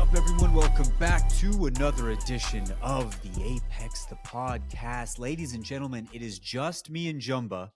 up, everyone? Welcome back to another edition of the Apex, the podcast. Ladies and gentlemen, it is just me and Jumba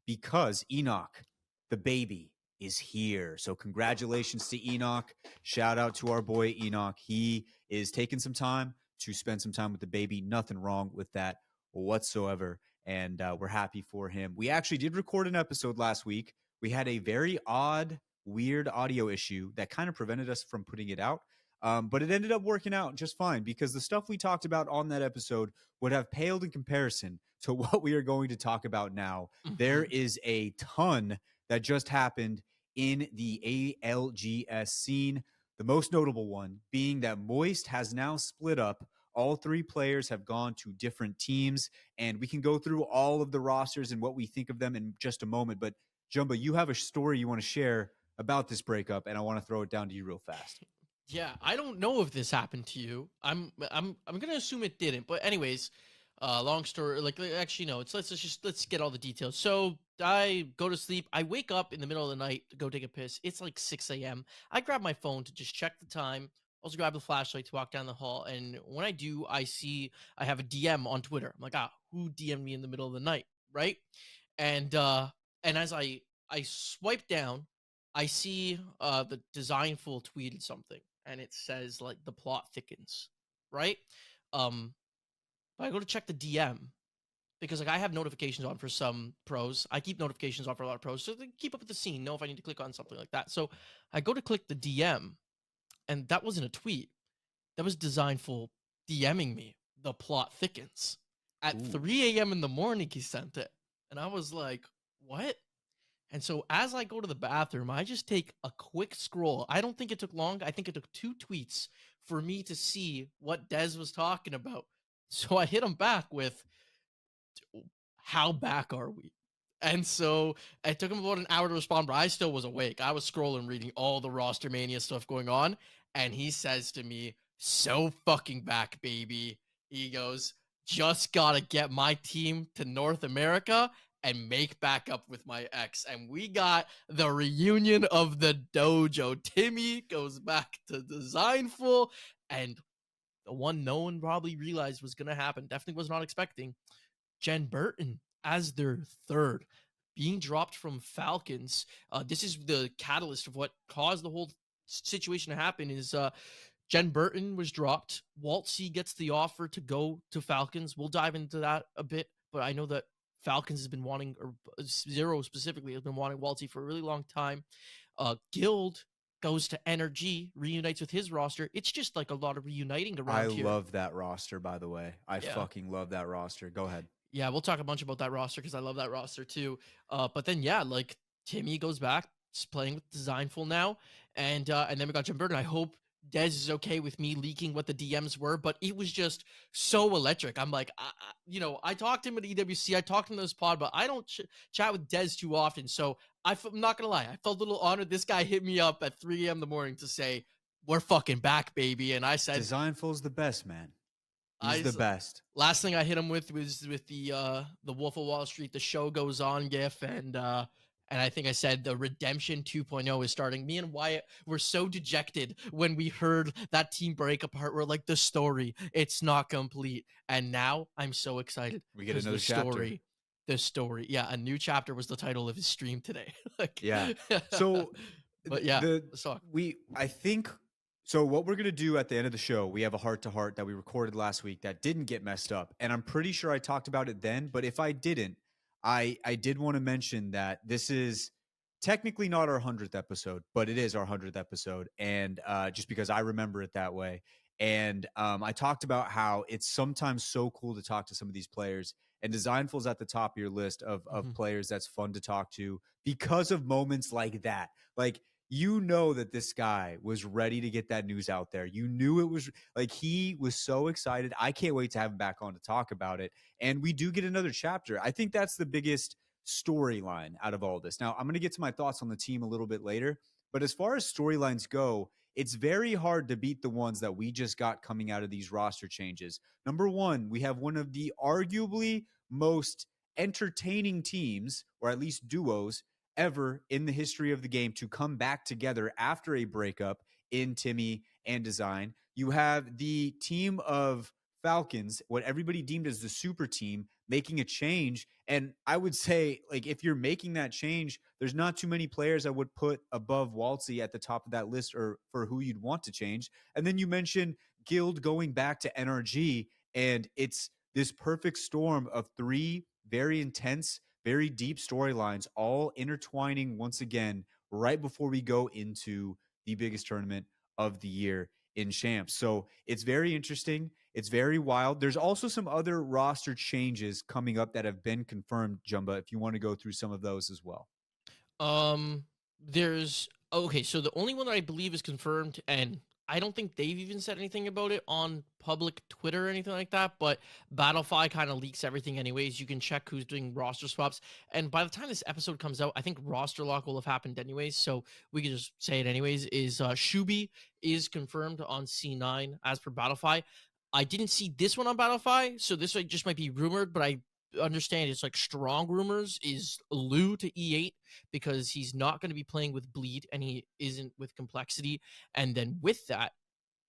because Enoch, the baby, is here. So congratulations to Enoch. Shout out to our boy Enoch. He is taking some time to spend some time with the baby. Nothing wrong with that whatsoever. And we're happy for him. We actually did record an episode last week. We had a very odd, weird audio issue that kind of prevented us from putting it out. But it ended up working out just fine because the stuff we talked about on that episode would have paled in comparison to what we are going to talk about now. Mm-hmm. There is a ton that just happened in the ALGS scene. The most notable one being that Moist has now split up. All three players have gone to different teams, and we can go through all of the rosters and what we think of them in just a moment. But Jumbo, you have a story you want to share about this breakup, and I want to throw it down to you real fast. Yeah, I don't know if this happened to you. I'm gonna assume it didn't. But anyways, long story. Actually, no. Let's get all the details. So I go to sleep. I wake up in the middle of the night to go take a piss. It's like 6 a.m. I grab my phone to just check the time. Also grab the flashlight to walk down the hall. And when I do, I see I have a DM on Twitter. I'm like, who DM'd me in the middle of the night, right? And as I swipe down, I see the Designful tweeted something. And it says like the plot thickens, right? But I go to check the DM because like I have notifications on for some pros. I keep notifications on for a lot of pros, so they keep up with the scene, know if I need to click on something like that. So I go to click the DM, and that wasn't a tweet. That was Designful DMing me. The plot thickens at 3 a.m. in the morning. He sent it, and I was like, "What?" And so as I go to the bathroom, I just take a quick scroll. I don't think it took long. I think it took 2 tweets for me to see what Dez was talking about. So I hit him back with, how back are we? And so it took him about an hour to respond, but I still was awake. I was scrolling, reading all the Rostermania stuff going on. And he says to me, so fucking back, baby. He goes, just gotta get my team to North America and make back up with my ex. And we got the reunion of the dojo. Timmy goes back to Designful, and the one no one probably realized was going to happen, definitely was not expecting, Jen Burton as their third, being dropped from Falcons. This is the catalyst of what caused the whole situation to happen is Jen Burton was dropped. Waltzy gets the offer to go to Falcons. We'll dive into that a bit, but I know that Falcons has been wanting, or Zero specifically has been wanting Waltzy for a really long time. Guild goes to NRG, reunites with his roster. It's just like a lot of reuniting around here. I love that roster, by the way. I fucking love that roster. Go ahead. Yeah, we'll talk a bunch about that roster because I love that roster too. But then, yeah, like Timmy goes back, playing with Designful now. And then we got Jim Burton. I hope Dez is okay with me leaking what the DMs were, but it was just so electric. I'm like, I talked to him at EWC, I talked to him in this pod, but I don't chat with Dez too often. So I'm not going to lie. I felt a little honored. This guy hit me up at 3 a.m. in the morning to say, we're fucking back, baby. And I said, Designful's the best, man. He's the best. Last thing I hit him with was with the Wolf of Wall Street, the show goes on gif, and I think I said the Redemption 2.0 is starting. Me and Wyatt were so dejected when we heard that team break apart. We're like, the story, it's not complete. And now I'm so excited. We get another chapter. The story. Yeah, a new chapter was the title of his stream today. Yeah. So, but yeah, So what we're going to do at the end of the show, we have a heart-to-heart that we recorded last week that didn't get messed up. And I'm pretty sure I talked about it then, but if I didn't, I did want to mention that this is technically not our 100th episode, but it is our 100th episode. And just because I remember it that way. And I talked about how it's sometimes so cool to talk to some of these players. And Designful's at the top of your list of players that's fun to talk to because of moments like that. Like, you know that this guy was ready to get that news out there. You knew it was like he was so excited. I can't wait to have him back on to talk about it. And we do get another chapter. I think that's the biggest storyline out of all this. Now, I'm going to get to my thoughts on the team a little bit later. But as far as storylines go, it's very hard to beat the ones that we just got coming out of these roster changes. Number one, we have one of the arguably most entertaining teams, or at least duos, ever in the history of the game to come back together after a breakup in Timmy and design. You have the team of Falcons, what everybody deemed as the super team, making a change. And I would say, like, if you're making that change, there's not too many players I would put above Waltzy at the top of that list or for who you'd want to change. And then you mentioned Guild going back to NRG, and it's this perfect storm of three very intense, very deep storylines, all intertwining once again right before we go into the biggest tournament of the year in Champs. So it's very interesting. It's very wild. There's also some other roster changes coming up that have been confirmed, Jumba, if you want to go through some of those as well. Um, there's okay. So the only one that I believe is confirmed, and I don't think they've even said anything about it on public Twitter or anything like that. But Battlefy kind of leaks everything, anyways. You can check who's doing roster swaps, and by the time this episode comes out, I think roster lock will have happened anyways. So we can just say it anyways. Is Shubi is confirmed on C9 as per Battlefy. I didn't see this one on Battlefy, so this like, just might be rumored, but I understand it's like strong rumors is Lou to E8 because he's not going to be playing with Bleed and he isn't with Complexity. And then with that,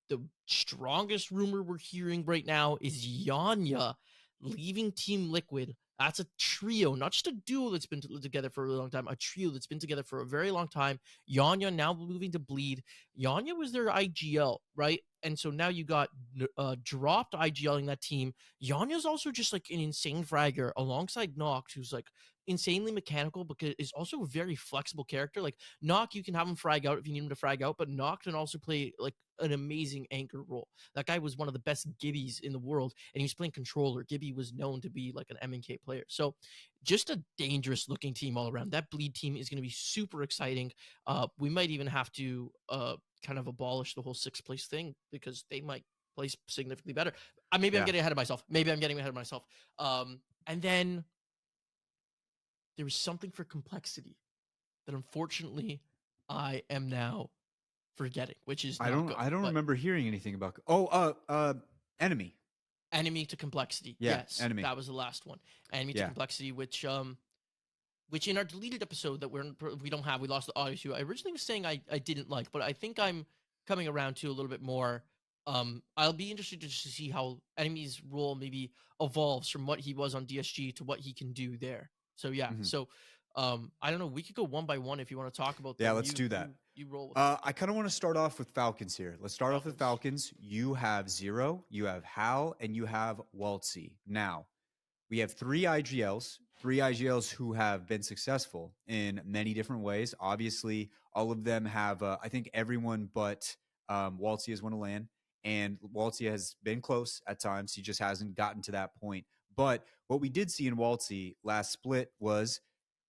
the strongest rumor we're hearing right now is Yanya leaving Team Liquid. That's a trio, not just a duo that's been together for a really long time, a trio that's been together for a very long time. Yanya now moving to Bleed. Yanya was their IGL, right? And so now you got dropped IGL in that team. Yanya's also just like an insane fragger alongside Nox, who's like insanely mechanical, but is also a very flexible character. Like Nock, you can have him frag out if you need him to frag out, but Nock can also play like an amazing anchor role. That guy was one of the best Gibbies in the world, and he was playing controller. Gibby was known to be like an MNK player. So just a dangerous looking team all around. That Bleed team is going to be super exciting. We might even have to kind of abolish the whole sixth place thing because they might place significantly better. Maybe I'm getting ahead of myself. And then there was something for Complexity that unfortunately I am now forgetting, which is not good. I don't but remember hearing anything about. Enemy. Enemy to Complexity. Yeah, Yes, Enemy. that was the last one. Enemy to Yeah. Complexity, which in our deleted episode that we don't have, we lost the audio to. I originally was saying I didn't like, but I think I'm coming around to a little bit more. I'll be interested to see how Enemy's role maybe evolves from what he was on DSG to what he can do there. So yeah, Mhm. so I don't know. We could go one by one if you want to talk about them. Yeah, let's do that. You roll with it. I kind of want to start off with Falcons here. Let's start off with Falcons. You have Zero, you have Hal, and you have Waltzy. Now, we have three IGLs who have been successful in many different ways. Obviously, all of them have, I think everyone but Waltzy has won a LAN, and Waltzy has been close at times. He just hasn't gotten to that point. But what we did see in Waltzy last split was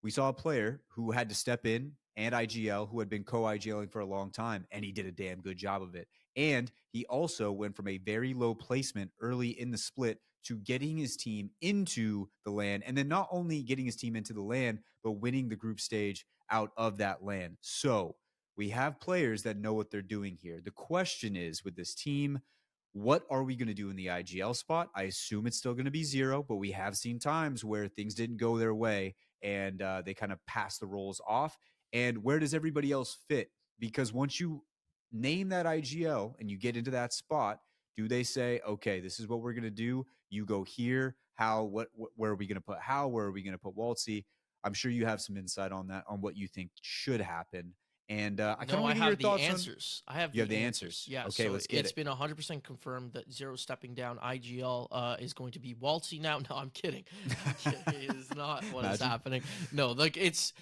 we saw a player who had to step in and IGL who had been co-IGLing for a long time, and he did a damn good job of it. And he also went from a very low placement early in the split to getting his team into the LAN, and then not only getting his team into the LAN, but winning the group stage out of that LAN. So we have players that know what they're doing here. The question is with this team, what are we going to do in the IGL spot? I assume it's still going to be Zero, but we have seen times where things didn't go their way and they kind of pass the roles off. And where does everybody else fit? Because once you name that IGL and you get into that spot, do they say, okay, this is what we're going to do? You go here. How, where are we going to put How? Where are we going to put Waltzy? I'm sure you have some insight on that, on what you think should happen. And I kind of want to hear your thoughts answers. on. I have You have the answers. Yeah. Okay, so let's get it's it. been 100% confirmed that Zero stepping down IGL is going to be Waltzy now. No, I'm kidding. It is not what is happening. No, like it's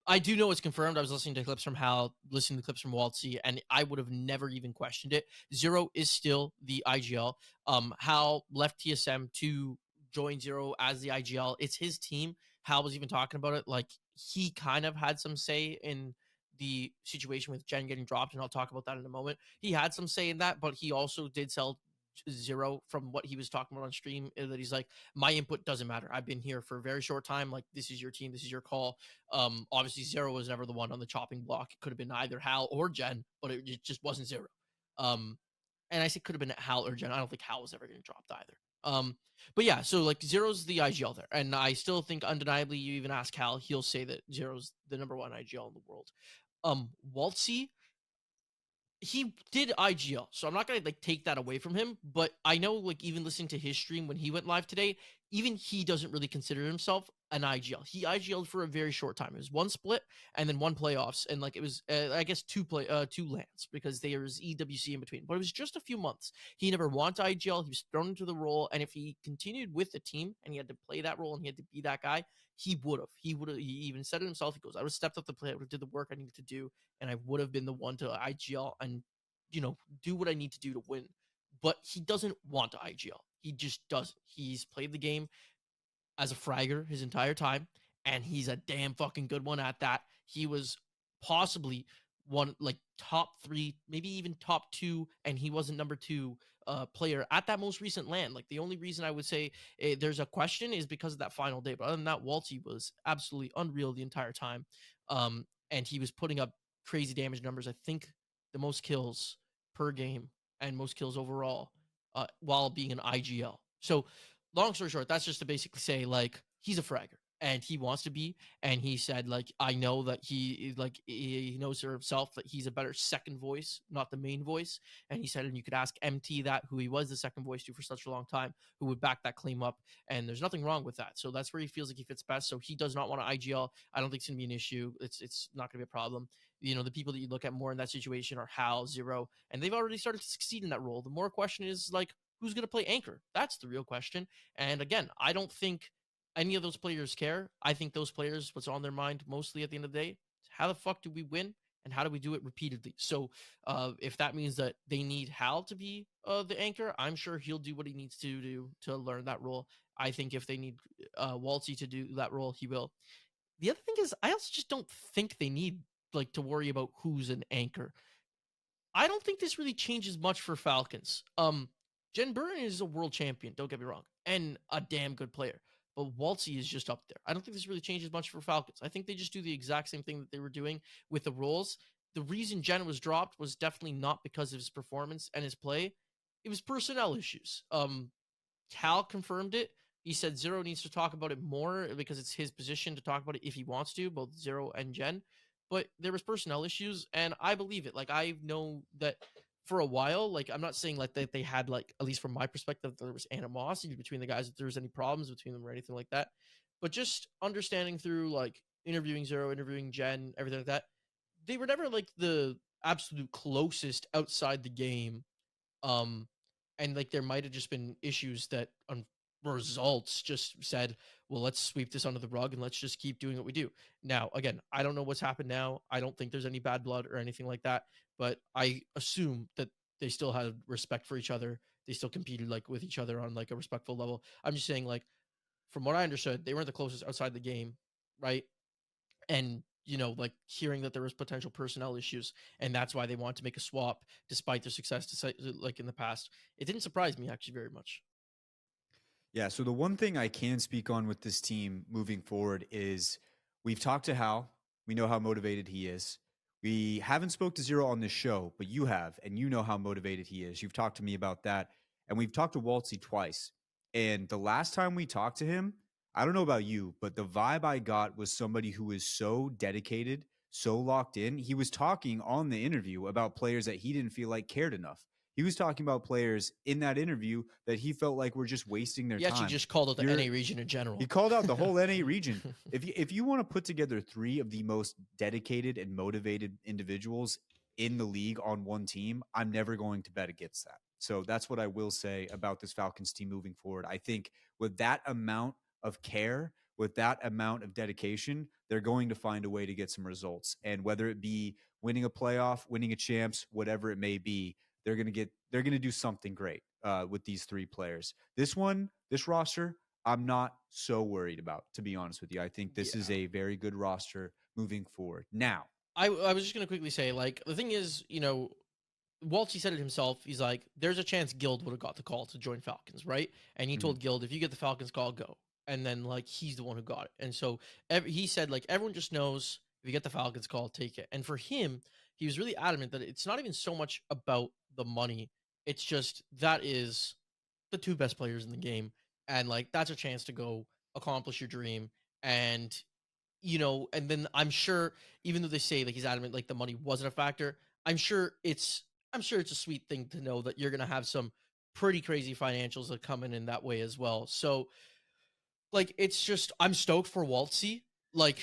I do know it's confirmed. I was listening to clips from Hal, listening to clips from Waltzy, and I would have never even questioned it. Zero is still the IGL. Hal left TSM to join Zero as the IGL. It's his team. Hal was even talking about it. Like he kind of had some say in the situation with Jen getting dropped, and I'll talk about that in a moment. He had some say in that, but he also did sell Zero from what he was talking about on stream, that he's like, my input doesn't matter. I've been here for a very short time. Like, this is your team. This is your call. Obviously, Zero was never the one on the chopping block. It could have been either Hal or Jen, but it just wasn't Zero. And I say could have been Hal or Jen. I don't think Hal was ever getting dropped either. But yeah, so like Zero's the IGL there. And I still think undeniably, you even ask Hal, he'll say that Zero's the number one IGL in the world. Waltzy, he did IGL, so I'm not gonna like take that away from him. But I know, like even listening to his stream when he went live today, even he doesn't really consider himself an IGL. He IGL'd for a very short time. It was one split and then one playoffs, and like it was I guess two lands because there was EWC in between. But it was just a few months. He never wanted IGL. He was thrown into the role, and if he continued with the team and he had to play that role and he had to be that guy, he would have. He would have. He even said it himself. He goes, "I would have stepped up the play. I would have did the work I needed to do, and I would have been the one to IGL and do what I need to do to win." But he doesn't want to IGL. He just doesn't. He's played the game as a fragger his entire time, and he's a damn fucking good one at that. He was possibly one like top three, maybe even top two, and he wasn't number two player at that most recent land. Like the only reason I would say there's a question is because of that final day. But other than that, Waltzy was absolutely unreal the entire time, and he was putting up crazy damage numbers. I think the most kills per game and most kills overall while being an IGL. So long story short, that's just to basically say like he's a fragger and he wants to be. And he said like I know that he knows for himself that he's a better second voice, not the main voice. And he said, and you could ask MT that, who he was the second voice to for such a long time, who would back that claim up. And there's nothing wrong with that. So that's where he feels like he fits best. So he does not want to IGL. I don't think it's gonna be an issue. It's not gonna be a problem. The people that you look at more in that situation are Hal, Zero, and they've already started to succeed in that role. The more question is like who's going to play anchor? That's the real question. And again, I don't think any of those players care. I think those players, what's on their mind mostly at the end of the day, is how the fuck do we win and how do we do it repeatedly? So if that means that they need Hal to be the anchor, I'm sure he'll do what he needs to do to learn that role. I think if they need Waltzy to do that role, he will. The other thing is, I also just don't think they need like to worry about who's an anchor. I don't think this really changes much for Falcons. Jen Burton is a world champion, don't get me wrong, and a damn good player. But Waltzy is just up there. I don't think this really changes much for Falcons. I think they just do the exact same thing that they were doing with the roles. The reason Jen was dropped was definitely not because of his performance and his play. It was personnel issues. Cal confirmed it. He said Zero needs to talk about it more because it's his position to talk about it if he wants to, both Zero and Jen. But there was personnel issues, and I believe it. Like I know that for a while, like I'm not saying like that they had like at least from my perspective there was animosity between the guys, if there was any problems between them or anything like that. But just understanding through like interviewing Zero, interviewing Jen, everything like that, they were never like the absolute closest outside the game. um and like there might have just been issues that on results just said, well, let's sweep this under the rug and let's just keep doing what we do. Now again, I don't know what's happened now. I don't think there's any bad blood or anything like that, but I assume that they still had respect for each other. They still competed like with each other on like a respectful level. I'm just saying, like, from what I understood, they weren't the closest outside the game, right? And like hearing that there was potential personnel issues, and that's why they wanted to make a swap despite their success like in the past. It didn't surprise me actually very much. Yeah. So the one thing I can speak on with this team moving forward is we've talked to Hal. We know how motivated he is. We haven't spoke to Zero on this show, but you have, and you know how motivated he is. You've talked to me about that, and we've talked to Waltzy twice. And the last time we talked to him, I don't know about you, but the vibe I got was somebody who is so dedicated, so locked in. He was talking on the interview about players that he didn't feel like cared enough. He was talking about players in that interview that he felt like were just wasting their He actually time. just called out the You're, NA region in he general. called out the whole NA region. If you want to put together three of the most dedicated and motivated individuals in the league on one team, I'm never going to bet against that. So that's what I will say about this Falcons team moving forward. I think with that amount of care, with that amount of dedication, they're going to find a way to get some results. And whether it be winning a playoff, winning a champs, whatever it may be, they're going to do something great with these three players. This roster, I'm not so worried about, to be honest with you. I think this is Yeah. a very good roster moving forward. Now, I was just gonna quickly say, like, the thing is, Waltzy said it himself. He's like, there's a chance Guild would have got the call to join Falcons, right? And he mhm, told Guild, if you get the Falcons call, go. And then like he's the one who got it. And so he said like everyone just knows if you get the Falcons call, take it. And for him, he was really adamant that it's not even so much about the money. It's just that is the two best players in the game, and like that's a chance to go accomplish your dream. And and then I'm sure, even though they say like he's adamant like the money wasn't a factor, I'm sure it's I'm sure it's a sweet thing to know that you're gonna have some pretty crazy financials that come in that way as well. So like, it's just I'm stoked for Waltzy. Like,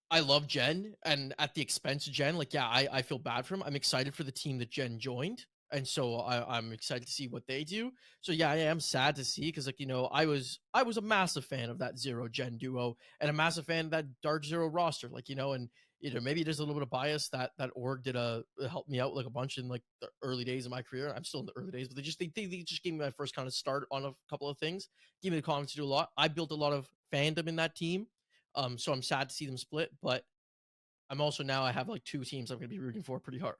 I love Jen, and at the expense of Jen, like, yeah, I feel bad for him. I'm excited for the team that Jen joined, and so I'm excited to see what they do. So yeah, I am sad to see because like I was a massive fan of that Zero Gen duo and a massive fan of that Dark Zero roster. Like and maybe there's a little bit of bias that org did help me out like a bunch in like the early days of my career. I'm still in the early days, but they just gave me my first kind of start on a couple of things, gave me the confidence to do a lot. I built a lot of fandom in that team. So I'm sad to see them split, but I'm also now I have like two teams I'm going to be rooting for pretty hard.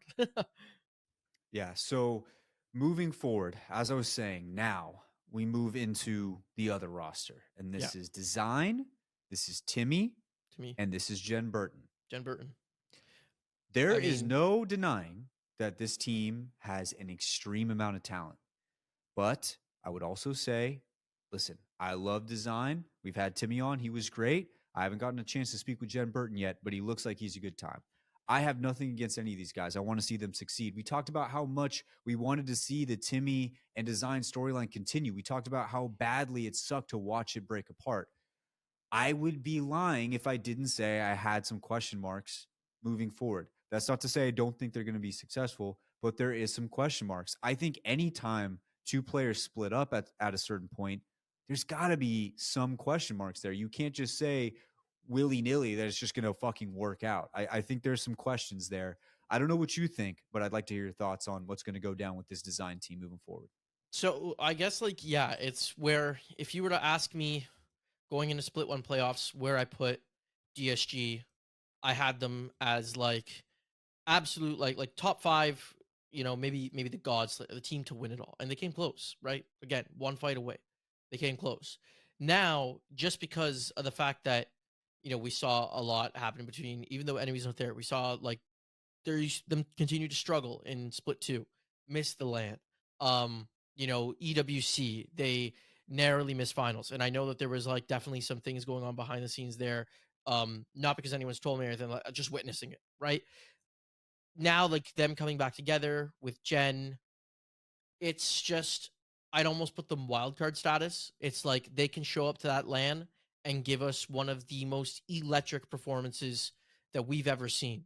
Yeah. So moving forward, as I was saying, now we move into the other roster, and Yeah, this is Design, this is Timmy, to me, and this is Jen Burton. Jen Burton. There I is mean, no denying that this team has an extreme amount of talent. But I would also say, listen, I love Design. We've had Timmy on. He was great. I haven't gotten a chance to speak with Jen Burton yet, but he looks like he's a good time. I have nothing against any of these guys. I want to see them succeed. We talked about how much we wanted to see the Timmy and Design storyline continue. We talked about how badly it sucked to watch it break apart. I would be lying if I didn't say I had some question marks moving forward. That's not to say I don't think they're going to be successful, but there is some question marks. I think anytime two players split up at a certain point, there's got to be some question marks there. You can't just say willy nilly that it's just going to fucking work out. I think there's some questions there. I don't know what you think, but I'd like to hear your thoughts on what's going to go down with this design team moving forward. so I guess like yeah, it's where if you were to ask me going into split one playoffs where I put DSG, I had them as like absolute like top five. Maybe the gods, the team to win it all, and they came close. Right, again, one fight away, they came close. Now, just because of the fact that we saw a lot happen between, even though enemies aren't there, we saw like there's them continue to struggle in split two, miss the land. EWC, they narrowly missed finals. And I know that there was like definitely some things going on behind the scenes there. Not because anyone's told me or anything, like just witnessing it, right? Now, like them coming back together with Jen, it's just I'd almost put them wild card status. It's like they can show up to that land and give us one of the most electric performances that we've ever seen,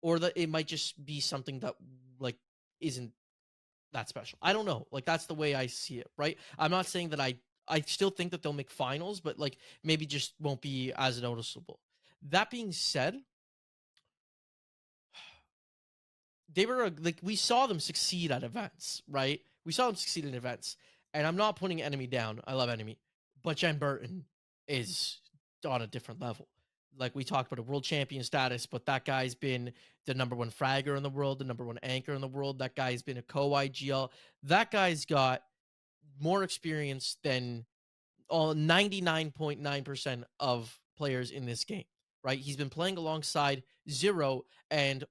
or that it might just be something that like isn't that special. I don't know. Like that's the way I see it, right? I'm not saying that I still think that they'll make finals, but like maybe just won't be as noticeable. That being said, they were like we saw them succeed at events, right? We saw them succeed in events, and I'm not putting Enemy down. I love Enemy, but Jen Burton is on a different level. Like we talked about a world champion status, but that guy's been the number one fragger in the world, the number one anchor in the world. That guy's been a co-IGL. That guy's got more experience than all 99.9% of players in this game, right? He's been playing alongside Zero, and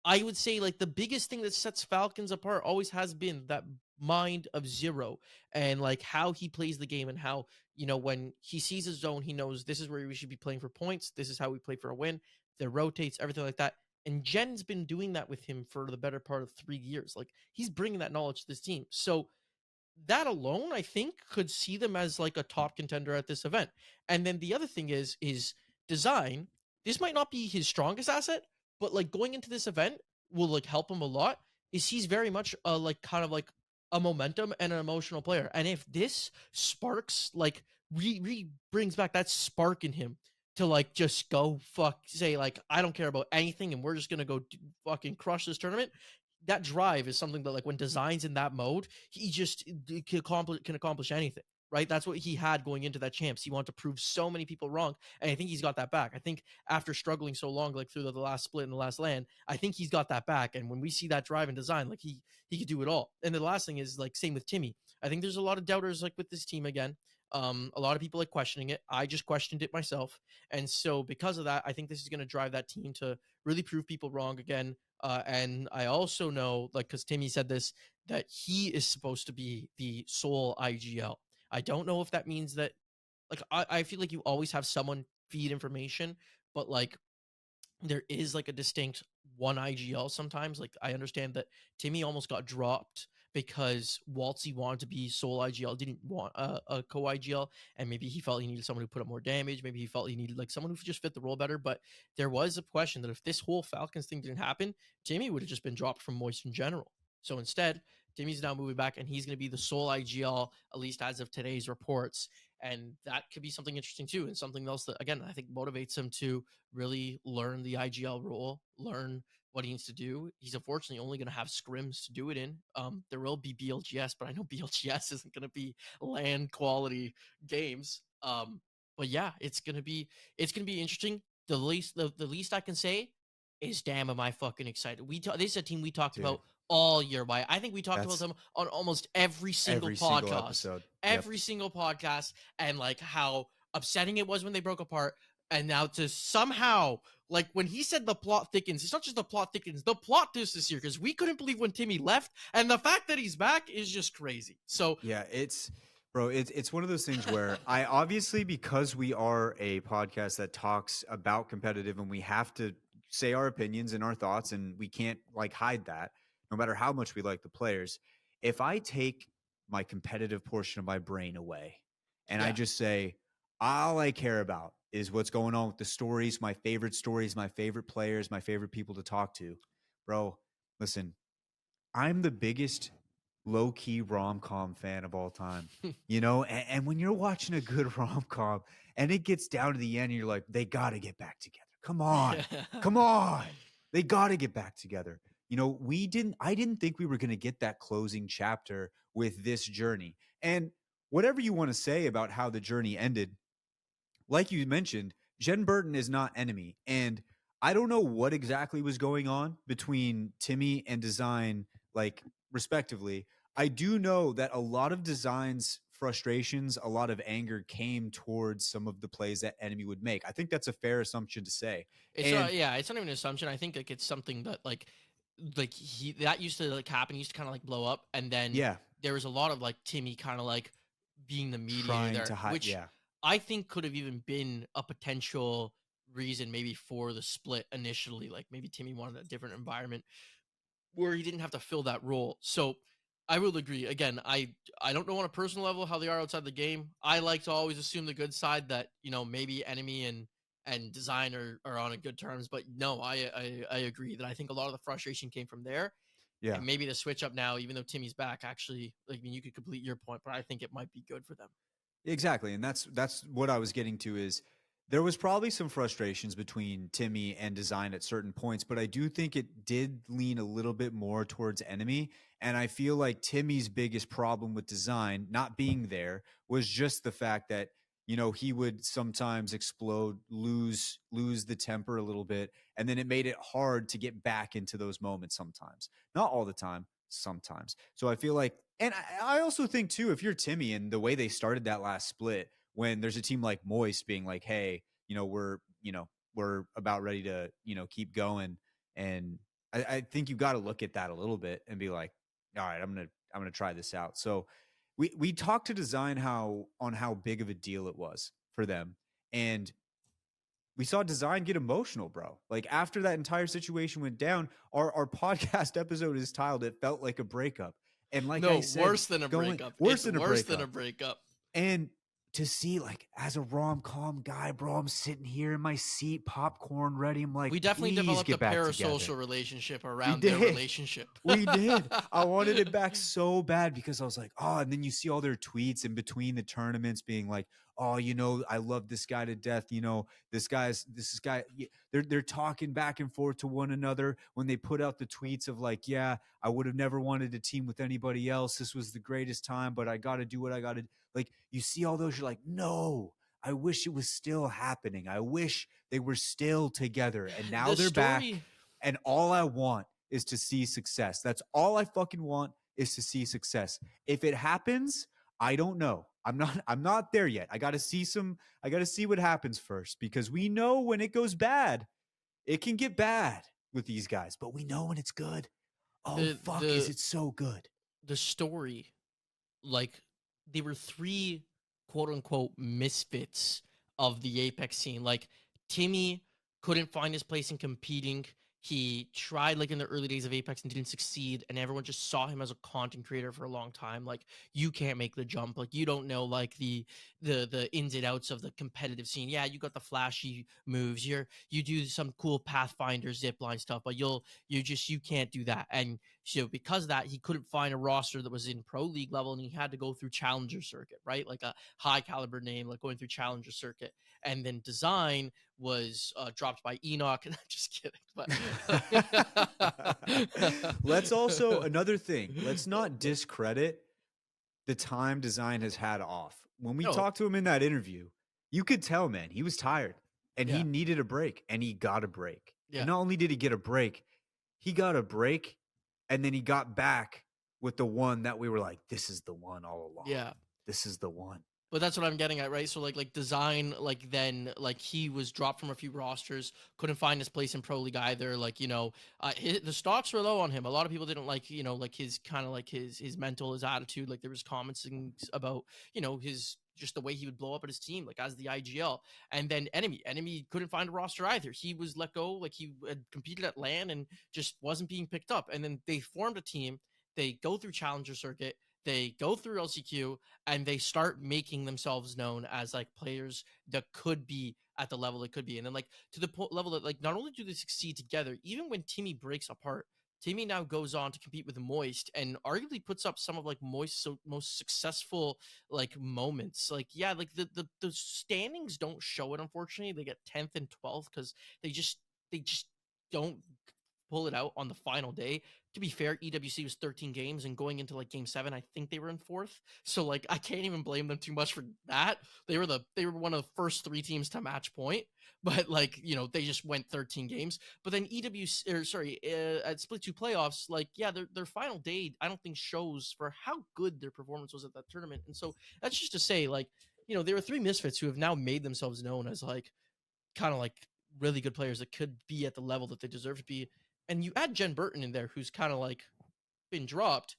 I would say like the biggest thing that sets Falcons apart always has been that mind of Zero and like how he plays the game and how, when he sees his zone, he knows this is where we should be playing for points. This is how we play for a win. There rotates, everything like that. And Jen's been doing that with him for the better part of 3 years. Like he's bringing that knowledge to this team. So that alone, I think, could see them as like a top contender at this event. And then the other thing is design. This might not be his strongest asset, but like going into this event will like help him a lot. Is he's very much like kind of like a momentum and an emotional player. And if this sparks like brings back that spark in him to like just go fuck say like I don't care about anything and we're just gonna go fucking crush this tournament, that drive is something that like when designs in that mode, he just can accomplish anything. Right, that's what he had going into that champs. He wanted to prove so many people wrong, and I think he's got that back. I think after struggling so long, like through the last split and the last land, I think he's got that back. And when we see that drive and design, like he could do it all. And the last thing is like same with Timmy. I think there's a lot of doubters like with this team again. A lot of people like questioning it. I just questioned it myself, and so because of that, I think this is going to drive that team to really prove people wrong again. And I also know, like, because Timmy said this, that he is supposed to be the sole IGL. I don't know if that means that, like, I feel like you always have someone feed information, but like, there is like a distinct one IGL sometimes. Like I understand that Timmy almost got dropped because Waltzy wanted to be sole IGL, didn't want a co IGL, and maybe he felt he needed someone who put up more damage. Maybe he felt he needed like someone who just fit the role better. But there was a question that if this whole Falcons thing didn't happen, Timmy would have just been dropped from Moist in general. So instead, Timmy's now moving back, and he's going to be the sole IGL, at least as of today's reports. And that could be something interesting too, and something else that again I think motivates him to really learn the IGL role, learn what he needs to do. He's unfortunately only going to have scrims to do it in. There will be BLGS, but I know BLGS isn't going to be land quality games. But yeah, it's gonna be interesting. The least I can say is, damn, am I fucking excited? This is a team we talked Dude, about all year. Why I think we talked about that's them on almost every single every single podcast, episode. Yep. and like how upsetting it was when they broke apart, and now to somehow, like when he said the plot thickens, it's not just the plot thickens, the plot twists this year, because we couldn't believe when Timmy left, and the fact that he's back is just crazy. So Yeah, it's bro, it's one of those things where I obviously, because we are a podcast that talks about competitive and we have to say our opinions and our thoughts and we can't like hide that no matter how much we like the players. If I take my competitive portion of my brain away and I yeah, just say all I care about is what's going on with the stories, my favorite players, my favorite people to talk to. Bro, listen, I'm the biggest low key rom com fan of all time. You know, and when you're watching a good rom com and it gets down to the end, you're like, they got to get back together. Come on, come on, they got to get back together. You know, I didn't think we were going to get that closing chapter with this journey. And whatever you want to say about how the journey ended, like you mentioned, Jen Burton is not enemy. And I don't know what exactly was going on between Timmy and Design, like respectively. I do know that a lot of Design's frustrations, a lot of anger came towards some of the plays that enemy would make. I think that's a fair assumption to say. it's And yeah, it's not even an assumption. I think like it's something that like he that used to like happen. He used to kind of like blow up, and then yeah, there was a lot of like Timmy kind of like being the mediator trying to there, hide. which Yeah, I think could have even been a potential reason maybe for the split initially. Like maybe Timmy wanted a different environment where he didn't have to fill that role. So I will agree. Again, I don't know on a personal level how they are outside the game. I like to always assume the good side, that maybe enemy and design are on a good terms. But no, I agree that I think a lot of the frustration came from there. yeah. And maybe the switch up now, even though Timmy's back, actually, like, I mean, you could complete your point, but I think it might be good for them. Exactly, and that's what I was getting to is there was probably some frustrations between Timmy and Design at certain points, but I do think it did lean a little bit more towards enemy. And I feel like Timmy's biggest problem with Design not being there was just the fact that he would sometimes explode, lose the temper a little bit, and then it made it hard to get back into those moments sometimes. Not all the time, sometimes. So I feel like, and I also think too, if you're Timmy and the way they started that last split, when there's a team like Moist being like, hey, we're about ready to, keep going. And I think you got to look at that a little bit and be like, all right, I'm gonna try this out. So we talked to Design on how big of a deal it was for them. And we saw Design get emotional, bro. Like after that entire situation went down, our podcast episode is titled "It Felt Like a Breakup," and like I No, said, worse than a going breakup. worse It's than a worse than a breakup. breakup. And to see, like, as a rom com guy, bro, I'm sitting here in my seat, popcorn ready. I'm like, We definitely please developed a get back together. parasocial relationship We around their did. relationship. We did. I wanted it back so bad because I was like, oh, and then you see all their tweets in between the tournaments being like, oh, I love this guy to death. This guy, they're talking back and forth to one another when they put out the tweets of like, yeah, I would have never wanted to team with anybody else. This was the greatest time, but I got to do what I got to. Like, you see all those, you're like, no, I wish it was still happening. I wish they were still together. And now The they're back. story And all I want is to see success. That's all I fucking want is to see success. If it happens, I don't know. I'm not there yet. I got to see what happens first because we know when it goes bad, it can get bad with these guys, but we know when it's good. Oh the fuck, is the it so good? the story, like, they were three quote unquote misfits of the Apex scene. Like, Timmy couldn't find his place in competing. He tried like in the early days of Apex and didn't succeed, and everyone just saw him as a content creator for a long time. Like you can't make the jump, like you don't know like the ins and outs of the competitive scene. Yeah, you got the flashy moves. You do some cool Pathfinder zipline stuff, but you can't do that. And so because of that, he couldn't find a roster that was in pro league level, and he had to go through challenger circuit, right? Like a high caliber name, like going through challenger circuit. And then design was dropped by Enoch. Just kidding, but Let's also, another thing, let's not discredit the time design has had off. When we no, talked to him in that interview, you could tell, man, he was tired and he yeah, needed a break and he got a break. And yeah, not only did he get a break, he got a break and then he got back with the one that we were like, this is the one all along. yeah. This is the one. But that's what I'm getting at, right? So like design, like then like he was dropped from a few rosters, couldn't find his place in pro league either. Like the stocks were low on him. A lot of people didn't like like his kind of like his mental, his attitude. Like there was comments about his just the way he would blow up at his team, like as the IGL. And then enemy couldn't find a roster either. He was let go. Like he had competed at LAN and just wasn't being picked up. And then they formed a team. They go through challenger circuit. They go through LCQ and they start making themselves known as like players that could be at the level they could be. And then like to the level that like not only do they succeed together, even when Timmy breaks apart, Timmy now goes on to compete with Moist and arguably puts up some of like Moist's most successful like moments. Like yeah, like the standings don't show it, unfortunately. They get 10th and 12th because they just don't pull it out on the final day. To be fair, EWC was 13 games, and going into like game 7, I think they were in 4th. So like I can't even blame them too much for that. They were one of the first 3 teams to match point, but like, they just went 13 games. But then EWC, or sorry, at Split 2 playoffs, like yeah, their final day I don't think shows for how good their performance was at that tournament. And so that's just to say like, there were 3 misfits who have now made themselves known as like kind of like really good players that could be at the level that they deserve to be. And you add Jen Burton in there, who's kind of like been dropped.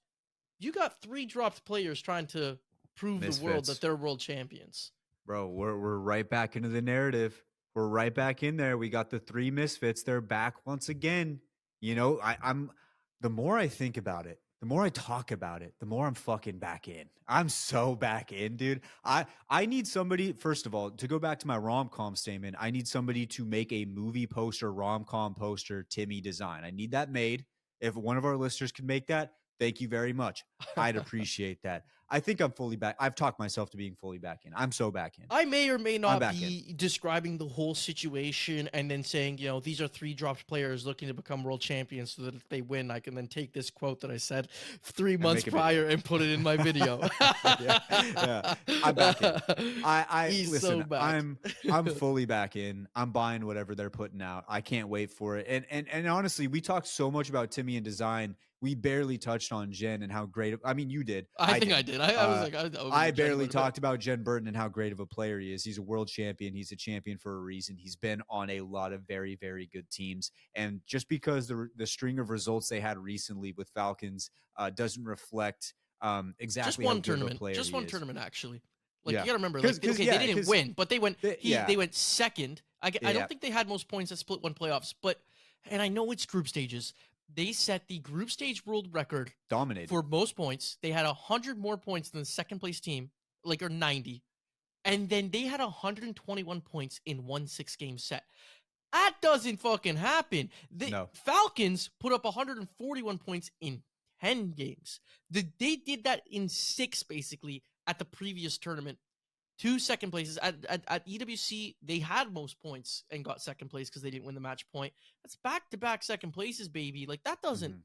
You got 3 dropped players trying to prove the world that Misfits. they're world champions. Bro, we're right back into the narrative. We're right back in there. We got the 3 misfits. They're back once again. I'm the more I think about it, the more I talk about it, the more I'm fucking back in. I'm so back in, dude. I need somebody, first of all, to go back to my rom-com statement, I need somebody to make a movie poster, rom-com poster, Timmy design. I need that made. If one of our listeners can make that, thank you very much. I'd appreciate that. I think I'm fully back. I've talked myself to being fully back in. I'm so back in. I may or may I'm not back in. be describing the whole situation and then saying, these are 3 dropped players looking to become world champions so that if they win, I can then take this quote that I said 3 months prior and put it in my video. Yeah. I'm back in. I He's listen, so back. I'm fully back in. I'm buying whatever they're putting out. I can't wait for it. And honestly, we talked so much about Timmy and design. We barely touched on Jen and how great I mean, you did. I think I did. I was like, I barely talked about Jen Burton and how great of a player he is. He's a world champion. He's a champion for a reason. He's been on a lot of very, very good teams. And just because the string of results they had recently with Falcons doesn't reflect exactly just how one good of a tournament, player just he one is. tournament actually. Like Yeah, you gotta remember, like okay, they didn't win, but they went. They went second. I don't think they had most points at Split 1 playoffs, but and I know it's group stages. They set the group stage world record dominated for most points. They had 100 more points than the second place team, like or 90, and then they had 121 points in 1 6-game set. That doesn't fucking happen. The No. Falcons put up 141 points in 10 games. They did that in 6 basically at the previous tournament. 2 second places at EWC. They had most points and got second place because they didn't win the match point. That's back-to-back second places, baby. Like that doesn't. Mhm.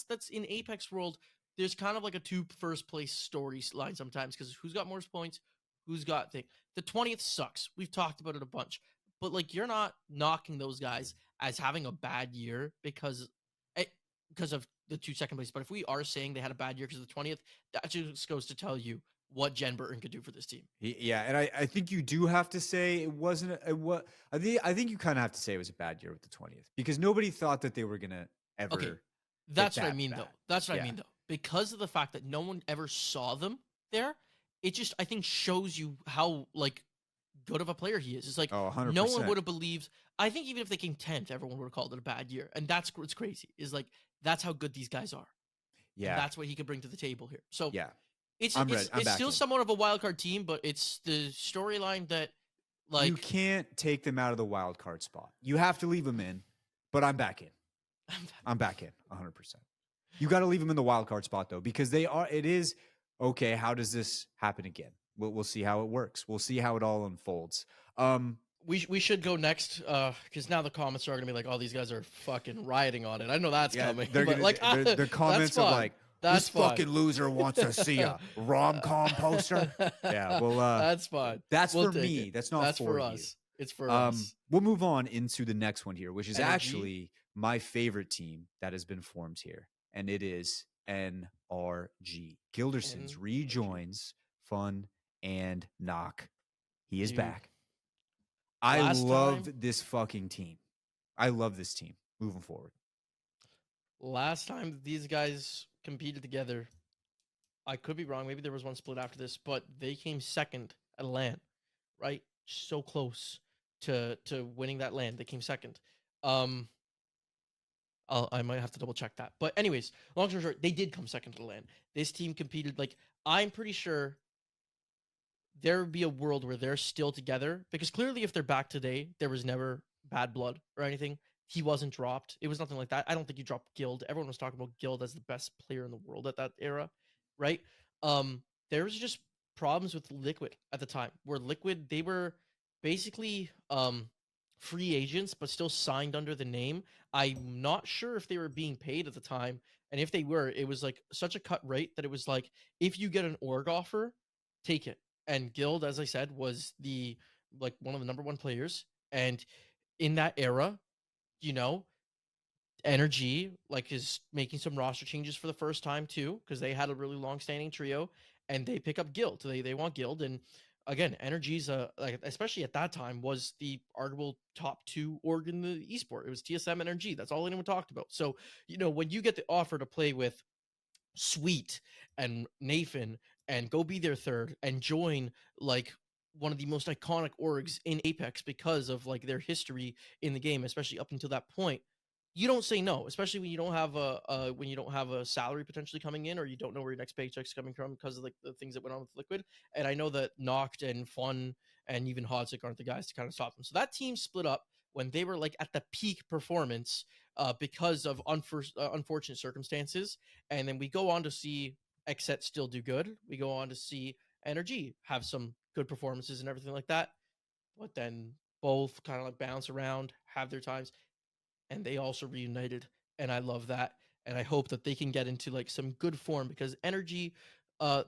That's in Apex world. There's kind of like a 2 first place storyline sometimes because who's got more points, who's got thing. The 20th sucks. We've talked about it a bunch, but like you're not knocking those guys as having a bad year because of the 2 second place. But if we are saying they had a bad year because of the 20th, that just goes to tell you what Jen Burton could do for this team. Yeah, and I think you do have to say it wasn't what I think you kind of have to say it was a bad year with the 20th because nobody thought that they were gonna ever. Okay, that's what I that mean bad. though. That's what Yeah. I mean though. Because of the fact that no one ever saw them there, it just I think shows you how like good of a player he is. It's like Oh, no one 100%. would have believed. I think even if they came 10th, everyone would have called it a bad year, and that's what's crazy. Is like that's how good these guys are, and Yeah. that's what he could bring to the table here. So Yeah. it's I'm ready. it's I'm it's back still in. somewhat of a wild card team, but it's the storyline that You like can't take them out of the wild card spot. You have to leave them in, but I'm back in. I'm back in 100%. You got to leave them in the wild card spot though, because it is okay. How does this happen again? We'll see how it works. We'll see how it all unfolds. we should go next because now the comments are gonna be like, "Oh, these guys are fucking rioting on it." I know that's Yeah, coming, they're but gonna like, the that's comments of fun. like this That's fun. fucking loser wants to see a rom com poster. Yeah, well, That's fun. that's We'll for take it. me. That's not That's for for you. us. It's for us. We'll move on into the next one here, which is Energy actually my favorite team that has been formed here, and it is NRG. Gilderson's and energy, rejoins Fun and Knock. He is dude. back. I Last time, love this fucking team. I love this team moving forward. last time these guys competed together, I could be wrong. Maybe there was one split after this, but they came second at LAN, right? So close to winning that LAN. They came second. Um, I might have to double check that. But anyways, long story short, they did come second to the LAN. This team competed like I'm pretty sure there would be a world where they're still together because clearly if they're back today, there was never bad blood or anything. He wasn't dropped. It was nothing like that. I don't think you dropped Guild. Everyone was talking about Guild as the best player in the world at that era, right? Um, there was just problems with Liquid at the time where Liquid they were basically free agents but still signed under the name. I'm not sure if they were being paid at the time, and if they were, it was like such a cut rate that it was like if you get an org offer, take it. And Guild, as I said, was the like one of the number one players. And in that era, you know, Energy like is making some roster changes for the first time too, because they had a really long standing trio and they pick up Guild. They want Guild. And again, Energy's like especially at that time was the arguable top two org in the esport. It was TSM Energy. That's all anyone talked about. So, when you get the offer to play with Sweet and Nathan and go be their third and join like one of the most iconic orgs in Apex because of like their history in the game, especially up until that point. You don't say no, especially when you don't have a salary potentially coming in, or you don't know where your next paycheck's coming from because of like the things that went on with Liquid. And I know that Noct and Fun and even Hodzik aren't the guys to kind of stop them. So that team split up when they were like at the peak performance because of unfortunate circumstances. And then we go on to see Xset still do good. We go on to see Energy have some good performances and everything like that. But then both kind of like bounce around, have their times, and they also reunited. And I love that. And I hope that they can get into like some good form because Energy, uh,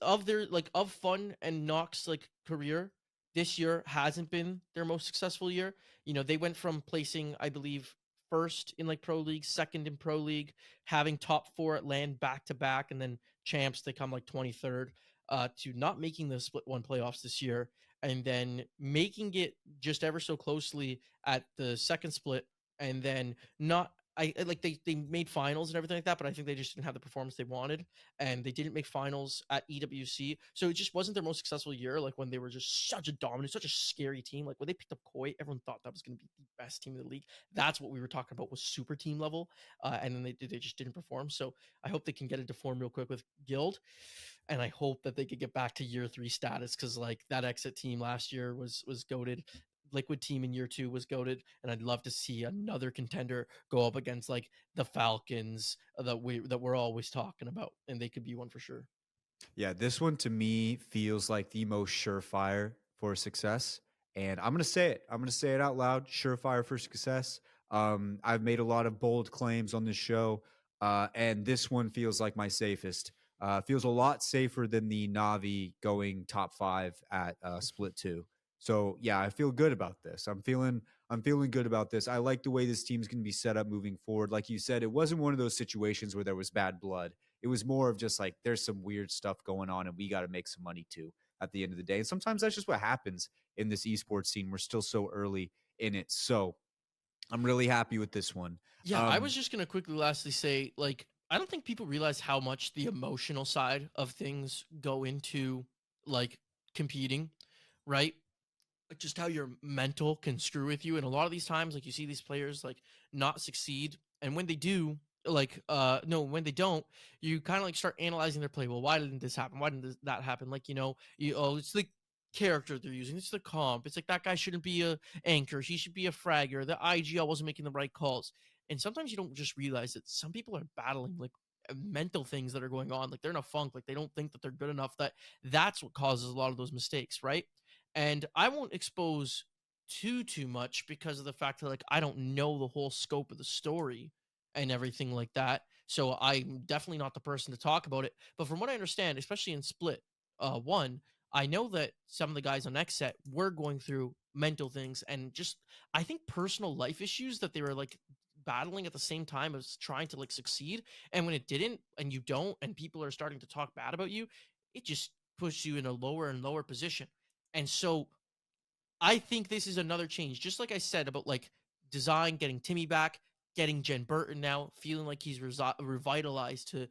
of their like of Fun and Nox like career, this year hasn't been their most successful year. They went from placing, I believe, first in like Pro League, second in Pro League, having top four at LAN back to back, and then champs they come like 23rd, to not making the split one playoffs this year, and then making it just ever so closely at the second split, and then not. Like they made finals and everything like that, but I think they just didn't have the performance they wanted, and they didn't make finals at EWC. So it just wasn't their most successful year. Like when they were just such a dominant, such a scary team. Like when they picked up Koi, everyone thought that was going to be the best team in the league. That's what we were talking about was super team level. And then they just didn't perform. So I hope they can get into form real quick with Guild. And I hope that they could get back to year 3 status because like that exit team last year was goaded. Liquid team in year 2 was goaded, and I'd love to see another contender go up against like the Falcons that we're always talking about, and they could be one for sure. Yeah, this one to me feels like the most surefire for success. And I'm going to say it. I'm going to say it out loud. Surefire for success. I've made a lot of bold claims on this show, and this one feels like my safest. Feels a lot safer than the Navi going top 5 at Split 2. So yeah, I feel good about this. I'm feeling good about this. I like the way this team's going to be set up moving forward. Like you said, it wasn't one of those situations where there was bad blood. It was more of just like there's some weird stuff going on and we got to make some money too at the end of the day. And sometimes that's just what happens in this esports scene. We're still so early in it. So I'm really happy with this one. Yeah, I was just gonna quickly lastly say, like, I don't think people realize how much the emotional side of things go into like competing, right? Just how your mental can screw with you, and a lot of these times, like, you see these players like not succeed, and when they do, like, no, when they don't, you kind of like start analyzing their play. Well, why didn't this happen? Why didn't that happen? Like, oh, it's the character they're using, it's the comp, it's like that guy shouldn't be a anchor, he should be a fragger, the IGL wasn't making the right calls. And sometimes you don't just realize that some people are battling like mental things that are going on, like they're in a funk, like they don't think that they're good enough, that's what causes a lot of those mistakes, right? And I won't expose too much because of the fact that like I don't know the whole scope of the story and everything like that. So I'm definitely not the person to talk about it. But from what I understand, especially in Split one, I know that some of the guys on X set were going through mental things and just I think personal life issues that they were like battling at the same time as trying to like succeed. And when it didn't, and you don't, and people are starting to talk bad about you, it just puts you in a lower and lower position. And so I think this is another change. Just like I said about like design, getting Timmy back, getting Jen Burton now, feeling like he's revitalized to,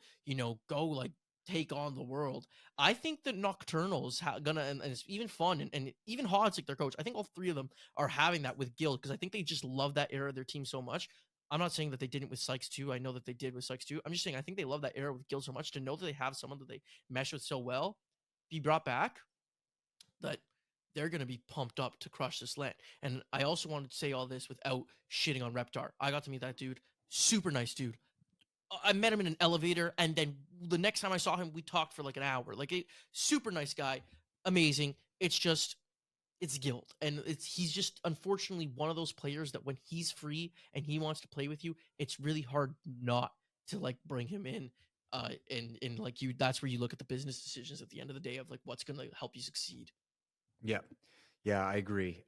go like take on the world. I think that Nocturnal's gonna, and it's even fun, and even Hodzik, their coach. I think all three of them are having that with Guild because I think they just love that era of their team so much. I'm not saying that they didn't with Sykes too. I know that they did with Sykes too. I'm just saying I think they love that era with Guild so much to know that they have someone that they mesh with so well be brought back, that they're going to be pumped up to crush this land. And I also wanted to say all this without shitting on Reptar. I got to meet that dude. Super nice dude. I met him in an elevator, and then the next time I saw him, we talked for like an hour. Like a super nice guy, amazing. It's just it's Guild, and he's just unfortunately one of those players that when he's free and he wants to play with you, it's really hard not to like bring him in. And like you, that's where you look at the business decisions at the end of the day of like what's going to help you succeed. Yeah. Yeah, I agree.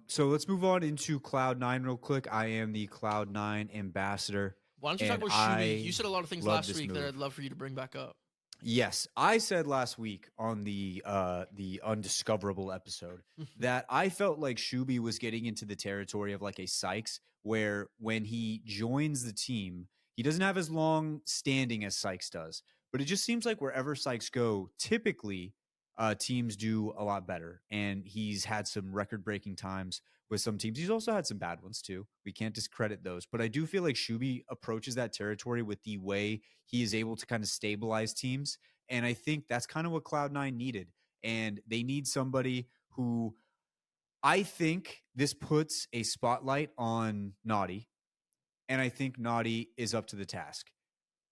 So let's move on into Cloud9 real quick. I am the Cloud9 ambassador, Why don't you talk and about Shuby? You I said a lot of things love last this week that move. I'd love for you to bring back up. Yes, I said last week on the undiscoverable episode that I felt like Shuby was getting into the territory of like a Sykes, where when he joins the team, he doesn't have as long standing as Sykes does. But it just seems like wherever Sykes go, typically teams do a lot better. And he's had some record breaking times with some teams. He's also had some bad ones too. We can't discredit those. But I do feel like Shuby approaches that territory with the way he is able to kind of stabilize teams. And I think that's kind of what Cloud9 needed. And they need somebody who, I think this puts a spotlight on Naughty. And I think Naughty is up to the task.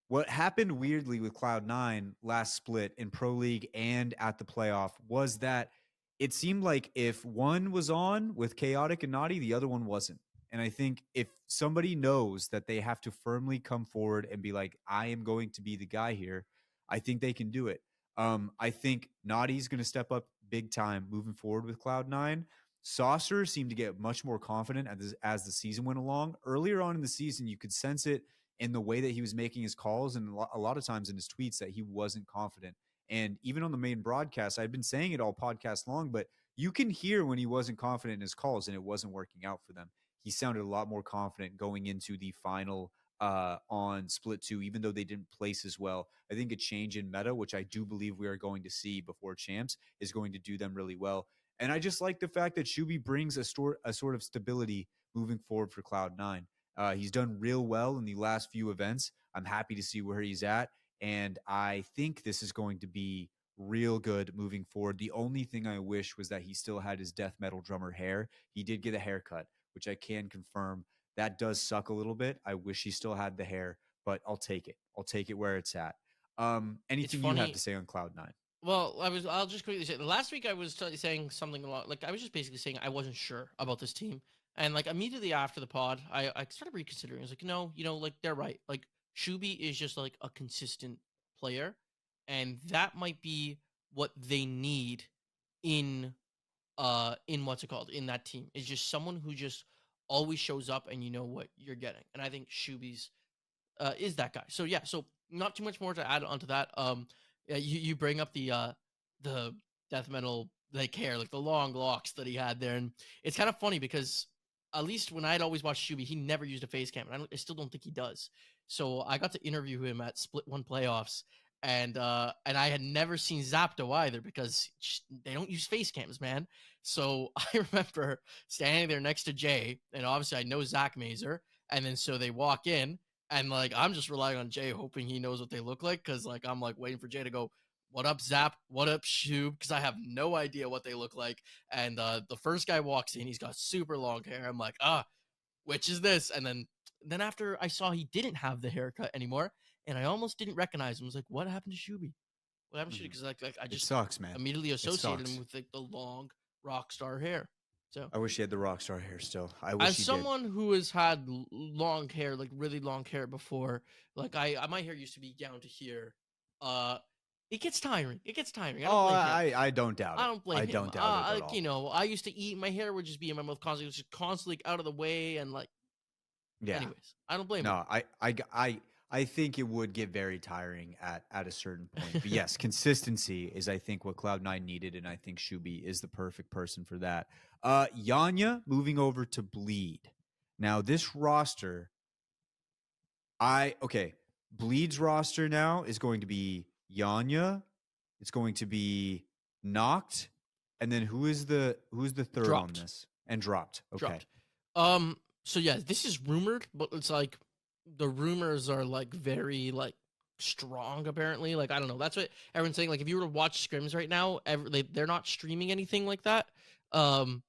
What happened weirdly with Cloud9 last split in Pro League and at the playoff was that it seemed like if one was on with Chaotic and Naughty, the other one wasn't. And I think if somebody knows that they have to firmly come forward and be like, I am going to be the guy here, I think they can do it. I think Naughty's going to step up big time moving forward with Cloud9. Saucer seemed to get much more confident as the season went along. Earlier on in the season, you could sense it in the way that he was making his calls and a lot of times in his tweets that he wasn't confident. And even on the main broadcast, I've been saying it all podcast long, but you can hear when he wasn't confident in his calls and it wasn't working out for them. He sounded a lot more confident going into the final on Split 2, even though they didn't place as well. I think a change in meta, which I do believe we are going to see before champs, is going to do them really well. And I just like the fact that Shuby brings a sort of stability moving forward for Cloud9. He's done real well in the last few events. I'm happy to see where he's at. And I think this is going to be real good moving forward. The only thing I wish was that he still had his death metal drummer hair. He did get a haircut, which I can confirm. That does suck a little bit. I wish he still had the hair, but I'll take it. I'll take it where it's at. It's Anything you have to funny. say on Cloud9? Well, I'll just quickly say last week I was saying something a lot like I was just basically saying I wasn't sure about this team, and like immediately after the pod, I started reconsidering. I was like, no, like they're right. Like Shuby is just like a consistent player, and that might be what they need in in what's it called in that team is just someone who just always shows up and you know what you're getting. And I think Shuby's is that guy. So yeah, so not too much more to add onto that. Yeah, you bring up the death metal like hair, like the long locks that he had there, and it's kind of funny because at least when I'd always watched Shuby, he never used a face cam, and I still don't think he does. So I got to interview him at Split One playoffs, and I had never seen Zapdo either because they don't use face cams, man. So I remember standing there next to Jay, and obviously I know Zach Mazer, and then so they walk in, and like I'm just relying on Jay, hoping he knows what they look like, because like I'm like waiting for Jay to go, "What up, Zap? What up, Shub?" Because I have no idea what they look like. And the first guy walks in, he's got super long hair. I'm like, which is this? And then after I saw he didn't have the haircut anymore, and I almost didn't recognize him. I was like, what happened to Shuby? What happened to Shuby? Mhm. Because like I It just sucks, man. immediately It associated him sucks. with like the long rock star hair. So I wish he had the rock star hair still. I wish as he did. someone who has had long hair, like really long hair before, like my hair used to be down to here. Uh, it gets tiring. It gets tiring. I don't Oh, blame him. I don't doubt I it. don't blame I him. don't doubt it at Like, all. I used to eat. My hair would just be in my mouth constantly, just constantly out of the way, and like, Yeah. anyways, I don't blame him. No, I think it would get very tiring at a certain point. But yes, consistency is I think what Cloud9 needed, and I think Shubi is the perfect person for that. Yanya moving over to Bleed. Now this roster, Bleed's roster now is going to be Yanya. It's going to be Knocked, and then who's the third on Dropped. this? And Dropped. Okay. Dropped. So yeah, this is rumored, but it's like the rumors are like very like strong apparently. Like I don't know. That's what everyone's saying. Like if you were to watch scrims right now, they're not streaming anything like that. Um,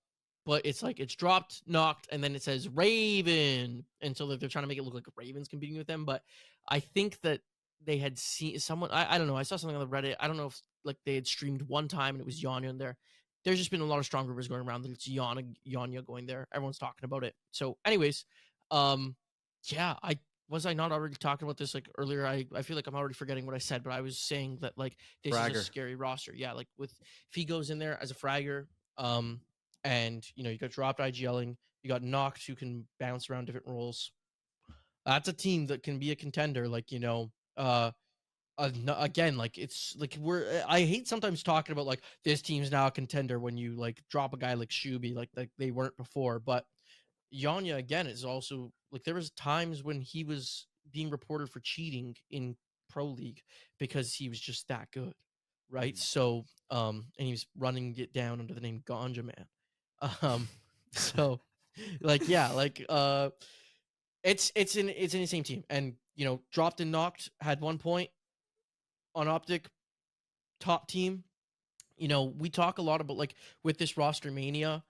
but it's like it's dropped, knocked, and then it says Raven, and so they're trying to make it look like Raven's competing with them. But I think that they had seen someone. I don't know. I saw something on the Reddit. I don't know if like they had streamed one time and it was Yanya in there. There's just been a lot of strong rumors going around that it's Yanya going there. Everyone's talking about it. So, anyways, um, yeah, I not already talking about this like earlier. I feel like I'm already forgetting what I said, but I was saying that like this is a Fragger. scary roster. Yeah, like with if he goes in there as a fragger, and you got dropped IGLing, you got Nox who can bounce around different roles. That's a team that can be a contender. Like again, like it's like I hate sometimes talking about like this team's now a contender when you like drop a guy like Shuby like they weren't before, but Yanya again is also like there was times when he was being reported for cheating in Pro League because he was just that good, right? Mhm. So and he was running it down under the name Ganja Man. Um so like yeah, like it's an insane team, and dropped and knocked had 1 point on Optic, top team. We talk a lot about like with this roster mania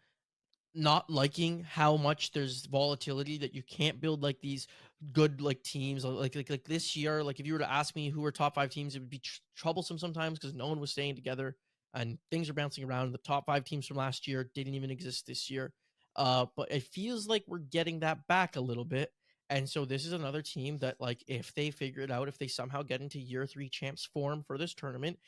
not liking how much there's volatility that you can't build like these good like teams like this year. Like if you were to ask me who were top 5 teams, it would be troublesome sometimes because no one was staying together and things are bouncing around. The top 5 teams from last year didn't even exist this year. But it feels like we're getting that back a little bit. And so this is another team that like if they figure it out, if they somehow get into year 3 champs form for this tournament,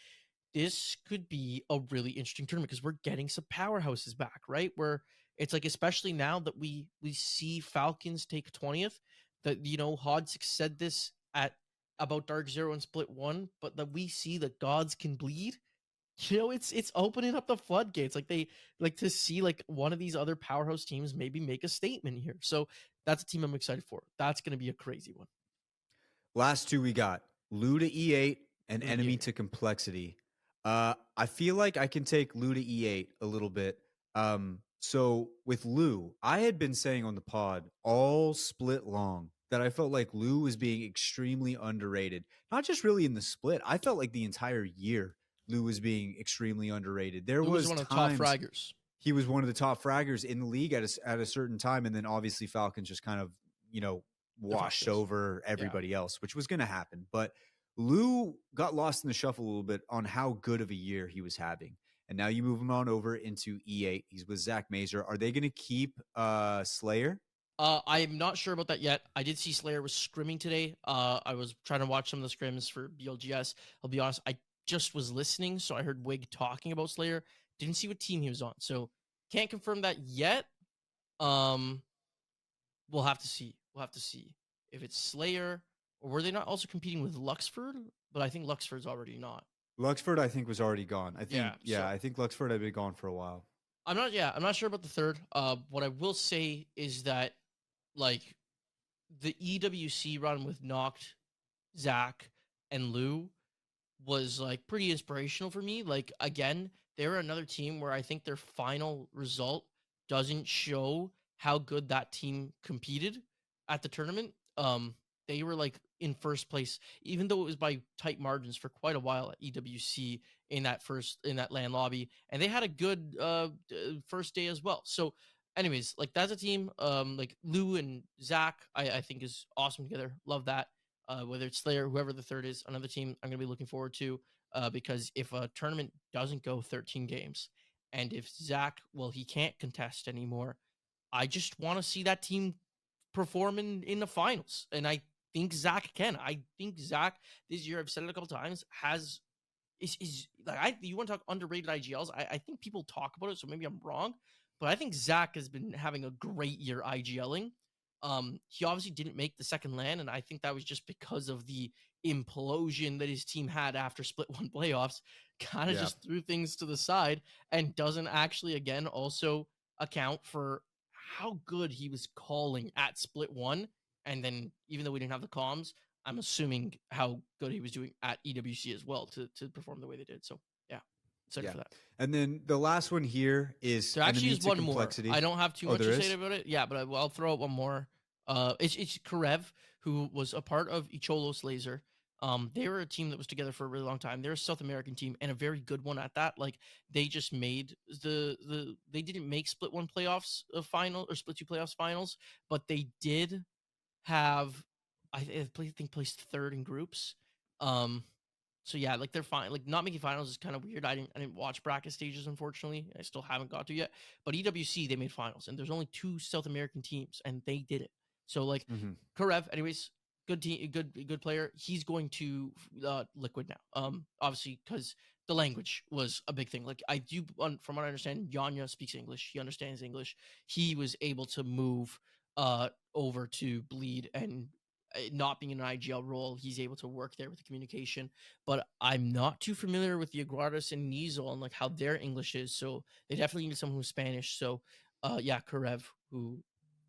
this could be a really interesting tournament because we're getting some powerhouses back, right? Where it's like, especially now that we see Falcons take 20th, that Hodsix said this at about Dark Zero and Split One, but that we see that gods can bleed. It's opening up the floodgates. Like they like to see like one of these other powerhouse teams maybe make a statement here. So that's a team I'm excited for. That's gonna be a crazy one. Last two we got Lu to E8 and Yeah. Enemy to Complexity. I feel like I can take Lu to E8 a little bit. So with Lu, I had been saying on the pod all split long that I felt like Lu was being extremely underrated. Not just really in the split. I felt like the entire year Lu was being extremely underrated. There Lou was was one of the top times fraggers. he was one of the top fraggers in the league at a certain time, and then obviously Falcons just kind of washed Defected. over Yeah. everybody else, which was going to happen. But Lou got lost in the shuffle a little bit on how good of a year he was having. And now you move him on over into E8. He's with Zach Mazer. Are they going to keep Slayer? I'm not sure about that yet. I did see Slayer was scrimming today. I was trying to watch some of the scrims for BLGS. I'll be honest, I just was listening, so I heard Wig talking about Slayer. Didn't see what team he was on, so can't confirm that yet. Um, we'll have to see. We'll have to see if it's Slayer or were they not also competing with Luxford? But I think Luxford's already not. Luxford, I think, was already gone. Yeah. So I think Luxford had been gone for a while. I'm not. Yeah, I'm not sure about the third. What I will say is that like the EWC run with Noct, Zach, and Lou was like pretty inspirational for me. Like again, they're another team where I think their final result doesn't show how good that team competed at the tournament. They were like in first place, even though it was by tight margins for quite a while at EWC in that land lobby, and they had a good first day as well. So anyways, like that's a team. Like Lou and Zach, I think is awesome together. Love that. Whether it's Slayer, whoever the third is, another team I'm gonna be looking forward to. Because if a tournament doesn't go 13 games, and if Zach, well, he can't contest anymore, I just want to see that team perform in the finals. And I think Zach can. I think Zach this year, I've said it a couple times, has is like I you want to talk underrated IGLs? I think people talk about it, so maybe I'm wrong, but I think Zach has been having a great year IGLing. He obviously didn't make the second LAN, and I think that was just because of the implosion that his team had after Split One playoffs. Kind of Yeah. just threw things to the side and doesn't actually again also account for how good he was calling at Split One. And then even though we didn't have the comms, I'm assuming how good he was doing at EWC as well to perform the way they did. So yeah, excited Yeah. for that. And then the last one here is There actually enemy is to one more. I complexity. don't have too Oh, much there to say is? about it. Yeah, but I'll throw out one more. It's Karev, who was a part of Icholos Laser. They were a team that was together for a really long time. They're a South American team and a very good one at that. Like they just made they didn't make Split One playoffs final or Split Two playoffs finals, but they did have I think placed third in groups. Um, so yeah, like they're fine. Like not making finals is kind of weird. I didn't watch bracket stages, unfortunately. I still haven't got to yet. But EWC they made finals, and there's only two South American teams, and they did it. So like Mm-hmm. Karev, anyways, good team, good player. He's going to Liquid now. Obviously because the language was a big thing. Like I do, from what I understand, Yanya speaks English. He understands English. He was able to move over to Bleed and not being in an IGL role, he's able to work there with the communication. But I'm not too familiar with the Aguadas and Nizel and like how their English is. So they definitely need someone who's Spanish. So yeah, Karev, who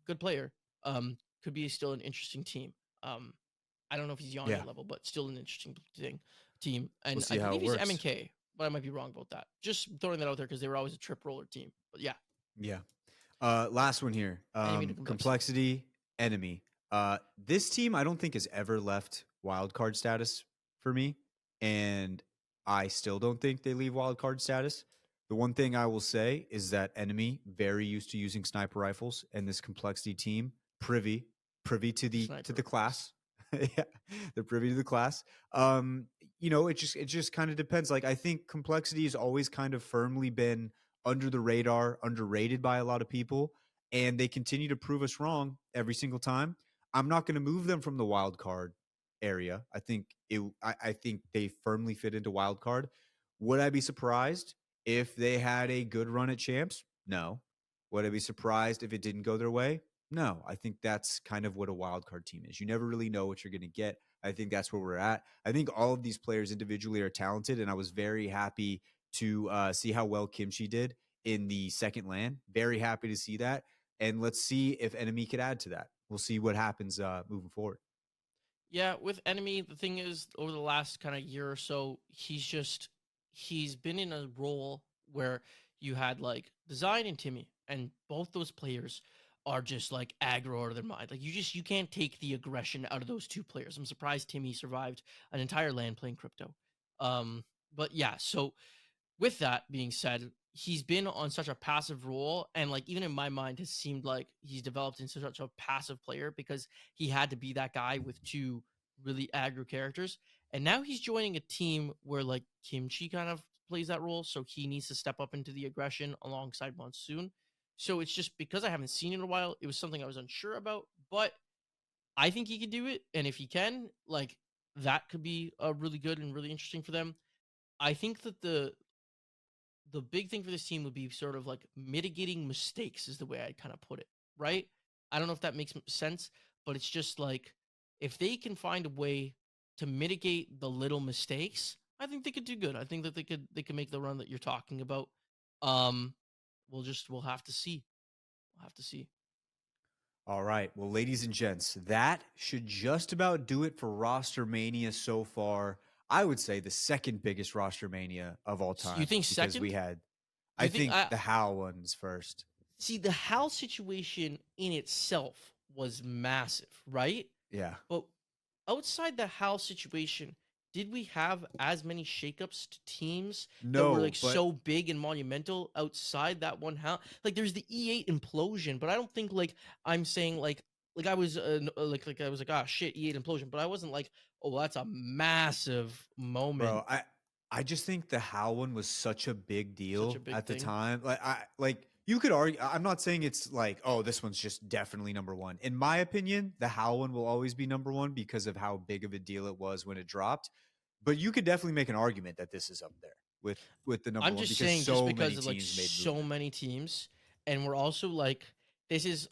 good player, could be still an interesting team. Um, I don't know if he's Yeah. Yanya level, but still an interesting team. We'll And see I how it believe he's works. MNK, but I might be wrong about that. Just throwing that out there because they were always a trip roller team. But yeah, Yeah. Last one here. enemy to complexity. Complexity, enemy. This team I don't think has ever left wild card status for me, and I still don't think they leave wild card status. The one thing I will say is that enemy very used to using sniper rifles, and this complexity team privy to Sniper the rifles. class. Yeah, they're privy to the class. Um, it just kind of depends. Like I think complexity has always kind of firmly been under the radar, underrated by a lot of people, and they continue to prove us wrong every single time. I'm not going to move them from the wild card area. I think they firmly fit into wild card. Would I be surprised if they had a good run at champs? No. Would I be surprised if it didn't go their way? No. I think that's kind of what a wild card team is. You never really know what you're going to get. I think that's where we're at. I think all of these players individually are talented, and I was very happy to see how well Kimchi did in the second LAN. Very happy to see that. And let's see if Enemy could add to that. We'll see what happens moving forward. Yeah, with enemy, the thing is, over the last kind of year or so, he's been in a role where you had like Design and Timmy, and both those players are just like aggro out of their mind. Like you can't take the aggression out of those two players. I'm surprised Timmy survived an entire land playing crypto. But yeah, so with that being said, he's been on such a passive role, and like even in my mind, has seemed like he's developed into such a passive player because he had to be that guy with two really aggro characters. And now he's joining a team where like Kimchi kind of plays that role, so he needs to step up into the aggression alongside Monsoon. So it's just because I haven't seen it in a while, it was something I was unsure about, but I think he could do it, and if he can, like that could be a really good and really interesting for them. I think that the big thing for this team would be sort of like mitigating mistakes is the way I'd kind of put it, right? I don't know if that makes sense, but it's just like if they can find a way to mitigate the little mistakes, I think they could do good. I think that they could make the run that you're talking about. Um we'll have to see. We'll have to see. All right. Well, ladies and gents, that should just about do it for Rostermania so far. I would say the second biggest Rostermania of all You time think because we second? had, Do I you think think I the Hal one's first. see the Hal situation in itself was massive, right? Yeah. But outside the Hal situation, did we have as many shakeups to teams that were No, like but so big and monumental outside that one Hal? Like there's the E8 implosion, but I don't think like I'm saying like I was like I was like ah shit E8 implosion, but I wasn't like oh that's a massive bro, moment, I just think the Hal one was such a big such a deal big at the thing. time. Like you could argue. I'm not saying it's like, oh, this one's just definitely number one. In my opinion, the Hal one will always be number one because of how big of a deal it was when it dropped. But you could definitely make an argument that this is up there with the number I'm one just because saying just so many because of like teams made so movement. many teams, and we're also like this is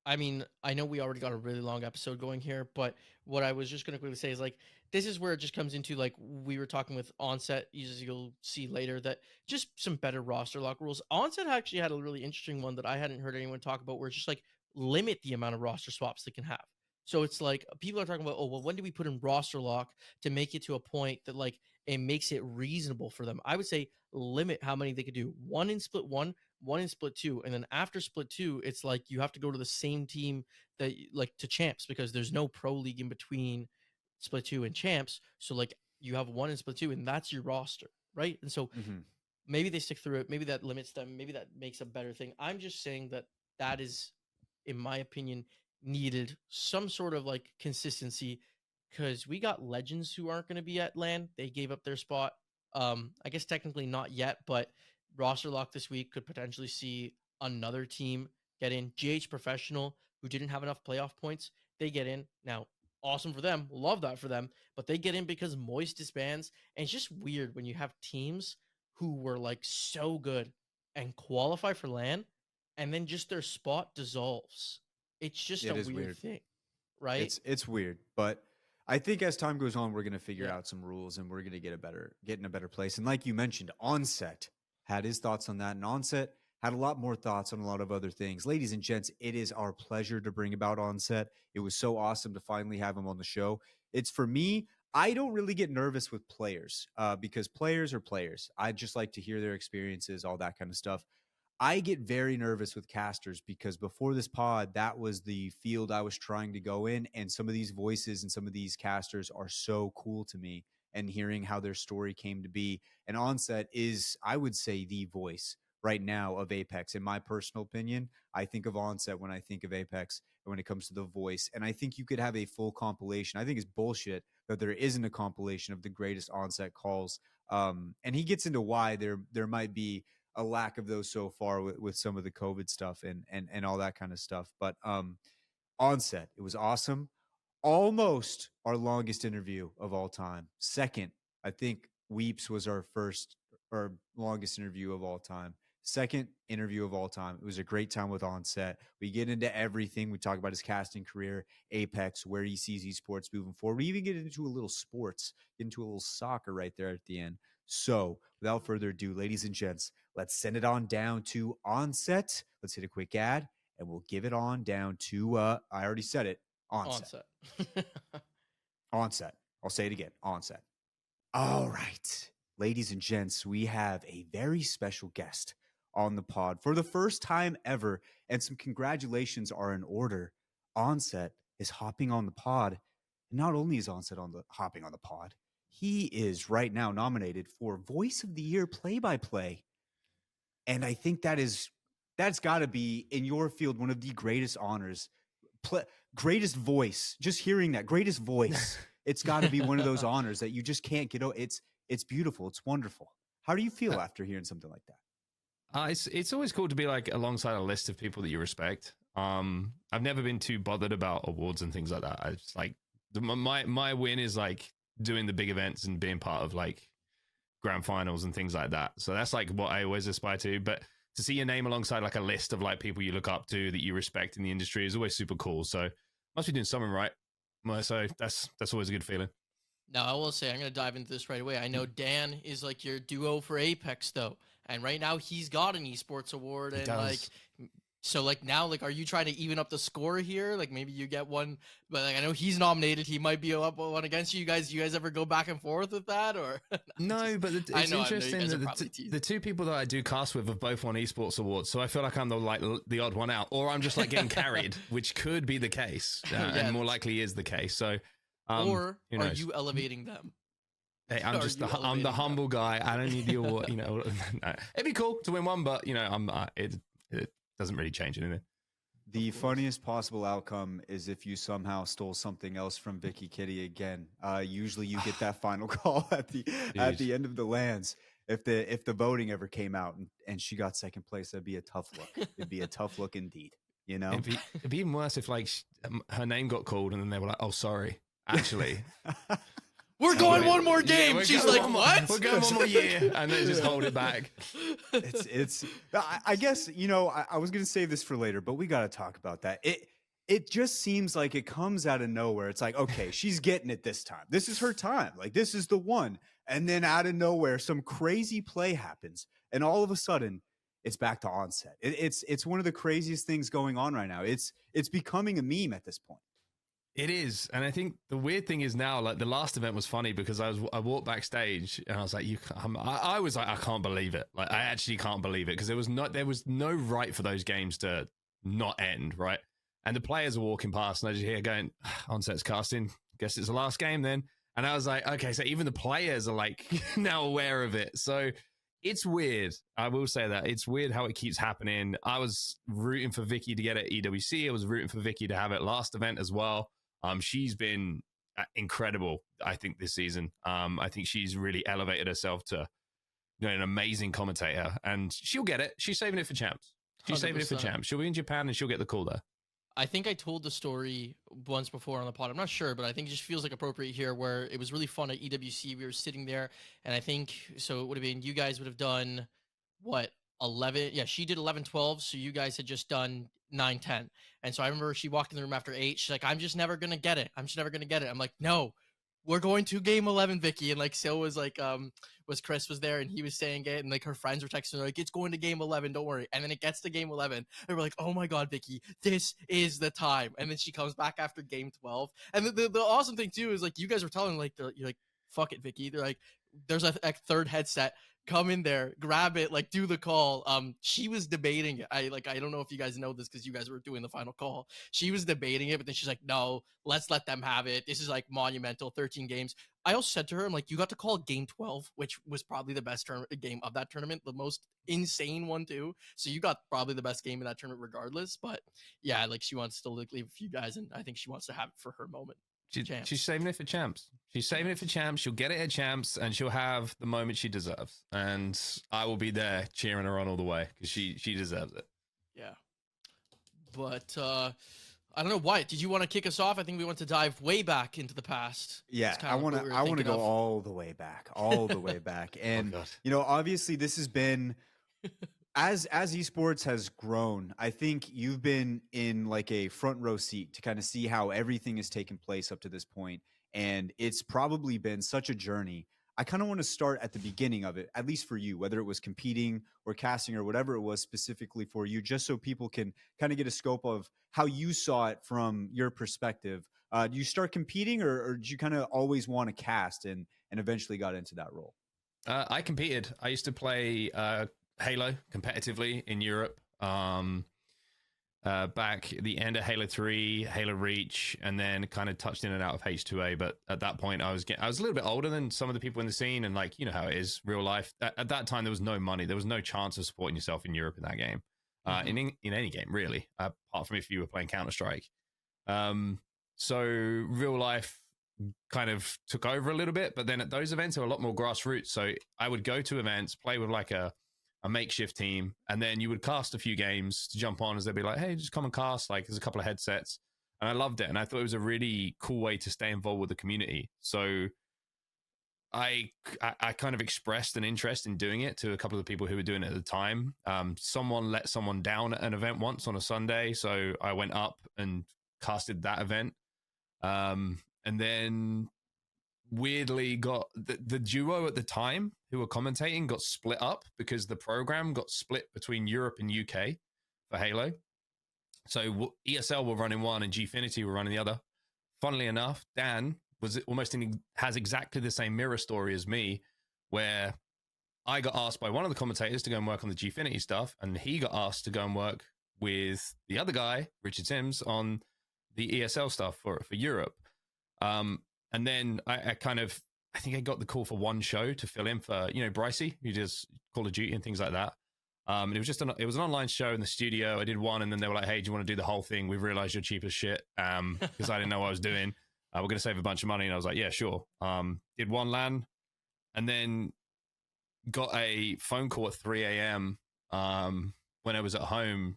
I mean, I know we already got a really long episode going here, but what I was just gonna quickly say is like this is where it just comes into like we were talking with Onset, as you'll see later, that just some better roster lock rules. Onset actually had a really interesting one that I hadn't heard anyone talk about, where it's just like limit the amount of roster swaps they can have. So it's like people are talking about, oh well, when do we put in roster lock to make it to a point that like it makes it reasonable for them? I would say limit how many they could do. One in split one in split two, and then after split two, it's like you have to go to the same team that like to champs because there's no pro league in between split two and champs. So like you have one in split two, and that's your roster, right? And so Hmm. maybe they stick through it. Maybe that limits them. Maybe that makes a better thing. I'm just saying that that is, in my opinion, needed some sort of like consistency because we got legends who aren't going to be at LAN. They gave up their spot. I guess technically not yet, but roster lock this week could potentially see another team get in. GH Professional, who didn't have enough playoff points, they get in. Now, awesome for them. Love that for them. But they get in because Moist disbands. And it's just weird when you have teams who were like so good and qualify for LAN and then just their spot dissolves. It's just a It is weird weird. thing, right? It's weird, but I think as time goes on, we're gonna figure Yeah. out some rules and we're gonna get in a better place. And like you mentioned, Onset had his thoughts on that, and Onset had a lot more thoughts on a lot of other things. Ladies and gents, it is our pleasure to bring about Onset. It was so awesome to finally have him on the show. It's for me. I don't really get nervous with players because players are players. I just like to hear their experiences, all that kind of stuff. I get very nervous with casters because before this pod, that was the field I was trying to go in. And some of these voices and some of these casters are so cool to me. And hearing how their story came to be. And Onset is, I would say, the voice right now of Apex. In my personal opinion, I think of Onset when I think of Apex and when it comes to the voice. And I think you could have a full compilation. I think it's bullshit that there isn't a compilation of the greatest Onset calls. And he gets into why there might be a lack of those so far with some of the COVID stuff and all that kind of stuff. But Onset, it was awesome. Almost our longest interview of all time. Second, I think Weeps was our first or longest interview of all time. Second interview of all time. It was a great time with Onset. We get into everything. We talk about his casting career, Apex, where he sees esports moving forward. We even get into a little sports, get into a little soccer right there at the end. So, without further ado, ladies and gents, let's send it on down to Onset. Let's hit a quick ad and we'll give it on down to, I already said it, Onset. Onset. Onset. I'll say it again. Onset. All right. Ladies and gents, we have a very special guest on the pod for the first time ever, and some congratulations are in order. Onset is hopping on the pod. And not only is Onset on the hopping on the pod, he is right now nominated for Voice of the Year play by play. And I think that's got to be in your field one of the greatest honors. Greatest voice. Just hearing that greatest voice. It's got to be one of those honors that you just can't get over. It's beautiful. It's wonderful. How do you feel after hearing something like that? It's always cool to be like alongside a list of people that you respect. I've never been too bothered about awards and things like that. I just like my win is like doing the big events and being part of like grand finals and things like that. So that's like what I always aspire to. But to see your name alongside like a list of like people you look up to that you respect in the industry is always super cool. So must be doing something right. So that's always a good feeling. Now, I will say, I'm going to dive into this right away. I know Dan is like your duo for Apex, though. And right now, he's got an esports award. He And like, does. So like now, like, are you trying to even up the score here? Like maybe you get one, but like I know he's nominated. He might be up one against you. You guys ever go back and forth with that, or No, but I it's know you interesting guys are that probably teasing. the two people that I do cast with have both won esports awards, so I feel like I'm the odd one out, or I'm just like getting carried, which could be the case, and more likely is the case. So, or who are knows? you elevating them? Hey, I'm Are just you I'm the elevating humble guy. I don't need the award. No, it'd be cool to win one, but it doesn't really change anything. The funniest possible outcome is if you somehow stole something else from Vicky Kitty again. Usually, you get that final call at the end of the lands. If the voting ever came out and she got second place, that'd be a tough look. It'd be a tough look indeed. You know, it'd be even worse if like her name got called and then they were like, "Oh, sorry, actually." We're going one more game. Yeah, she's like, what? We're going one more year, and then just hold it back. It's. I guess I was gonna save this for later, but we got to talk about that. It just seems like it comes out of nowhere. It's like, okay, she's getting it this time. This is her time. Like this is the one. And then out of nowhere, some crazy play happens, and all of a sudden, it's back to Onset. It's one of the craziest things going on right now. It's becoming a meme at this point. It is, and I think the weird thing is now, like the last event was funny because I walked backstage and I was like, I was like, I can't believe it. Like I actually can't believe it because there was no right for those games to not end, right? And the players are walking past and I just hear going, Onset's casting. Guess it's the last game then. And I was like, okay, so even the players are like now aware of it. So it's weird. I will say that it's weird how it keeps happening. I was rooting for Vicky to get it at EWC. I was rooting for Vicky to have it last event as well. She's been incredible, I think, this season. I think she's really elevated herself to an amazing commentator, and she'll get it. She's saving it for champs. She's 100%. saving it for champs. She'll be in Japan, and she'll get the call there. I think I told the story once before on the pod. I'm not sure, but I think it just feels like appropriate here where it was really fun at EWC. We were sitting there, and I think, so it would have been, you guys would have done, what, 11? Yeah, she did 11, 12, so you guys had just done 9, 10. And so I remember she walked in the room after 8. She's like, I'm just never going to get it. I'm just never going to get it. I'm like, no, we're going to game 11, Vicky. And like, so was like, was Chris was there and he was saying it. And like her friends were texting her like, it's going to game 11. Don't worry. And then it gets to game 11. And we're like, oh my God, Vicky, this is the time. And then she comes back after game 12. And the awesome thing too, is like, you guys were telling like, you're like, fuck it, Vicky. They're like, there's a third headset. Come in there, grab it, like do the call. She was debating it. I don't know if you guys know this because you guys were doing the final call. She was debating it, but then she's like, no, let's let them have it. This is like monumental, 13 games. I also said to her, I'm like, you got to call game 12, which was probably the best game of that tournament, the most insane one too. So you got probably the best game in that tournament regardless. But yeah, like she wants to like leave a few guys, and I think she wants to have it for her moment. She's saving it for champs. She's saving it for champs. She'll get it at champs, and she'll have the moment she deserves. And I will be there cheering her on all the way because she deserves it. Yeah. But I don't know, Wyatt, did you want to kick us off? I think we want to dive way back into the past. Yeah, I want to go all the way back, And obviously this has been as esports has grown, I think you've been in like a front row seat to kind of see how everything has taken place up to this point. And it's probably been such a journey. I kind of want to start at the beginning of it, at least for you, whether it was competing or casting or whatever it was specifically for you, just so people can kind of get a scope of how you saw it from your perspective. Do you start competing or did you kind of always want to cast and eventually got into that role? I competed. I used to play Halo competitively in Europe. Back at the end of Halo 3, Halo Reach, and then kind of touched in and out of H2A. But at that point, I was a little bit older than some of the people in the scene, and like, you know how it is, real life. At that time, there was no money. There was no chance of supporting yourself in Europe in that game. In any game, really, apart from if you were playing Counter-Strike. So real life kind of took over a little bit, but then at those events, there were a lot more grassroots. So I would go to events, play with like a makeshift team, and then you would cast a few games to jump on as they'd be like, hey, just come and cast, like there's a couple of headsets. And I loved it, and I thought it was a really cool way to stay involved with the community. So I kind of expressed an interest in doing it to a couple of the people who were doing it at the time. Someone let someone down at an event once on a Sunday, so I went up and casted that event. And then weirdly got the duo at the time who were commentating got split up because the program got split between Europe and UK for Halo. So ESL were running one and Gfinity were running the other. Funnily enough, Dan has exactly the same mirror story as me, where I got asked by one of the commentators to go and work on the Gfinity stuff, and he got asked to go and work with the other guy, Richard Sims, on the ESL stuff for Europe. And then I think I got the call for one show to fill in for, Brycey, who does Call of Duty and things like that. And it was an online show in the studio. I did one, and then they were like, "Hey, do you want to do the whole thing? We've realized you're cheap as shit." Because I didn't know what I was doing. We're going to save a bunch of money. And I was like, "Yeah, sure." Did one LAN, and then got a phone call at 3 a.m. When I was at home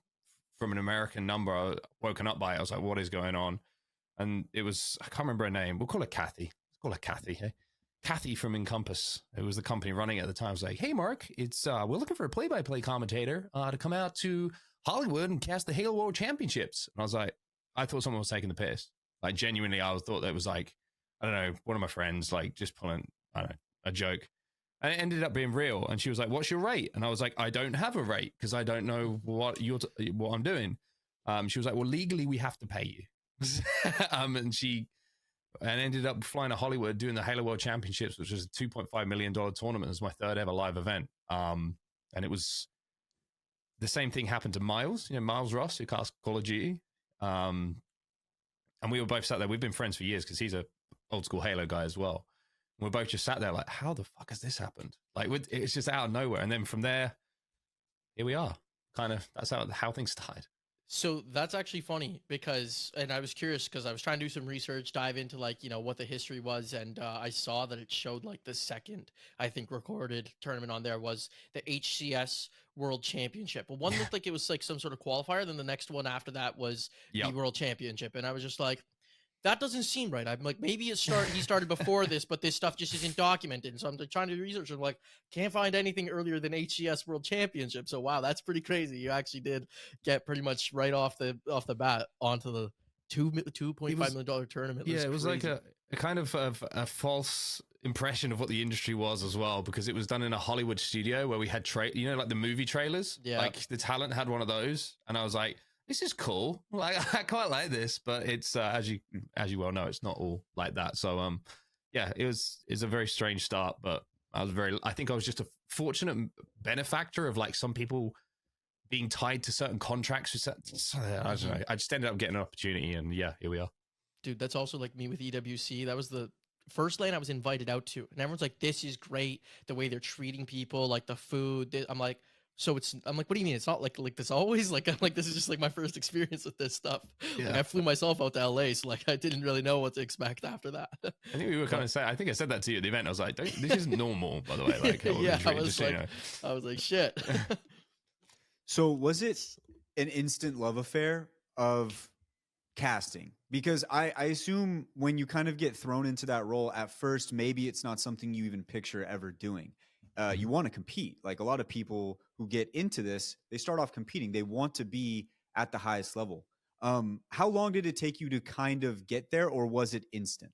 from an American number. I was woken up by it. I was like, "What is going on?" And it was, I can't remember her name. We'll call her Kathy. Let's call her Kathy. Hey? Kathy from Encompass. It was the company running it at the time. I was like, "Hey, Mark, it's we're looking for a play-by-play commentator to come out to Hollywood and cast the Halo World Championships." And I was like, I thought someone was taking the piss. Like, genuinely, I thought that was like, I don't know, one of my friends, like, just pulling, I don't know, a joke. And it ended up being real. And she was like, "What's your rate?" And I was like, "I don't have a rate because I don't know what I'm doing." She was like, "Well, legally, we have to pay you." And ended up flying to Hollywood, doing the Halo World Championships, which was a $2.5 million tournament. It was my third ever live event. And it was the same thing happened to Miles, Miles Ross, who cast Call of Duty. And we were both sat there. We've been friends for years because he's a old school Halo guy as well. And we're both just sat there like, how the fuck has this happened? Like, it's just out of nowhere. And then from there, here we are. Kind of, that's how things started. So that's actually funny because, and I was curious because I was trying to do some research, dive into what the history was. And I saw that it showed like the second, I think, recorded tournament on there was the HCS World Championship. But one looked like it was like some sort of qualifier. Then the next one after that was the World Championship. And I was just like, that doesn't seem right. I'm like, maybe he started before this, but this stuff just isn't documented. So I'm trying to do research. I'm like, can't find anything earlier than HCS World Championship. So wow, that's pretty crazy. You actually did get pretty much right off the bat onto the $2.5 million tournament. Yeah, it was crazy. Like a kind of a false impression of what the industry was as well, because it was done in a Hollywood studio where we had like the movie trailers. Yeah, like the talent had one of those, and I was like, this is cool. Like, I quite like this, but it's as you well know, it's not all like that. So it's a very strange start, but I think I was just a fortunate benefactor of like some people being tied to certain contracts. I don't know. I just ended up getting an opportunity, and here we are. Dude, that's also like me with EWC. That was the first lane I was invited out to, and everyone's like, "This is great. The way they're treating people, like the food." I'm like, I'm like, what do you mean? It's not like this always? Like, I'm like, this is just like my first experience with this stuff. Yeah. Like, I flew myself out to LA, so like I didn't really know what to expect after that. I think we were kind of saying, I think I said that to you at the event. I was like, this isn't normal, by the way. Like, I was like, shit. So was it an instant love affair of casting? Because I assume when you kind of get thrown into that role at first, maybe it's not something you even picture ever doing. You want to compete. Like a lot of people who get into this, they start off competing. They want to be at the highest level. How long did it take you to kind of get there, or was it instant?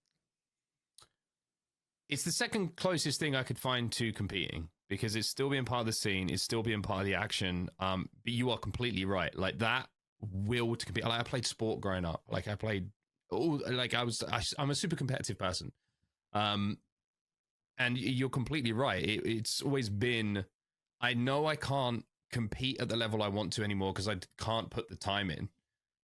It's the second closest thing I could find to competing, because it's still being part of the scene. It's still being part of the action. But you are completely right. Like that will to compete. Like I played sport growing up. Like I played, I'm a super competitive person. And you're completely right. It's always been, I know I can't compete at the level I want to anymore because I can't put the time in.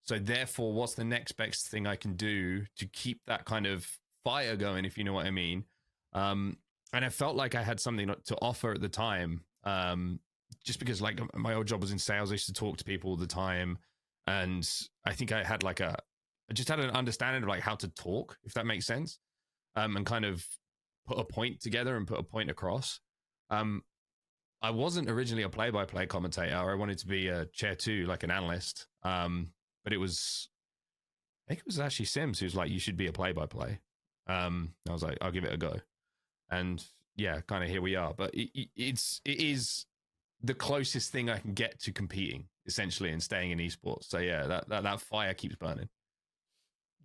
So therefore, what's the next best thing I can do to keep that kind of fire going, if you know what I mean? And I felt like I had something to offer at the time, just because like my old job was in sales. I used to talk to people all the time. And I think I had I just had an understanding of like how to talk, if that makes sense. And kind of put a point together and put a point across. I wasn't originally a play-by-play commentator. I wanted to be a chair 2, like an analyst. But I think it was actually Sims who's like, you should be a play-by-play. I was like, I'll give it a go. And yeah, kind of here we are. But it is the closest thing I can get to competing, essentially, and staying in esports. So yeah, that fire keeps burning.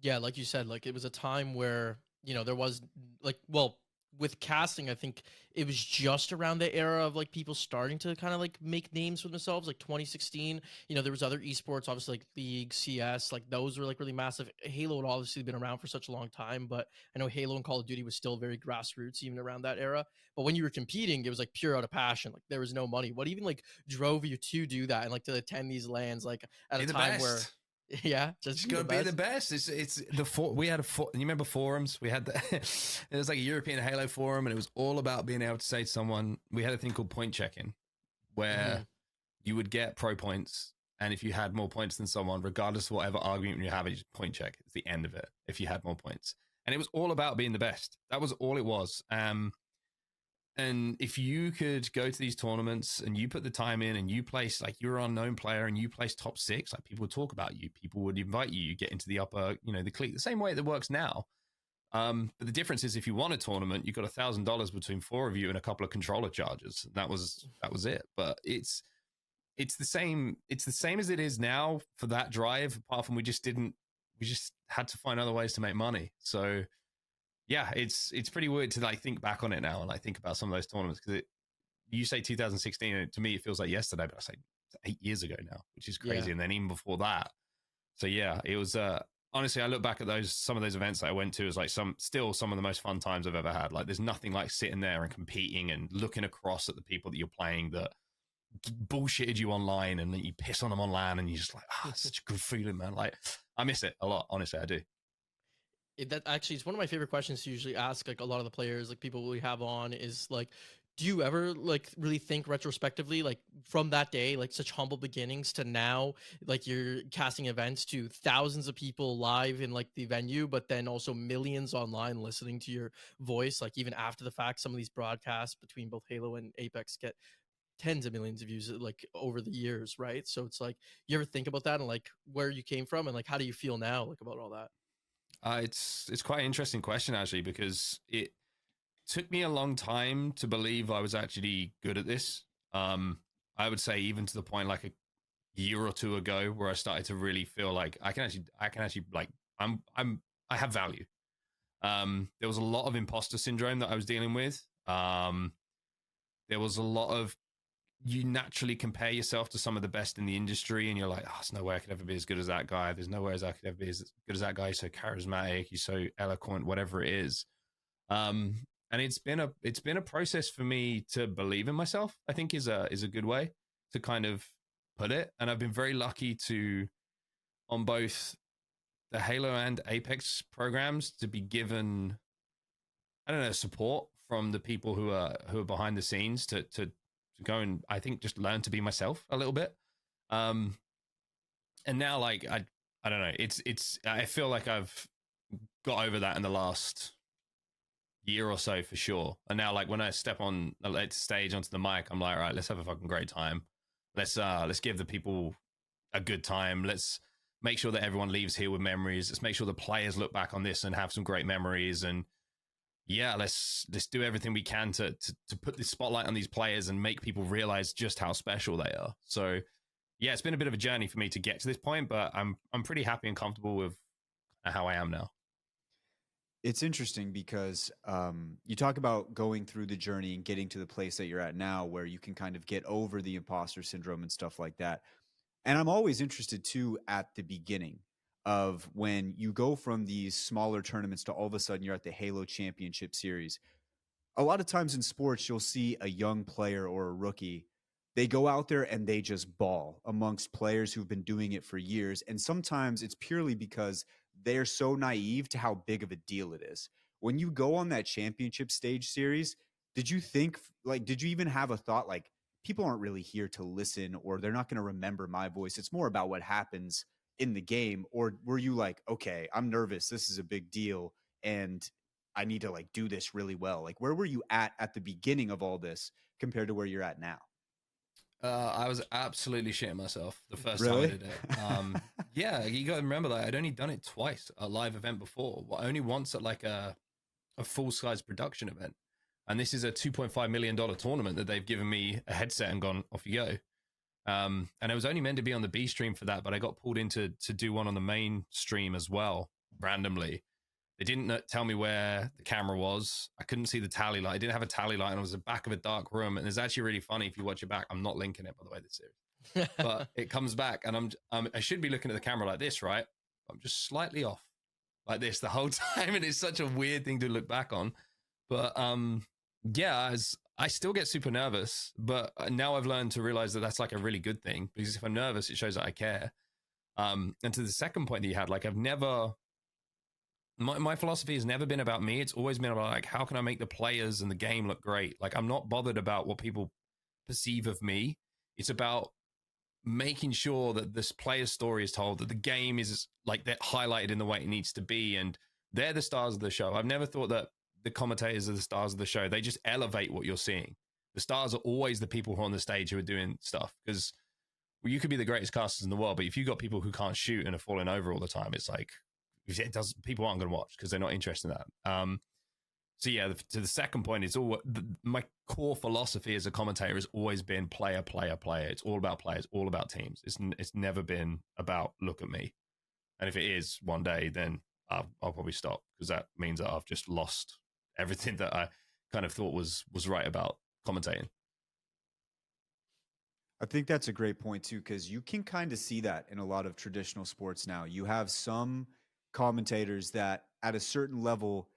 Yeah, like you said, like it was a time where, there was like, well, with casting, I think it was just around the era of like people starting to kind of like make names for themselves, like 2016. You know, there was other esports, obviously like League, CS, like those were like really massive. Halo had obviously been around for such a long time, but I know Halo and Call of Duty was still very grassroots even around that era. But when you were competing, it was like pure out of passion. Like there was no money. What even like drove you to do that and like to attend these lands like at Be a the time where best. yeah, just Just gotta be the best. It's we had you remember forums? We had it was like a European Halo forum, and it was all about being able to say to someone. We had a thing called point checking, where you would get pro points, and if you had more points than someone, regardless of whatever argument you have, you just point check. It's the end of it. If you had more points, and it was all about being the best. That was all it was. And if you could go to these tournaments and you put the time in and you place, like, you're an unknown player and you place top 6, like, people would talk about you, people would invite you, you get into the upper, the clique, the same way that works now. But the difference is, if you won a tournament, you got $1,000 between 4 of you and a couple of controller charges. That was it. But it's the same. It's the same as it is now for that drive. Apart from we just had to find other ways to make money. So yeah, it's pretty weird to like think back on it now and like think about some of those tournaments, because you say 2016, and to me it feels like yesterday, but I say 8 years ago now, which is crazy. Yeah. And then even before that, so yeah, it was. Honestly, I look back at some of those events that I went to as like some of the most fun times I've ever had. Like, there's nothing like sitting there and competing and looking across at the people that you're playing that bullshitted you online, and then you piss on them online, and you're just like, it's such a good feeling, man. Like, I miss it a lot. Honestly, I do. That actually is one of my favorite questions to usually ask like a lot of the players, like people we have on, is like, do you ever like really think retrospectively, like from that day, like such humble beginnings to now, like you're casting events to thousands of people live in like the venue, but then also millions online listening to your voice, like even after the fact? Some of these broadcasts between both Halo and Apex get tens of millions of views like over the years, right? So it's like, you ever think about that and like where you came from and like how do you feel now like about all that? It's quite an interesting question, actually, because it took me a long time to believe I was actually good at this. I would say even to the point like a year or two ago, where I started to really feel like I can actually like I have value. There was a lot of imposter syndrome that I was dealing with. There was a lot of, you naturally compare yourself to some of the best in the industry, and you're like, there's no way I could ever be as good as that guy. There's no way I could ever be as good as that guy. He's so charismatic, he's so eloquent, whatever it is. And it's been a process for me to believe in myself, I think is a good way to kind of put it. And I've been very lucky to, on both the Halo and Apex programs, to be given, I don't know, support from the people who are behind the scenes to go and, I think, just learn to be myself a little bit. And now, like, I don't know, I feel like I've got over that in the last year or so for sure. And now, like, when I step on the stage onto the mic, I'm like, all right, let's have a fucking great time. Let's give the people a good time. Let's make sure that everyone leaves here with memories. Let's make sure the players look back on this and have some great memories. And yeah, let's do everything we can to put the spotlight on these players and make people realize just how special they are. So yeah, it's been a bit of a journey for me to get to this point, but I'm pretty happy and comfortable with how I am now. It's interesting because you talk about going through the journey and getting to the place that you're at now, where you can kind of get over the imposter syndrome and stuff like that. And I'm always interested too at the beginning of when you go from these smaller tournaments to all of a sudden you're at the Halo Championship Series. A lot of times in sports, you'll see a young player or a rookie. They go out there and they just ball amongst players who've been doing it for years. And sometimes it's purely because they're so naive to how big of a deal it is. When you go on that championship stage series, did you even have a thought like, people aren't really here to listen, or they're not going to remember my voice? It's more about what happens in the game. Or were you like, okay, I'm nervous, this is a big deal, and I need to like do this really well? Like, where were you at the beginning of all this compared to where you're at now? I was absolutely shitting myself the first Really? time I did it. Yeah, you got to remember that I'd only done it twice, a live event before. Well, only once at like a full-size production event. And this is a $2.5 million tournament that they've given me a headset and gone, off you go. And I was only meant to be on the B stream for that, but I got pulled in to do one on the main stream as well, randomly. They didn't tell me where the camera was. I couldn't see the tally light. I didn't have a tally light, and it was the back of a dark room. And it's actually really funny if you watch it back. I'm not linking it, by the way, this series. But it comes back, and I should be looking at the camera like this, right? I'm just slightly off like this the whole time, and it's such a weird thing to look back on. But yeah, I still get super nervous, but now I've learned to realize that that's like a really good thing, because if I'm nervous, it shows that I care. And to the second point that you had, like I've never, my philosophy has never been about me. It's always been about like, how can I make the players and the game look great? Like I'm not bothered about what people perceive of me. It's about making sure that this player's story is told, that the game is like that highlighted in the way it needs to be, and they're the stars of the show. I've never thought that the commentators are the stars of the show. They just elevate what you're seeing. The stars are always the people who are on the stage who are doing stuff, because well, you could be the greatest casters in the world, but if you've got people who can't shoot and are falling over all the time, it's like people aren't going to watch because they're not interested in that. So yeah, to the second point, it's all my core philosophy as a commentator has always been player, player, player. It's all about players, all about teams. It's never been about look at me. And if it is one day, then I'll probably stop, because that means that I've just lost everything that I kind of thought was right about commentating. I think that's a great point too, because you can kind of see that in a lot of traditional sports now. You have some commentators that at a certain level,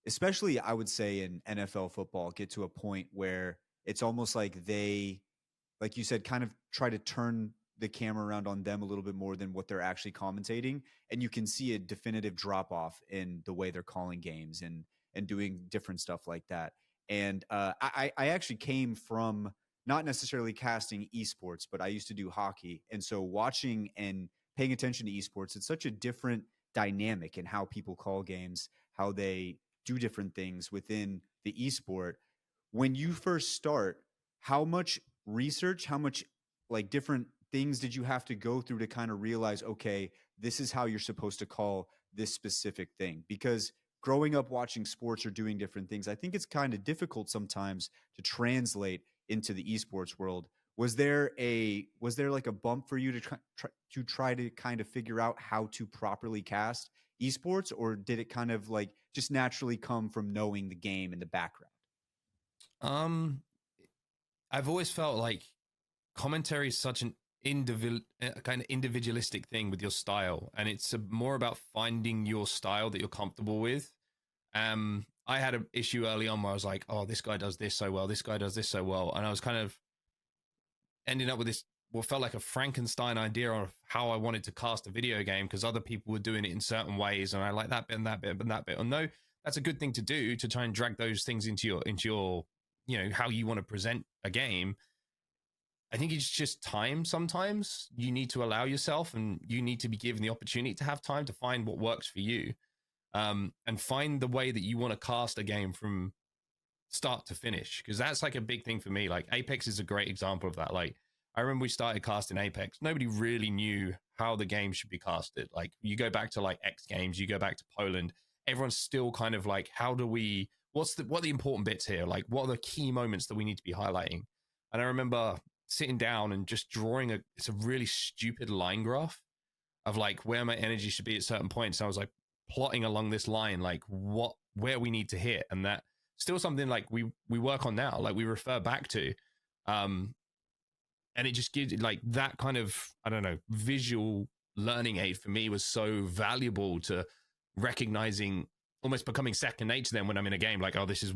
especially I would say in NFL football, get to a point where it's almost like they, like you said, kind of try to turn the camera around on them a little bit more than what they're actually commentating. And you can see a definitive drop off in the way they're calling games and doing different stuff like that. And I actually came from not necessarily casting esports, but I used to do hockey. And so watching and paying attention to esports, it's such a different dynamic in how people call games, how they do different things within the esport. When you first start, how much research, how much like different things did you have to go through to kind of realize, okay, this is how you're supposed to call this specific thing? Because growing up watching sports or doing different things, I think it's kind of difficult sometimes to translate into the esports world. Was there like a bump for you to try to kind of figure out how to properly cast esports, or did it kind of like just naturally come from knowing the game in the background? I've always felt like commentary is such an kind of individualistic thing with your style, and it's more about finding your style that you're comfortable with. I had an issue early on where I was like, oh, this guy does this so well, this guy does this so well, and I was kind of ending up with this what felt like a Frankenstein idea of how I wanted to cast a video game, because other people were doing it in certain ways, and I like that bit and that bit and that bit. And no, that's a good thing to do, to try and drag those things into your you know, how you want to present a game. I think it's just time. Sometimes you need to allow yourself, and you need to be given the opportunity to have time to find what works for you, and find the way that you want to cast a game from start to finish. Because that's like a big thing for me. Like Apex is a great example of that. Like I remember we started casting Apex. Nobody really knew how the game should be casted. Like you go back to like X Games, you go back to Poland, everyone's still kind of like, what are the important bits here? Like what are the key moments that we need to be highlighting? And I remember sitting down and just drawing it's a really stupid line graph of like where my energy should be at certain points. And I was like plotting along this line, like where we need to hit. And that still something like we work on now, like we refer back to, and it just gives like that kind of, I don't know, visual learning aid for me was so valuable to recognizing, almost becoming second nature then when I'm in a game, like, oh, this is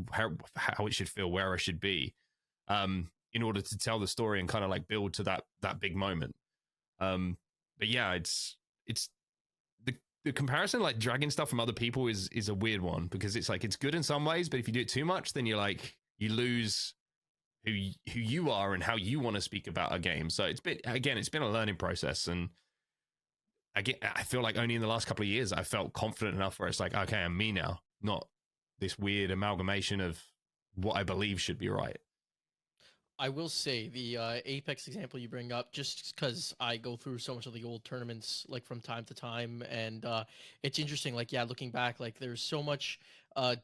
how it should feel, where I should be, in order to tell the story and kind of like build to that big moment. But yeah, it's the comparison, like dragging stuff from other people is a weird one, because it's like, it's good in some ways, but if you do it too much, then you're like, you lose who you are and how you want to speak about a game. So it's been a learning process. And again, I feel like only in the last couple of years I felt confident enough where it's like, okay, I'm me now, not this weird amalgamation of what I believe should be right. I will say the Apex example you bring up, just because I go through so much of the old tournaments like from time to time, and it's interesting. Like, yeah, looking back, like there's so much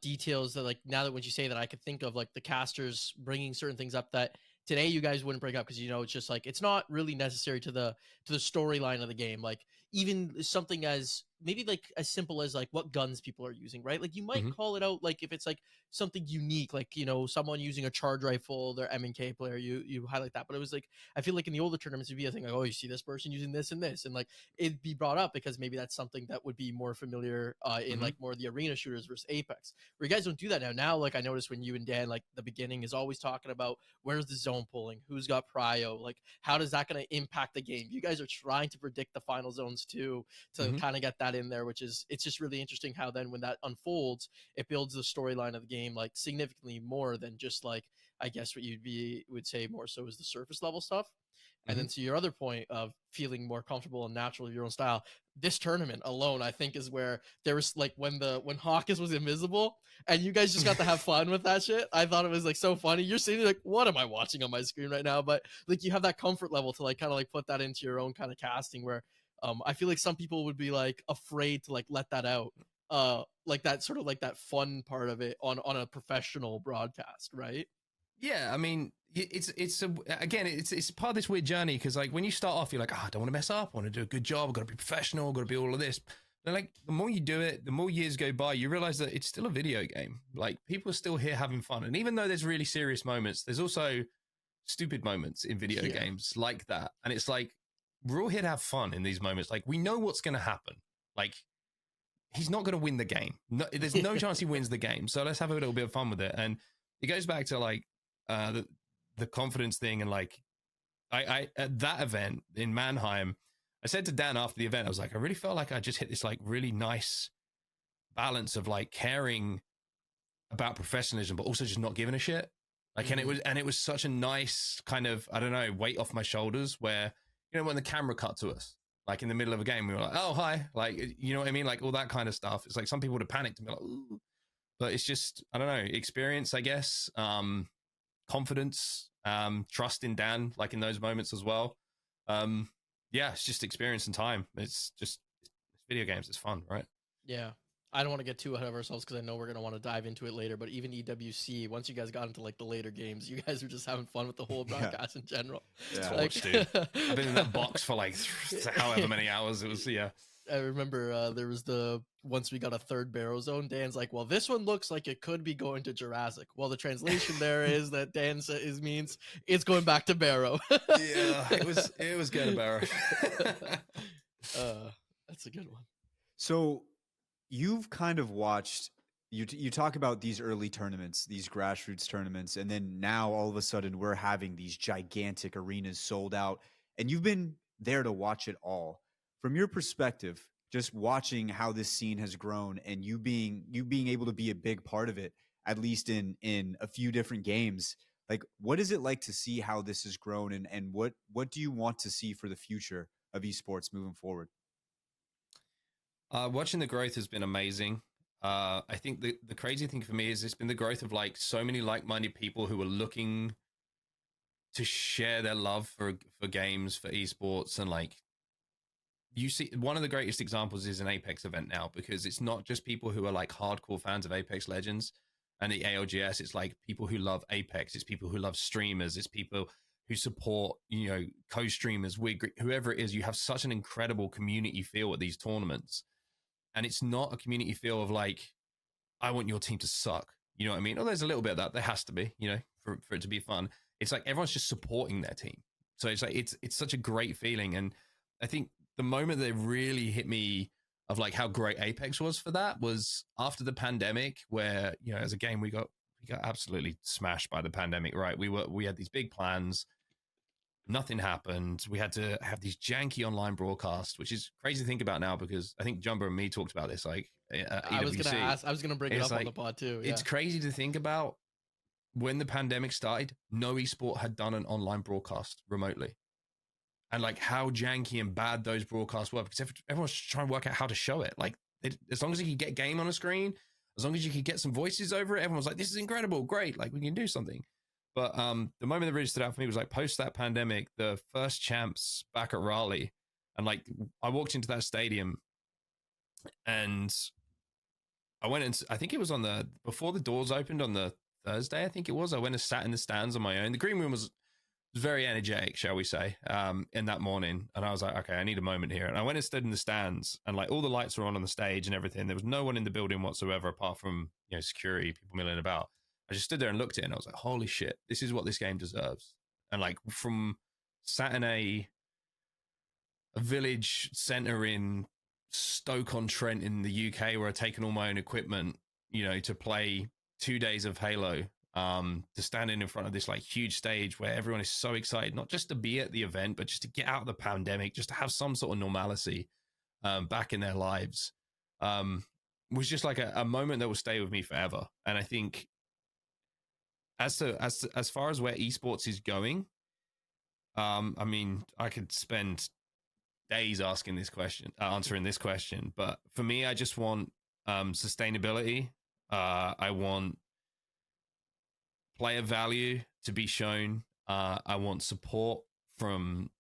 details that, like, now that when you say that, I could think of like the casters bringing certain things up that today you guys wouldn't bring up, because, you know, it's just like it's not really necessary to the storyline of the game. Like even something as maybe like as simple as like what guns people are using, right? Like you might Mhm. call it out like if it's like something unique, like someone using a charge rifle, their M&K player, you highlight that. But it was like I feel like in the older tournaments it'd be a thing like, oh, you see this person using this and this, and like it'd be brought up because maybe that's something that would be more familiar in Mhm. like more of the arena shooters versus Apex. Where you guys don't do that now. Now, like I noticed when you and Dan, like the beginning is always talking about where's the zone pulling, who's got prio, like how does that going to impact the game. You guys are trying to predict the final zones too, to Mhm. kind of get that in there, which is it's just really interesting how then when that unfolds, it builds the storyline of the game like significantly more than just like I guess what would say more so is the surface level stuff. And then Mhm. to your other point of feeling more comfortable and natural in your own style, this tournament alone, I think, is where there was like when Hawkins was invisible and you guys just got to have fun with that shit. I thought it was like so funny. You're sitting like, what am I watching on my screen right now? But like you have that comfort level to like kind of like put that into your own kind of casting where I feel like some people would be like afraid to like let that out. Like that sort of like that fun part of it on a professional broadcast, right? Yeah, I mean, again, it's part of this weird journey because like when you start off, you're like, I don't want to mess up. I want to do a good job. I've got to be professional. I've got to be all of this. But like the more you do it, the more years go by, you realize that it's still a video game. Like people are still here having fun, and even though there's really serious moments, there's also stupid moments in video Yeah. games like that. And it's like we're all here to have fun in these moments. Like we know what's going to happen. Like he's not going to win the game. No, there's no chance he wins the game. So let's have a little bit of fun with it. And it goes back to like the confidence thing. And like I at that event in Mannheim, I said to Dan after the event, I was like, I really felt like I just hit this like really nice balance of like caring about professionalism, but also just not giving a shit. Like, and it was such a nice kind of, I don't know, weight off my shoulders where, when the camera cut to us, like in the middle of a game, we were like, oh, hi. Like, you know what I mean? Like all that kind of stuff. It's like some people would have panicked and be like, ooh, but it's just, I don't know, experience, I guess. Confidence, trust in Dan, like in those moments as well. Yeah, it's just experience and time. It's video games. It's fun, right? Yeah. I don't want to get too ahead of ourselves because I know we're going to want to dive into it later. But even EWC, once you guys got into like the later games, you guys were just having fun with the whole broadcast in general. Yeah. Torch, dude. I've been in that box for like however many hours. It was, yeah. I remember there was once we got a third Barrow Zone, Dan's like, well, this one looks like it could be going to Jurassic. Well, the translation there is that Dan means it's going back to Barrow. Yeah, it was going to Barrow. That's a good one. So you've kind of watched, you talk about these early tournaments, these grassroots tournaments, and then now all of a sudden we're having these gigantic arenas sold out, and you've been there to watch it all. From your perspective, just watching how this scene has grown and you being able to be a big part of it, at least in a few different games, like what is it like to see how this has grown, and what do you want to see for the future of esports moving forward? Watching the growth has been amazing. I think the crazy thing for me is it's been the growth of like so many like-minded people who are looking to share their love for games, for esports, and like you see one of the greatest examples is an Apex event now, because it's not just people who are like hardcore fans of Apex Legends and the ALGS. It's like people who love Apex. It's people who love streamers. It's people who support, co-streamers, whoever it is. You have such an incredible community feel at these tournaments. And it's not a community feel of like, I want your team to suck. You know what I mean? Oh, there's a little bit of that. There has to be, for it to be fun. It's like everyone's just supporting their team. So it's like, it's such a great feeling. And I think the moment that really hit me of like how great Apex was for that was after the pandemic, where, as a game, we got absolutely smashed by the pandemic, right? We had these big plans. Nothing happened. We had to have these janky online broadcasts, which is crazy to think about now, because I think Jumbo and me talked about this. Like, I was gonna bring it up on the pod too. Yeah. It's crazy to think about when the pandemic started. No esport had done an online broadcast remotely, and like how janky and bad those broadcasts were, because everyone's trying to work out how to show it. Like, as long as you could get game on a screen, as long as you could get some voices over it, everyone's like, "This is incredible, great! Like, we can do something." But the moment that really stood out for me was like post that pandemic, the first champs back at Raleigh. And like I walked into that stadium and I went and I think it was before the doors opened on the Thursday, I think it was. I went and sat in the stands on my own. The green room was was very energetic, shall we say, in that morning. And I was like, okay, I need a moment here. And I went and stood in the stands, and like all the lights were on the stage and everything. There was no one in the building whatsoever apart from, you know, security, people milling about. I just stood there and looked at it, and I was like, holy shit, this is what this game deserves. And like from sat in a village center in Stoke-on-Trent in the UK where I'd taken all my own equipment, you know, to play 2 days of Halo, to standing in front of this like huge stage where everyone is so excited, not just to be at the event, but just to get out of the pandemic, just to have some sort of normalcy back in their lives, was just like a moment that will stay with me forever. And I think as far as where esports is going, I mean, I could spend days answering this question, but for me, I just want sustainability. I want player value to be shown. I want support from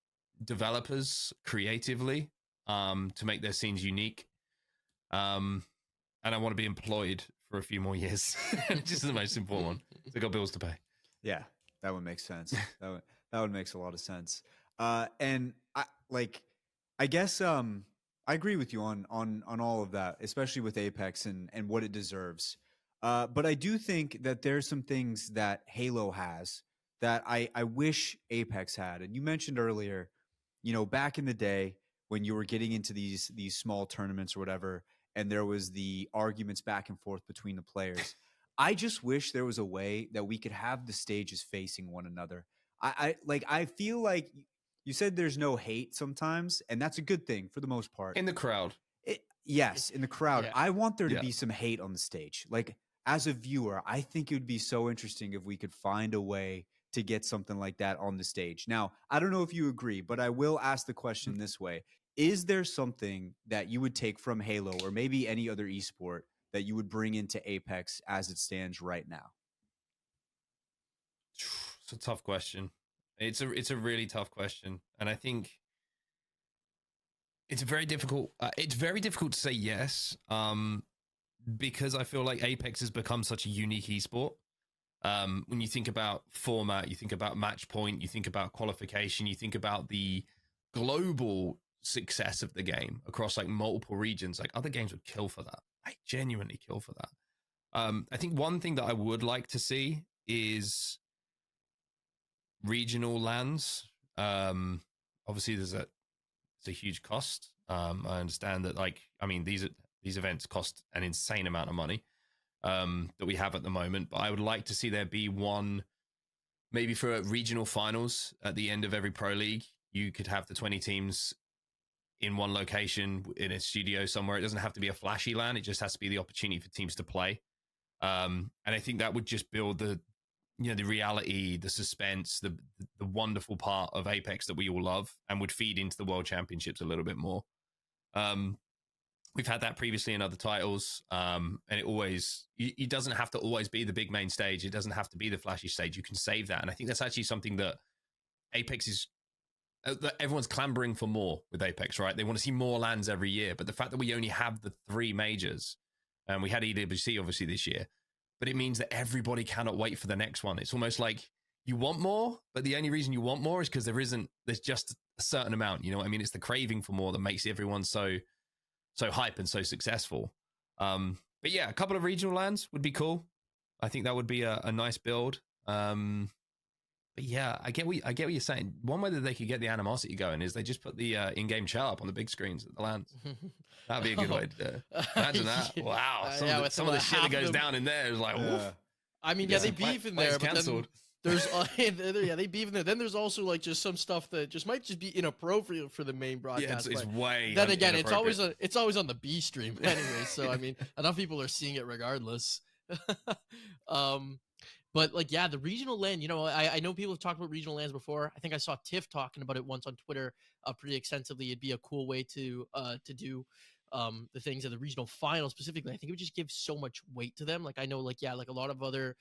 developers creatively to make their scenes unique. And I want to be employed for a few more years. Just the most important one. I got bills to pay. Yeah, that would make sense. that would make a lot of sense. And I guess I agree with you on all of that, especially with Apex and what it deserves. But I do think that there's some things that Halo has that I wish Apex had. And you mentioned earlier, you know, back in the day when you were getting into these small tournaments or whatever, and there was the arguments back and forth between the players. I just wish there was a way that we could have the stages facing one another. I feel like you said there's no hate sometimes, and that's a good thing for the most part. In the crowd. Yes, in the crowd. Yeah. I want there to be some hate on the stage. Like, as a viewer, I think it would be so interesting if we could find a way to get something like that on the stage. Now, I don't know if you agree, but I will ask the question this way. Is there something that you would take from Halo or maybe any other esport that you would bring into Apex as it stands right now? It's a tough question. It's a really tough question, and I think it's very difficult. It's very difficult to say yes, because I feel like Apex has become such a unique esport. When you think about format, you think about match point, you think about qualification, you think about the global success of the game across like multiple regions. Like other games would kill for that. I genuinely kill for that. I think one thing that I would like to see is regional lands. Obviously it's a huge cost. I understand that, like, I mean, these events cost an insane amount of money that we have at the moment, but I would like to see there be one, maybe for regional finals at the end of every pro league, you could have the 20 teams in one location in a studio somewhere. It doesn't have to be a flashy LAN. It just has to be the opportunity for teams to play. And I think that would just build the reality, the suspense, the wonderful part of Apex that we all love, and would feed into the World Championships a little bit more. We've had that previously in other titles, and it doesn't have to always be the big main stage. It doesn't have to be the flashy stage. You can save that, and I think that's actually something that Apex is. That everyone's clamoring for more with Apex, right? They want to see more lands every year, but the fact that we only have the 3 majors, and we had EWC obviously this year, but it means that everybody cannot wait for the next one. It's almost like you want more, but the only reason you want more is because there's just a certain amount. You know what I mean? It's the craving for more that makes everyone so hype and so successful. But yeah, a couple of regional lands would be cool. I think that would be a nice build. But yeah, I get what you're saying. One way that they could get the animosity going is they just put the in-game chat up on the big screens at the lands. That'd be a good way to imagine that. Wow, some of the shit that goes down in there is like, woof. I mean, they beef in there, but then there's they beef in there. Then there's also like just some stuff that just might just be inappropriate for the main broadcast. Yeah, it's way. Then again, it's always on the B stream anyway. So I mean, enough people are seeing it regardless. But like, yeah, the regional LAN, I know people have talked about regional LANs before. I think I saw Tiff talking about it once on Twitter pretty extensively. It'd be a cool way to do the things at the regional final specifically. I think it would just give so much weight to them. Like, I know, like, yeah, like a lot of other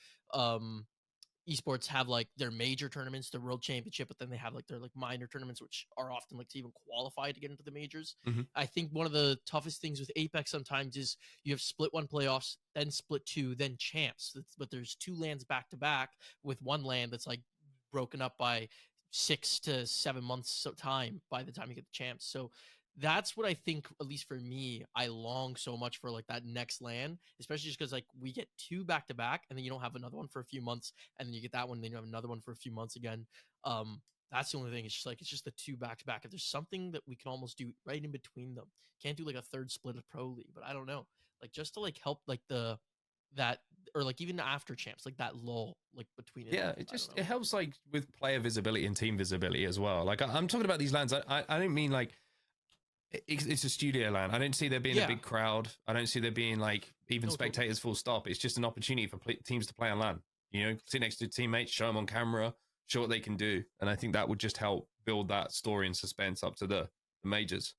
esports have like their major tournaments, the world championship, but then they have like their like minor tournaments, which are often like to even qualify to get into the majors. Mm-hmm. I think one of the toughest things with Apex sometimes is you have split 1 playoffs, then split 2, then champs. But there's 2 lands back to back with one land that's like broken up by 6 to 7 months of time by the time you get the champs. So that's what I think, at least for me, I long so much for, like, that next LAN, especially just because, like, we get 2 back to back, and then you don't have another one for a few months, and then you get that one, then you have another one for a few months again. That's the only thing. It's just like, it's just the 2 back to back. If there's something that we can almost do right in between them, can't do like a third split of Pro League, but I don't know, like, just to like help like that, or like even the after champs, like that lull like between it Yeah, all. it I don't just know. it helps like with player visibility and team visibility as well. Like I'm talking about these lands. I don't mean like it's a studio land. I don't see there being a Yeah. big crowd. I don't see there being like even No, totally. spectators full stop. It's just an opportunity for teams to play on land. You know, sit next to teammates, show them on camera, show what they can do, and I think that would just help build that story and suspense up to the majors.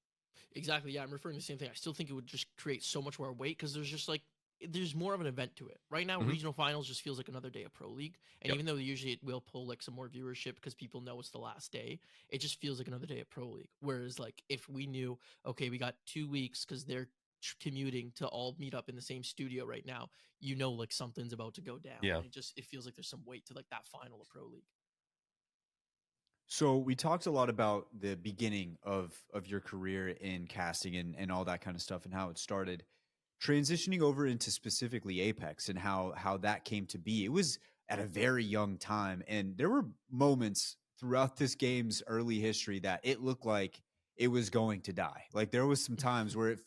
Exactly. Yeah, I'm referring to the same thing. I still think it would just create so much more weight because there's just like, there's more of an event to it. Right now, Mhm. regional finals just feels like another day of Pro League. And Yep. even though usually it will pull like some more viewership because people know it's the last day, it just feels like another day of Pro League. Whereas like if we knew, okay, we got 2 weeks because they're commuting to all meet up in the same studio right now, you know, like something's about to go down. Yeah. And it feels like there's some weight to like that final of Pro League. So we talked a lot about the beginning of your career in casting and all that kind of stuff and how it started. Transitioning over into specifically Apex and how that came to be. It was at a very young time, and there were moments throughout this game's early history that it looked like it was going to die. Like there was some times where it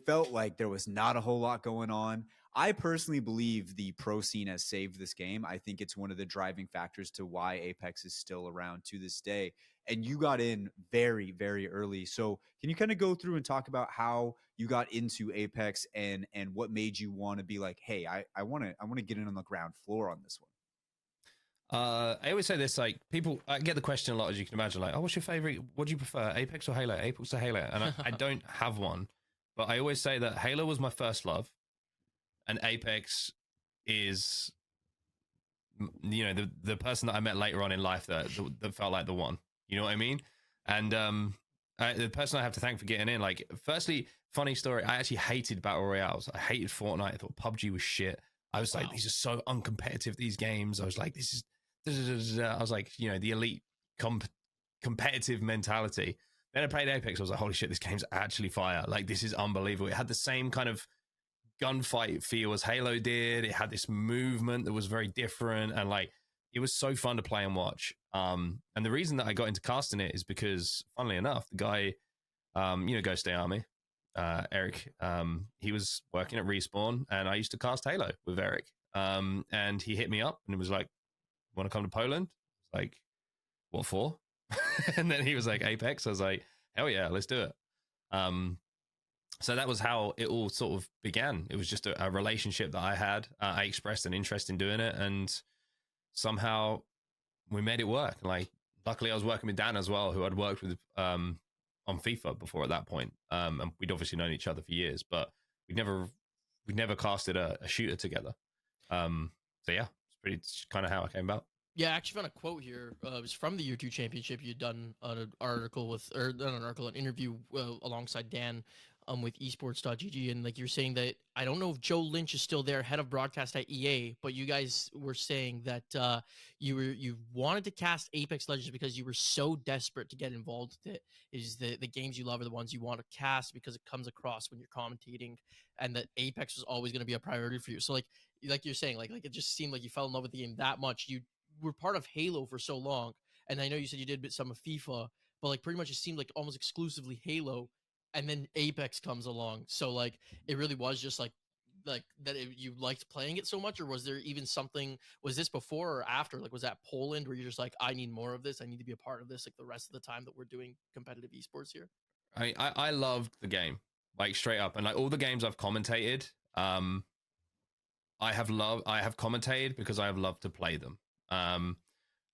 felt like there was not a whole lot going on. I personally believe the pro scene has saved this game. I think it's one of the driving factors to why Apex is still around to this day. And you got in very, very early. So can you kind of go through and talk about how you got into Apex and what made you want to be like, hey, I want to get in on the ground floor on this one? I always say this, like people, I get the question a lot, as you can imagine, like, oh, what's your favorite? What do you prefer, Apex or Halo? Apex or Halo? And I don't have one, but I always say that Halo was my first love, and Apex is, you know, the person that I met later on in life that felt like the one. You know what I mean? And the person I have to thank for getting in, like, firstly, funny story, I actually hated battle royales. I hated Fortnite. I thought PUBG was shit. I was like, these are so uncompetitive, these games. I was like, this is, I was like, you know, the elite competitive mentality. Then I played Apex. I was like, holy shit, this game's actually fire. Like, this is unbelievable. It had the same kind of gunfight feel as Halo did. It had this movement that was very different, and like it was so fun to play and watch. And the reason that I got into casting it is because, funnily enough, the guy, you know, Ghost Day Army, Eric, he was working at Respawn, and I used to cast Halo with Eric. And he hit me up and it was like, "Want to come to Poland?" I was like, "What for?" And then he was like, "Apex." I was like, "Hell yeah, let's do it." So that was how it all sort of began. It was just a relationship that I had. I expressed an interest in doing it, and somehow we made it work. Like, luckily, I was working with Dan as well, who I'd worked with on FIFA before at that point. And we'd obviously known each other for years, but we'd never casted a shooter together. So yeah, it's kind of how it came about. Yeah, I actually found a quote here. It was from the Year 2 Championship. You'd done an article with, or not an article, an interview alongside Dan with esports.gg. And like you're saying that, I don't know if Joe Lynch is still there, head of broadcast at EA, but you guys were saying that you wanted to cast Apex Legends because you were so desperate to get involved with it. Is the games you love are the ones you want to cast because it comes across when you're commentating, and that Apex was always going to be a priority for you. So like you're saying, like it just seemed like you fell in love with the game that much. You were part of Halo for so long, and I know you said you did some of FIFA, but like pretty much it seemed like almost exclusively Halo, and then Apex comes along. So like it really was just like that you liked playing it so much, or was there even something? Was this before or after? Like was that Poland where you're just like, I need more of this, I need to be a part of this, like the rest of the time that we're doing competitive esports here? I loved the game, like straight up, and like all the games I've commentated, I have commentated because I have loved to play them. I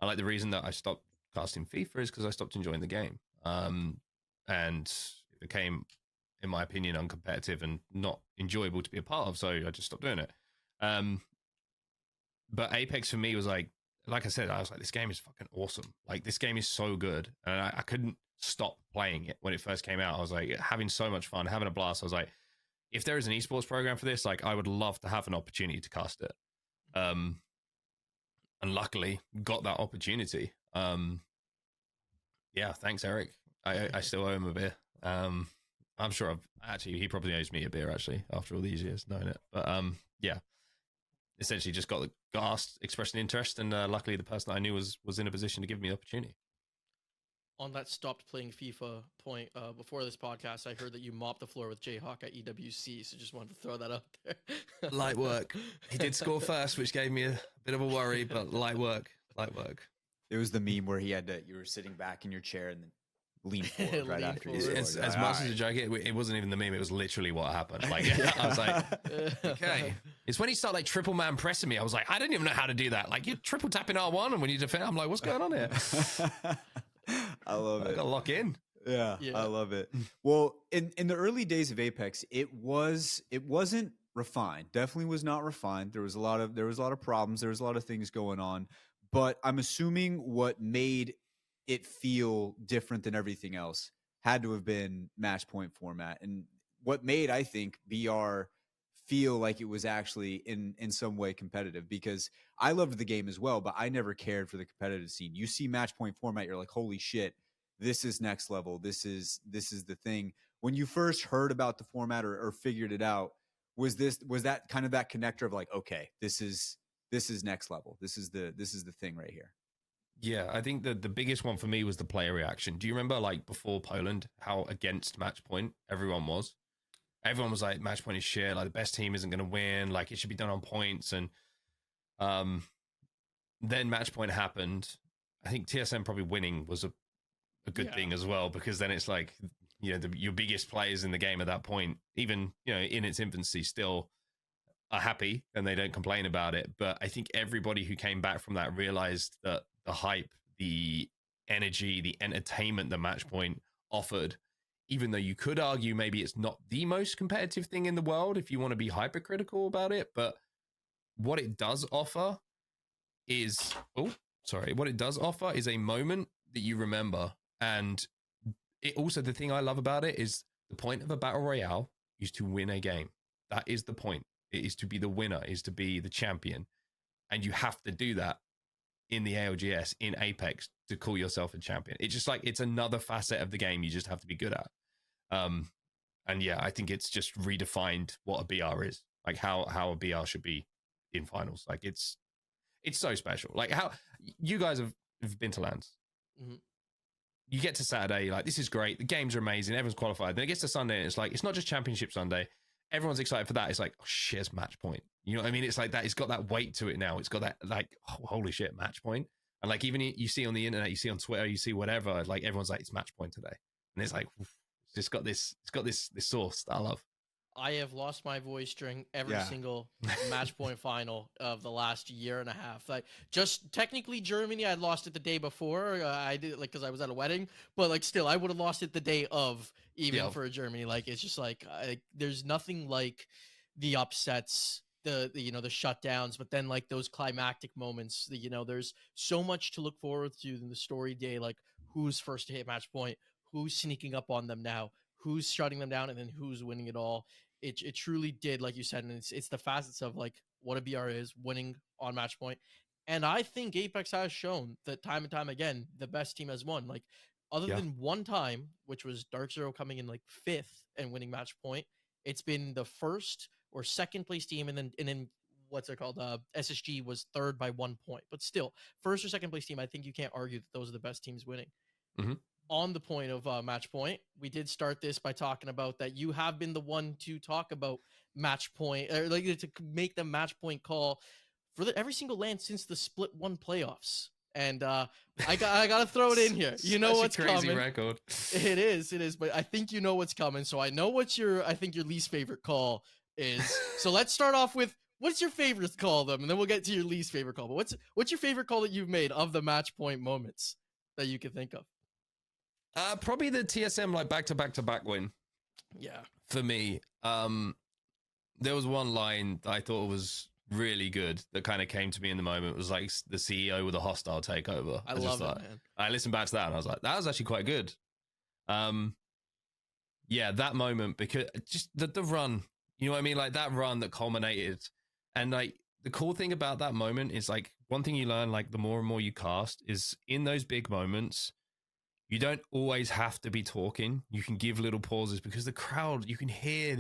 like the reason that I stopped casting FIFA is because I stopped enjoying the game. And it became, in my opinion, uncompetitive and not enjoyable to be a part of. So I just stopped doing it. But Apex for me was like I said, I was like, this game is fucking awesome. Like this game is so good. And I couldn't stop playing it when it first came out. I was like having so much fun, having a blast. I was like, if there is an esports program for this, like I would love to have an opportunity to cast it. And luckily got that opportunity. Yeah, thanks, Eric. I still owe him a beer. I'm sure he probably owes me a beer actually after all these years knowing it. But yeah, essentially just got asked, expressed an interest, and luckily the person that I knew was in a position to give me the opportunity. On that stopped playing FIFA point, before this podcast, I heard that you mopped the floor with Jayhawk at EWC, so just wanted to throw that out there. Light work. He did score first, which gave me a bit of a worry, but light work. It was the meme where you were sitting back in your chair and then lean forward right Lean after you forward. scored. As much as a joke, it wasn't even the meme. It was literally what happened. Like I was like, okay. It's when he started like triple man pressing me. I was like, I didn't even know how to do that. Like you're triple tapping R1, and when you defend, I'm like, what's going on here? I love it. I gotta lock in. Yeah, I love it. Well, in the early days of Apex, it wasn't refined. Definitely was not refined. There was a lot of problems. There was a lot of things going on. But I'm assuming what made it feel different than everything else had to have been match point format, and what made, I think, BR feel like it was actually in some way competitive, because I loved the game as well, but I never cared for the competitive scene. You see match point format, you're like, holy shit, this is next level. This is the thing. When you first heard about the format or figured it out, was that kind of that connector of like, okay, this is next level. This is the thing right here. Yeah, I think the biggest one for me was the player reaction. Do you remember, like, before Poland, how against match point everyone was? Everyone was like, match point is shit. Like, the best team isn't going to win. Like, it should be done on points. And then match point happened. I think TSM probably winning was a good thing as well, because then it's like, you know, your biggest players in the game at that point, even, you know, in its infancy, still are happy and they don't complain about it. But I think everybody who came back from that realized that the hype, the energy, the entertainment that Matchpoint offered, even though you could argue maybe it's not the most competitive thing in the world if you want to be hypercritical about it, but what it does offer is a moment that you remember. And it also, the thing I love about it is the point of a battle royale is to win a game. That is the point. It is to be the winner, is to be the champion. And you have to do that in the ALGS, in Apex, to call yourself a champion. It's just like, it's another facet of the game you just have to be good at. And yeah, I think it's just redefined what a BR is, like how a BR should be in finals. Like it's so special. Like how you guys have been to LANs. Mm-hmm. You get to Saturday, like, this is great. The games are amazing. Everyone's qualified. Then it gets to Sunday, and it's like, it's not just Championship Sunday. Everyone's excited for that. It's like, oh shit, it's match point. You know what I mean? It's like that. It's got that weight to it now. It's got that, like, oh, holy shit, match point. And like, even you see on the internet, you see on Twitter, you see whatever, like everyone's like, it's match point today. And it's like, it's got this source that I love. I have lost my voice during every single match point final of the last year and a half. Like, just technically Germany, I lost it the day before. I did, like, because I was at a wedding, but like still, I would have lost it the day of, even for Germany. Like, it's just like, there's nothing like the upsets, the shutdowns, but then like those climactic moments. There's so much to look forward to in the story day. Like, who's first to hit match point, who's sneaking up on them now, who's shutting them down, and then who's winning it all. It truly did, like you said, and it's the facets of like what a BR is, winning on match point. And I think Apex has shown that time and time again, the best team has won. Like, other than one time, which was Dark Zero coming in like 5th and winning match point, it's been the first or second place team, and then what's it called? SSG was 3rd by 1 point, but still, first or second place team. I think you can't argue that those are the best teams winning. Mm-hmm. On the point of match point, we did start this by talking about that you have been the one to talk about match point, or like to make the match point call for every single LAN since the Split 1 playoffs. And I gotta throw it in here. You know what's crazy coming. Record. It is, but I think you know what's coming. So I know what your least favorite call is. So let's start off with, what's your favorite call, them, and then we'll get to your least favorite call. But what's your favorite call that you've made of the match point moments that you can think of? Probably the TSM like back-to-back win. Yeah. For me, there was one line that I thought was really good that kind of came to me in the moment. It was like the CEO with a hostile takeover. I love it, man. I listened back to that and I was like, that was actually quite good. Yeah, that moment, because just the run, you know what I mean? Like that run that culminated. And like the cool thing about that moment is like one thing you learn, like the more and more you cast, is in those big moments, You don't always have to be talking. You can give little pauses because the crowd, you can hear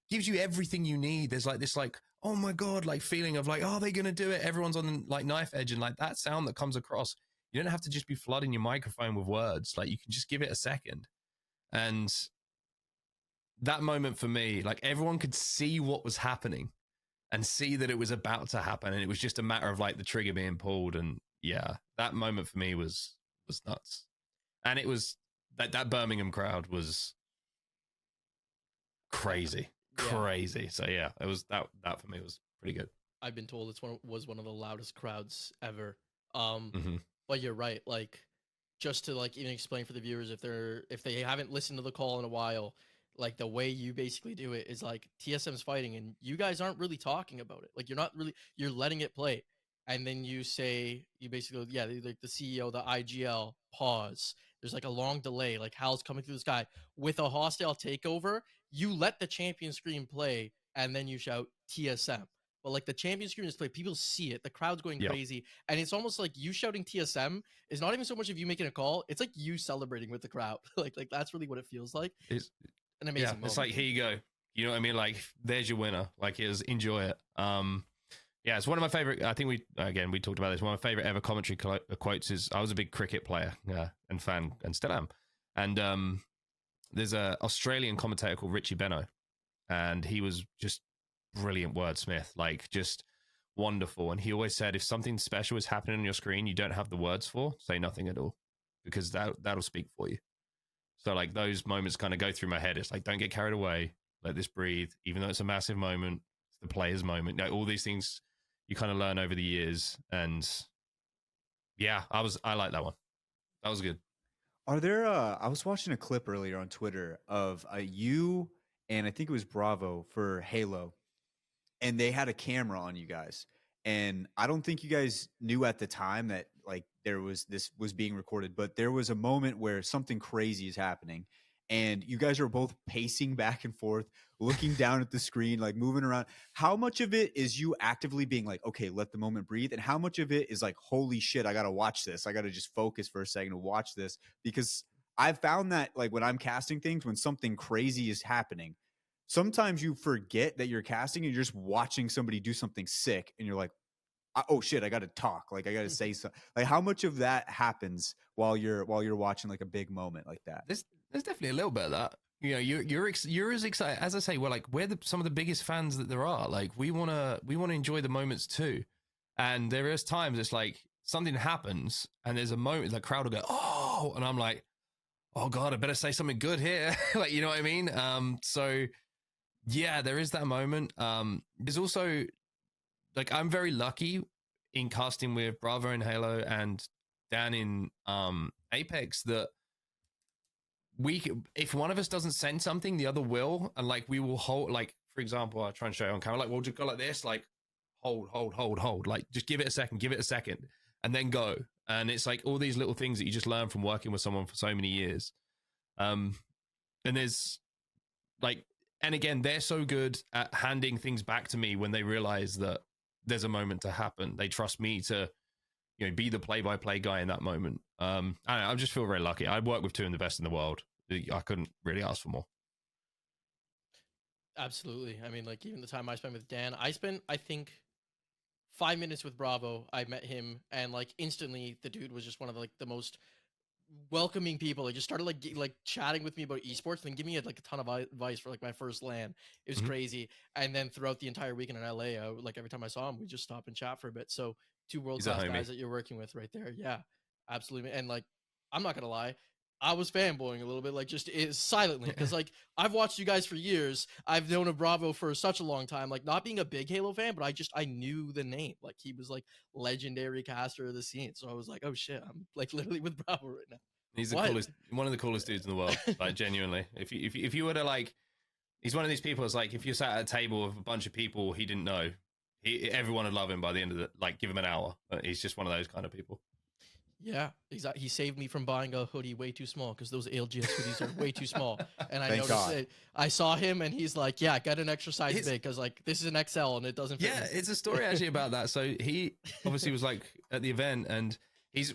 gives you everything you need. There's like this, like, oh my God, like feeling of like, oh, they're going to do it. Everyone's on like knife edge, and like that sound that comes across. You don't have to just be flooding your microphone with words. Like you can just give it a second. And that moment for me, like everyone could see what was happening and see that it was about to happen. And it was just a matter of like the trigger being pulled. And yeah, that moment for me was nuts. And it was that Birmingham crowd was crazy. So yeah, it was that for me was pretty good. I've been told was one of the loudest crowds ever. But you're right. Like, just to like even explain for the viewers, if they haven't listened to the call in a while, like the way you basically do it is like TSM's fighting and you guys aren't really talking about it. Like you're letting it play. And then you basically, like the CEO, the IGL, pause. There's like a long delay, like Hal's coming through the sky with a hostile takeover. You let the champion screen play and then you shout TSM. But like the champion screen is played, people see it. The crowd's going crazy. And it's almost like you shouting TSM is not even so much of you making a call. It's like you celebrating with the crowd. like that's really what it feels like. It's an amazing moment. It's like, here you go. You know what I mean? Like, there's your winner. Like, enjoy it. Yeah, it's one of my favorite. I think we talked about this. One of my favorite ever commentary quotes is, I was a big cricket player and fan, and still am. And there's a Australian commentator called Richie Benaud, and he was just brilliant wordsmith, like just wonderful. And he always said, if something special is happening on your screen you don't have the words for, say nothing at all, because that'll speak for you. So like those moments kind of go through my head. It's like, don't get carried away. Let this breathe. Even though it's a massive moment, it's the player's moment. All these things you kind of learn over the years. And yeah, I like that one. That was good. Are there, I was watching a clip earlier on Twitter of you and I think it was Bravo for Halo, and they had a camera on you guys. And I don't think you guys knew at the time that like this was being recorded, but there was a moment where something crazy is happening and you guys are both pacing back and forth, looking down at the screen, like moving around. How much of it is you actively being like, okay, let the moment breathe? And how much of it is like, holy shit, I got to watch this. I got to just focus for a second to watch this? Because I've found that like when I'm casting things, when something crazy is happening, sometimes you forget that you're casting and you're just watching somebody do something sick and you're like, oh shit, I got to talk. Like I got to say something. Like how much of that happens while you're watching like a big moment like that? There's definitely a little bit of that. You know, you're as excited as I say. We're some of the biggest fans that there are. Like we wanna enjoy the moments too. And there is times it's like something happens and there's a moment the crowd will go, oh, and I'm like, oh God, I better say something good here. Like, you know what I mean? So yeah, there is that moment. There's also like, I'm very lucky in casting with Bravo in Halo and Dan in Apex that if one of us doesn't send something, the other will, and like we will hold, like for example, I'll try and show you on camera, like we'll just go like this, like hold, like just give it a second, and then go. And it's like all these little things that you just learn from working with someone for so many years. And there's like, and again, they're so good at handing things back to me when they realize that there's a moment to happen. They trust me to, you know, be the play-by-play guy in that moment. I don't know, I just feel very lucky. I work with two of the best in the world. I couldn't really ask for more. Absolutely. I mean, like even the time I spent with Dan, I think 5 minutes with Bravo. I met him and like instantly the dude was just one of the most welcoming people. He just started like chatting with me about esports and then give me like a ton of advice for like my first LAN. It was crazy. And then throughout the entire weekend in LA, like every time I saw him, we just stop and chat for a bit. So two world-class guys that you're working with right there. Yeah, absolutely. And like, I'm not gonna lie, I was fanboying a little bit, like just silently, because like I've watched you guys for years. I've known of Bravo for such a long time. Like not being a big Halo fan, but I knew the name. Like he was like legendary caster of the scene. So I was like, oh shit, I'm like literally with Bravo right now. He's the coolest, one of the coolest dudes in the world. Like genuinely, if you were to like, he's one of these people. It's like if you sat at a table with a bunch of people he didn't know, everyone would love him by the end of the, like give him an hour. He's just one of those kind of people. Yeah, exactly. He saved me from buying a hoodie way too small because those ALGS hoodies are way too small. And I noticed it. I saw him and he's like, yeah, get an extra size big because like this is an XL and it doesn't fit. Yeah, it's a story actually about that. So he obviously was like at the event and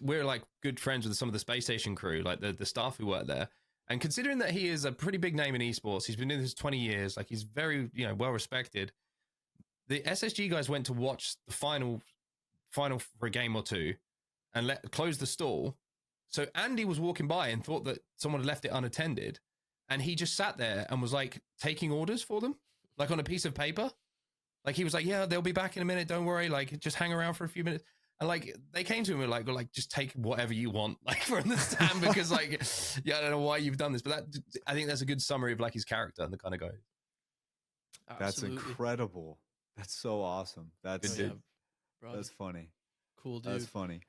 we're like good friends with some of the space station crew, like the staff who work there. And considering that he is a pretty big name in esports, he's been doing this 20 years, like he's very, well respected. The SSG guys went to watch the final for a game or two and close the stall. So Andy was walking by and thought that someone had left it unattended, and he just sat there and was like taking orders for them, like on a piece of paper. Like he was like, "Yeah, they'll be back in a minute. Don't worry. Like just hang around for a few minutes." And like they came to him and like just take whatever you want, like from the stand, because like, yeah, I don't know why you've done this, but I think that's a good summary of like his character and the kind of guy. That's incredible. That's so awesome. That's funny. Cool, dude. That's funny.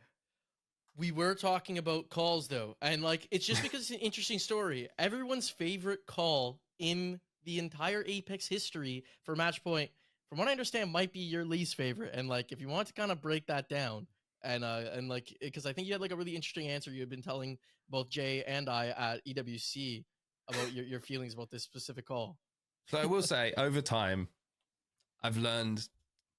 We were talking about calls though, and like it's just because it's an interesting story. Everyone's favorite call in the entire Apex history for match point, from what I understand, might be your least favorite. And like, if you want to kind of break that down, and like, because I think you had like a really interesting answer you had been telling both Jay and I at EWC about your feelings about this specific call. So I will say, over time, I've learned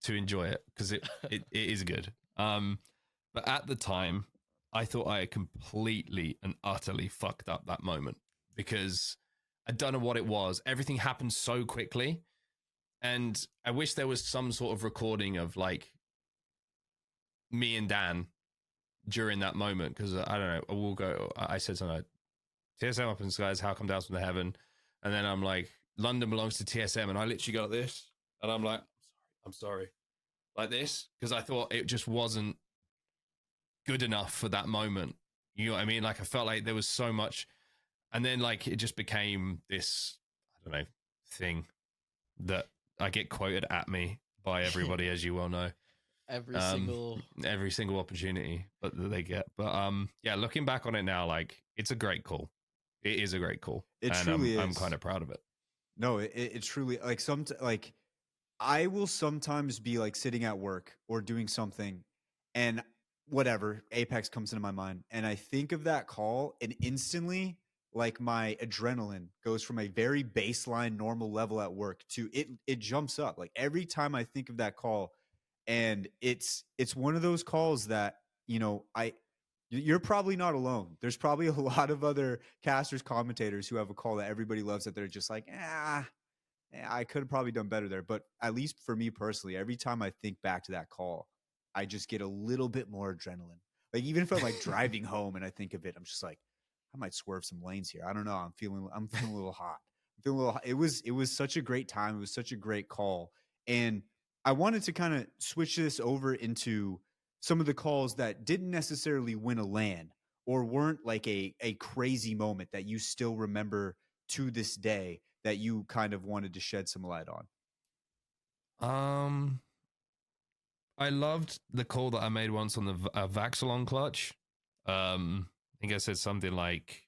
to enjoy it because it is good. But at the time, I thought I completely and utterly fucked up that moment because I don't know what it was. Everything happened so quickly. And I wish there was some sort of recording of like me and Dan during that moment. Cause I don't know, I said something like, TSM up in the skies, how come down from the heaven? And then I'm like, London belongs to TSM. And I literally got this and I'm like, I'm sorry. Like this. Cause I thought it just wasn't good enough for that moment. You know what I mean? Like I felt like there was so much, and then like it just became this, I don't know, thing that I get quoted at me by everybody, as you well know. Every single opportunity that they get. But yeah, looking back on it now, like it's a great call. It is a great call. It truly is. I'm kind of proud of it. No, it truly, like I will sometimes be like sitting at work or doing something, and whatever, Apex comes into my mind, and I think of that call, and instantly like my adrenaline goes from a very baseline normal level at work to it jumps up like every time I think of that call. And it's one of those calls that, you're probably not alone. There's probably a lot of other casters, commentators who have a call that everybody loves that they're just like, I could have probably done better there. But at least for me personally, every time I think back to that call, I just get a little bit more adrenaline. Like even if I'm like driving home and I think of it, I'm just like, I might swerve some lanes here. I don't know. I'm feeling a little hot. It was such a great time. It was such a great call. And I wanted to kind of switch this over into some of the calls that didn't necessarily win a LAN or weren't like a crazy moment that you still remember to this day that you kind of wanted to shed some light on. I loved the call that I made once on the Vaxilon clutch. I think I said something like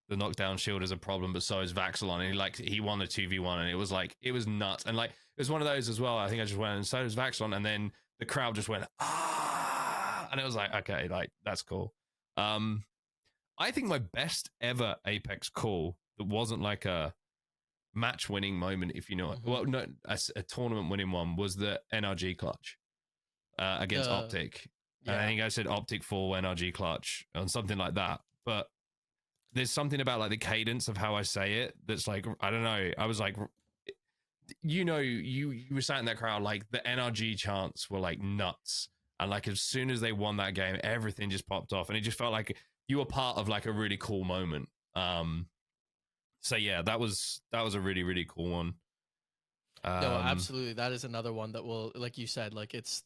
the knockdown shield is a problem, but so is Vaxilon. And he won a 2v1 and it was nuts. And like, it was one of those as well. I think I just went, and so does Vaxilon. And then the crowd just went, ah, and it was like, okay, like that's cool. I think my best ever Apex call that wasn't like a match winning moment, if you know it. Well, no, a tournament winning one was the NRG clutch. Against Optic. Yeah. I think I said Optic 4 NRG clutch and something like that. But there's something about like the cadence of how I say it that's like, I don't know. I was like, you were sat in that crowd, like the NRG chants were like nuts. And like as soon as they won that game, everything just popped off. And it just felt like you were part of like a really cool moment. So yeah, that was a really, really cool one. No, absolutely. That is another one that will, like you said, like it's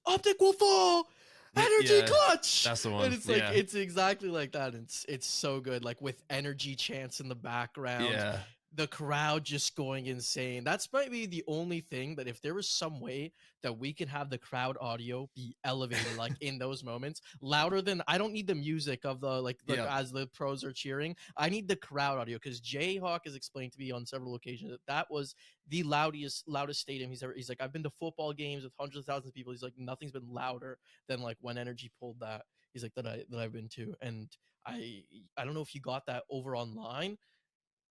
Optic will fall, energy clutch. That's the one. And it's like it's exactly like that. It's so good, like with energy chants in the background. Yeah. The crowd just going insane. That's maybe the only thing that if there was some way that we could have the crowd audio be elevated, like in those moments, louder than, I don't need the music of the as the pros are cheering. I need the crowd audio, because Jayhawk has explained to me on several occasions that was the loudest stadium he's ever. He's like, I've been to football games with hundreds of thousands of people. He's like, nothing's been louder than like when Energy pulled that. He's like that I've been to, and I don't know if you got that over online.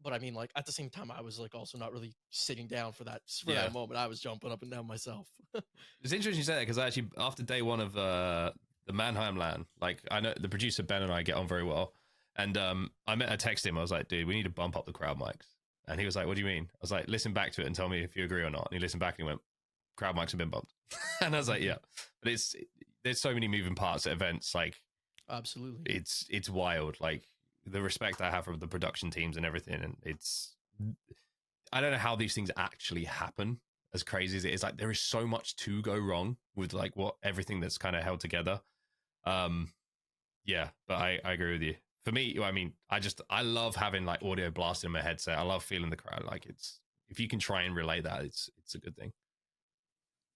But I mean, like at the same time, I was like also not really sitting down for that that moment. I was jumping up and down myself. It's interesting you say that, because actually after day one of the Mannheim LAN. Like I know the producer Ben and I get on very well, and I texted him. I was like, dude, we need to bump up the crowd mics. And he was like, what do you mean? I was like, listen back to it and tell me if you agree or not. And he listened back and he went, crowd mics have been bumped. And I was like, yeah. But there's so many moving parts at events. Like, absolutely, it's wild. Like the respect I have for the production teams and everything. And I don't know how these things actually happen, as crazy as it is. Like there is so much to go wrong with like everything that's kind of held together. Yeah, but I agree with you. For me, I mean, I love having like audio blasting in my headset. I love feeling the crowd. Like if you can try and relay that, it's a good thing.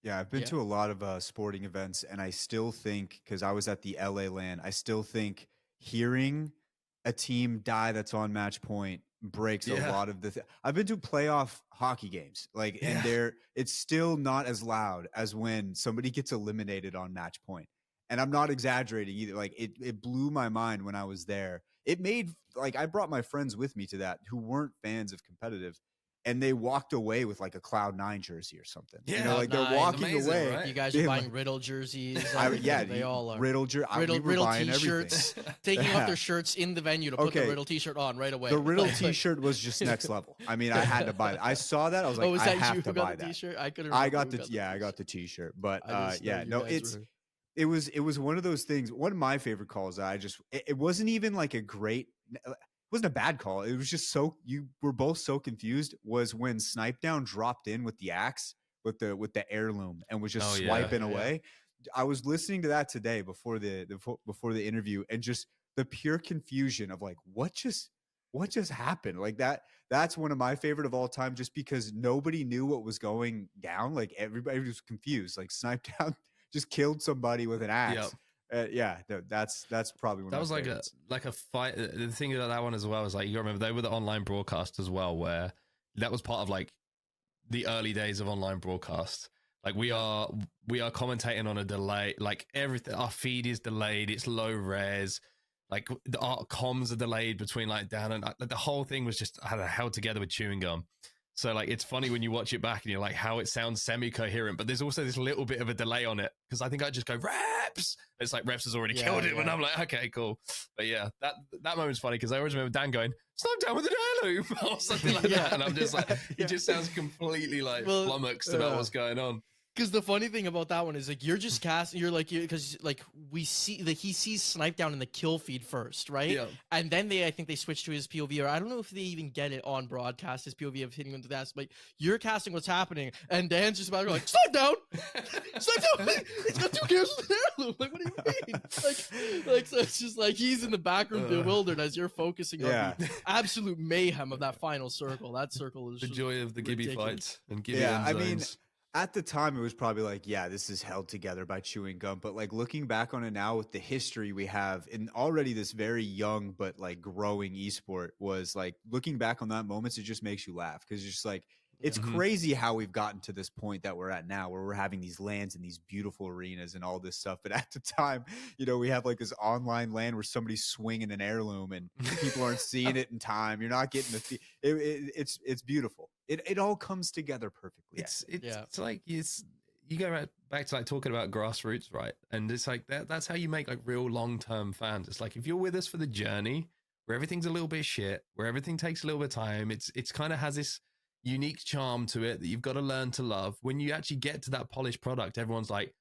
Yeah, I've been to a lot of sporting events, and I still think, because I was at the LA LAN, I still think hearing a team die that's on match point breaks a lot of the I've been to playoff hockey games, like, and it's still not as loud as when somebody gets eliminated on match point. And I'm not exaggerating either. Like it blew my mind when I was there. It made, like, I brought my friends with me to that who weren't fans of competitive, and they walked away with like a Cloud9 jersey or something. Yeah, you know, like they're walking amazing, away. right? You guys are buying Riddle jerseys. They all are. Riddle T-shirts, taking off their shirts in the venue to put the Riddle T-shirt on right away. The Riddle T-shirt was just next level. I mean, I had to buy it. I saw that. I was like, I have to buy that. T-shirt? I got the T-shirt. But it was one of those things. One of my favorite calls. It wasn't even like it wasn't a bad call. It was just you were both so confused. Was when Snipe Down dropped in with the axe with the heirloom and was just swiping away. I was listening to that today before the interview, and just the pure confusion of like what just happened. Like that's one of my favorite of all time, just because nobody knew what was going down. Like everybody was confused. Like Snipe Down just killed somebody with an axe. That's probably one. That of was my like favorites. a fight. The thing about that one as well is like, you remember they were the online broadcast as well, where that was part of like the early days of online broadcast. Like we are commentating on a delay. Like everything, our feed is delayed. It's low res. Like our comms are delayed between like Dan and the whole thing was just held together with chewing gum. So like it's funny when you watch it back and you're like how it sounds semi-coherent, but there's also this little bit of a delay on it, because I think I just go reps. It's like reps has already killed him, and I'm like, okay, cool. But yeah, that moment's funny because I always remember Dan going, "Snipe Down with an heirloom" or something like that, and I'm just like, it just sounds completely like flummoxed about what's going on. Because the funny thing about that one is like you're just casting. You're like because like we see that he sees Snipe Down in the kill feed first, right? Yeah. And then I think they switch to his POV, or I don't know if they even get it on broadcast. His POV of hitting him to that. But you're casting what's happening, and Dan's just about to go like Snipe Down, Snipe Down. He's got 2 kills with the heirloom. Like what do you mean? Like so it's just like he's in the back room bewildered as you're focusing on the absolute mayhem of that final circle. That circle is the joy of the Gibby fights and Gibby I mean. At the time, it was probably like, this is held together by chewing gum. But like looking back on it now with the history we have in already this very young but like growing esport, was like looking back on that moments, it just makes you laugh, because it's just like it's crazy how we've gotten to this point that we're at now, where we're having these LANs and these beautiful arenas and all this stuff. But at the time, we have like this online LAN where somebody's swinging an heirloom and people aren't seeing it in time. You're not getting it's beautiful. It all comes together perfectly. It's like you go back to like talking about grassroots, right? And it's like that's how you make like real long-term fans. It's like if you're with us for the journey, where everything's a little bit shit, where everything takes a little bit of time, it's kind of has this unique charm to it that you've got to learn to love. When you actually get to that polished product, everyone's like,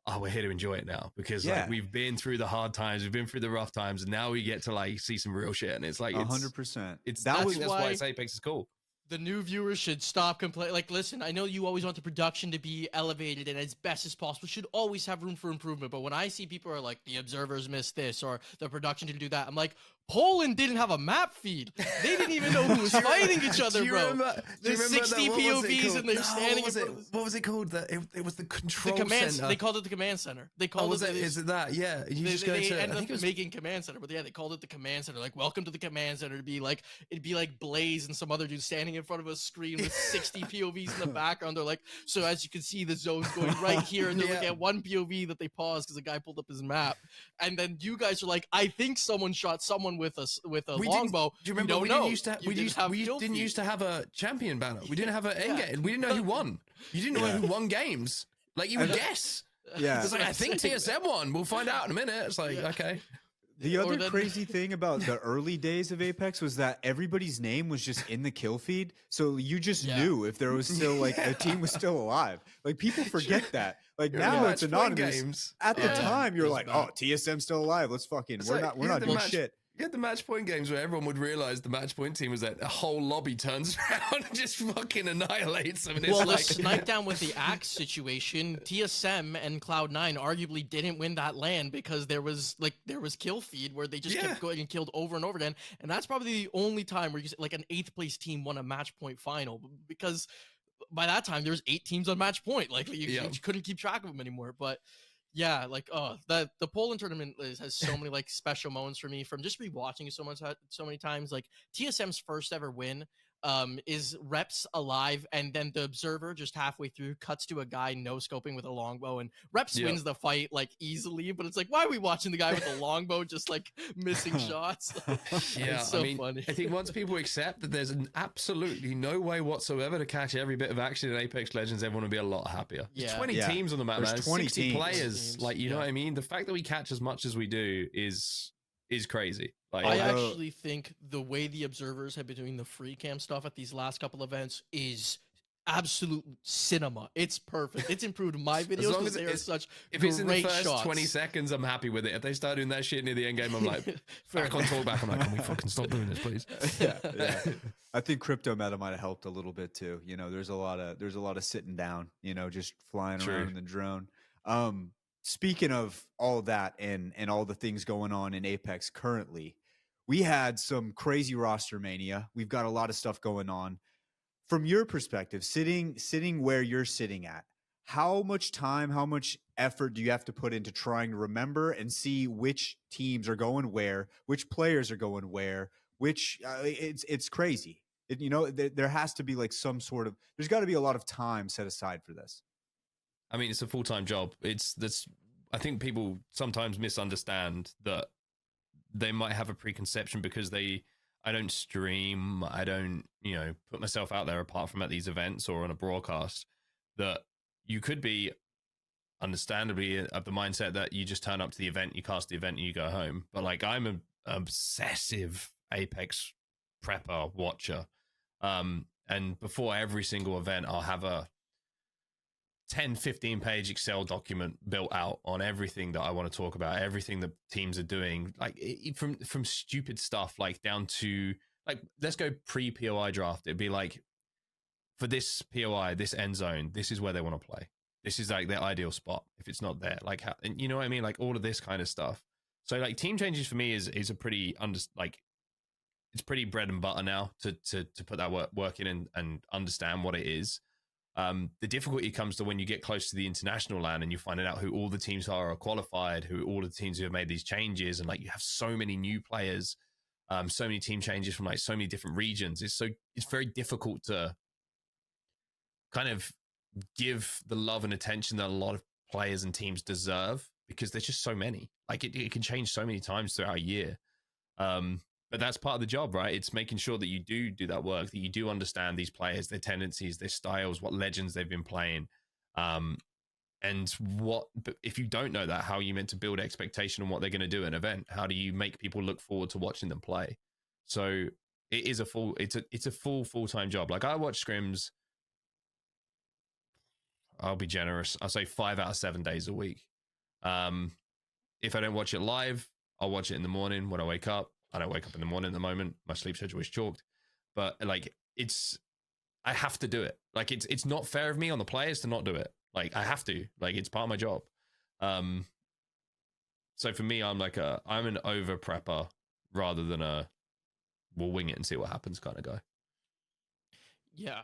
oh, we're here to enjoy it now, because like we've been through the hard times, we've been through the rough times, and now we get to like see some real shit. And it's like 100%. That's why Apex is cool. The new viewers should stop complaining. Like, listen, I know you always want the production to be elevated and as best as possible. Should always have room for improvement. But when I see people are like, the observers missed this, or the production didn't do that, I'm like, Poland didn't have a map feed. They didn't even know who was fighting each other, bro. There's 60 POVs and they're standing in front of what was it called? It was the control center. They called it the command center. They called it. Is it that? Yeah. They ended up making command center, but they called it the command center. Like, welcome to the command center. It'd be like Blaze and some other dude standing in front of a screen with 60 POVs in the background. They're like, so as you can see, the zone's going right here, and they're looking at one POV that they paused because the guy pulled up his map, and then you guys are like, I think someone shot someone with a longbow. Do you remember we didn't used to have a champion banner. We didn't have an end game. We didn't know who won. You didn't know who won games. Like you would guess. Yeah. It's like, I think saying. TSM won. We'll find out in a minute. It's like, okay. The Or other then- crazy thing about the early days of Apex was that everybody's name was just in the kill feed, so you just Yeah. knew if there was still like a team was still alive. Like people forget that. Like You're now in it's match point anonymous. games. At the Yeah. time, you're It's like, bad. oh, TSM's still alive. Let's fucking It's we're like, not you had the doing match- shit. You had the match point games where everyone would realize the match point team was that a whole lobby turns around and just fucking annihilates them. And it's Well, the like, snipe down with the axe situation, TSM and Cloud9 arguably didn't win that LAN because there was kill feed where they just Yeah. kept going and killed over and over again, and that's probably the only time where you like an 8th place team won a match point final, because by that time there was 8 teams on match point. Like you couldn't keep track of them anymore. But yeah, like the Poland tournament has so many like special moments for me from just rewatching it so many times. Like TSM's first ever win is Reps alive, and then the observer just halfway through cuts to a guy no scoping with a longbow, and Reps wins the fight like easily. But it's like, why are we watching the guy with the longbow just like missing shots? yeah, It's so I mean, funny. I think once people accept that there's absolutely no way whatsoever to catch every bit of action in Apex Legends, everyone will be a lot happier. There's Yeah. 20 Yeah. teams on the map, There's man. 20 60 teams. players. Teams, Like, you know yeah. what I mean? The fact that we catch as much as we do is crazy. Like, I Although- actually think the way the observers have been doing the free cam stuff at these last couple events is absolute cinema. It's perfect. It's improved my videos long because as they are it's- such if it's in the great first shots. 20 seconds, I'm happy with it. If they start doing that shit near the end game, I'm like, Fair back on enough. talkback. I'm like, can we fucking stop doing this, please? yeah. I think crypto meta might have helped a little bit too. You know, there's a lot of sitting down, you know, just flying True. around in the drone. Speaking of all that and all the things going on in Apex currently, we had some crazy Rostermania. We've got a lot of stuff going on. From your perspective, sitting where you're sitting at, how much time, how much effort do you have to put into trying to remember and see which teams are going where, which players are going where, which it's crazy. You know, there has to be like some sort of, there's got to be a lot of time set aside for this. I mean, it's a full-time job. I think people sometimes misunderstand that they might have a preconception because I don't stream, I don't, put myself out there apart from at these events or on a broadcast, that you could be understandably of the mindset that you just turn up to the event, you cast the event, and you go home. But like, I'm an obsessive Apex prepper watcher. And before every single event, I'll have a 10, 15 page Excel document built out on everything that I want to talk about, everything that teams are doing, like from stupid stuff, like down to like, let's go pre-POI draft. It'd be like, for this POI, this end zone, this is where they want to play. This is like their ideal spot. If it's not there, like, and you know what I mean? Like all of this kind of stuff. So like team changes for me is a pretty it's pretty bread and butter now to put that work in and understand what it is. The difficulty comes to when you get close to the international LAN and you find out who all the teams are qualified, who all the teams who have made these changes, and like you have so many new players, so many team changes from like so many different regions. It's very difficult to kind of give the love and attention that a lot of players and teams deserve, because there's just so many. Like it can change so many times throughout a year. But that's part of the job, right? It's making sure that you do that work, that you do understand these players, their tendencies, their styles, what legends they've been playing. And but if you don't know that, how are you meant to build expectation on what they're going to do at an event? How do you make people look forward to watching them play? So it is it's a full-time job. Like I watch scrims, I'll be generous, I'll say 5 out of 7 days a week. If I don't watch it live, I'll watch it in the morning when I wake up. I don't wake up in the morning at the moment. My sleep schedule is chalked. But like I have to do it. Like it's not fair of me on the players to not do it. Like I have to. Like it's part of my job. So for me, I'm an over prepper rather than we'll wing it and see what happens kind of guy. Yeah.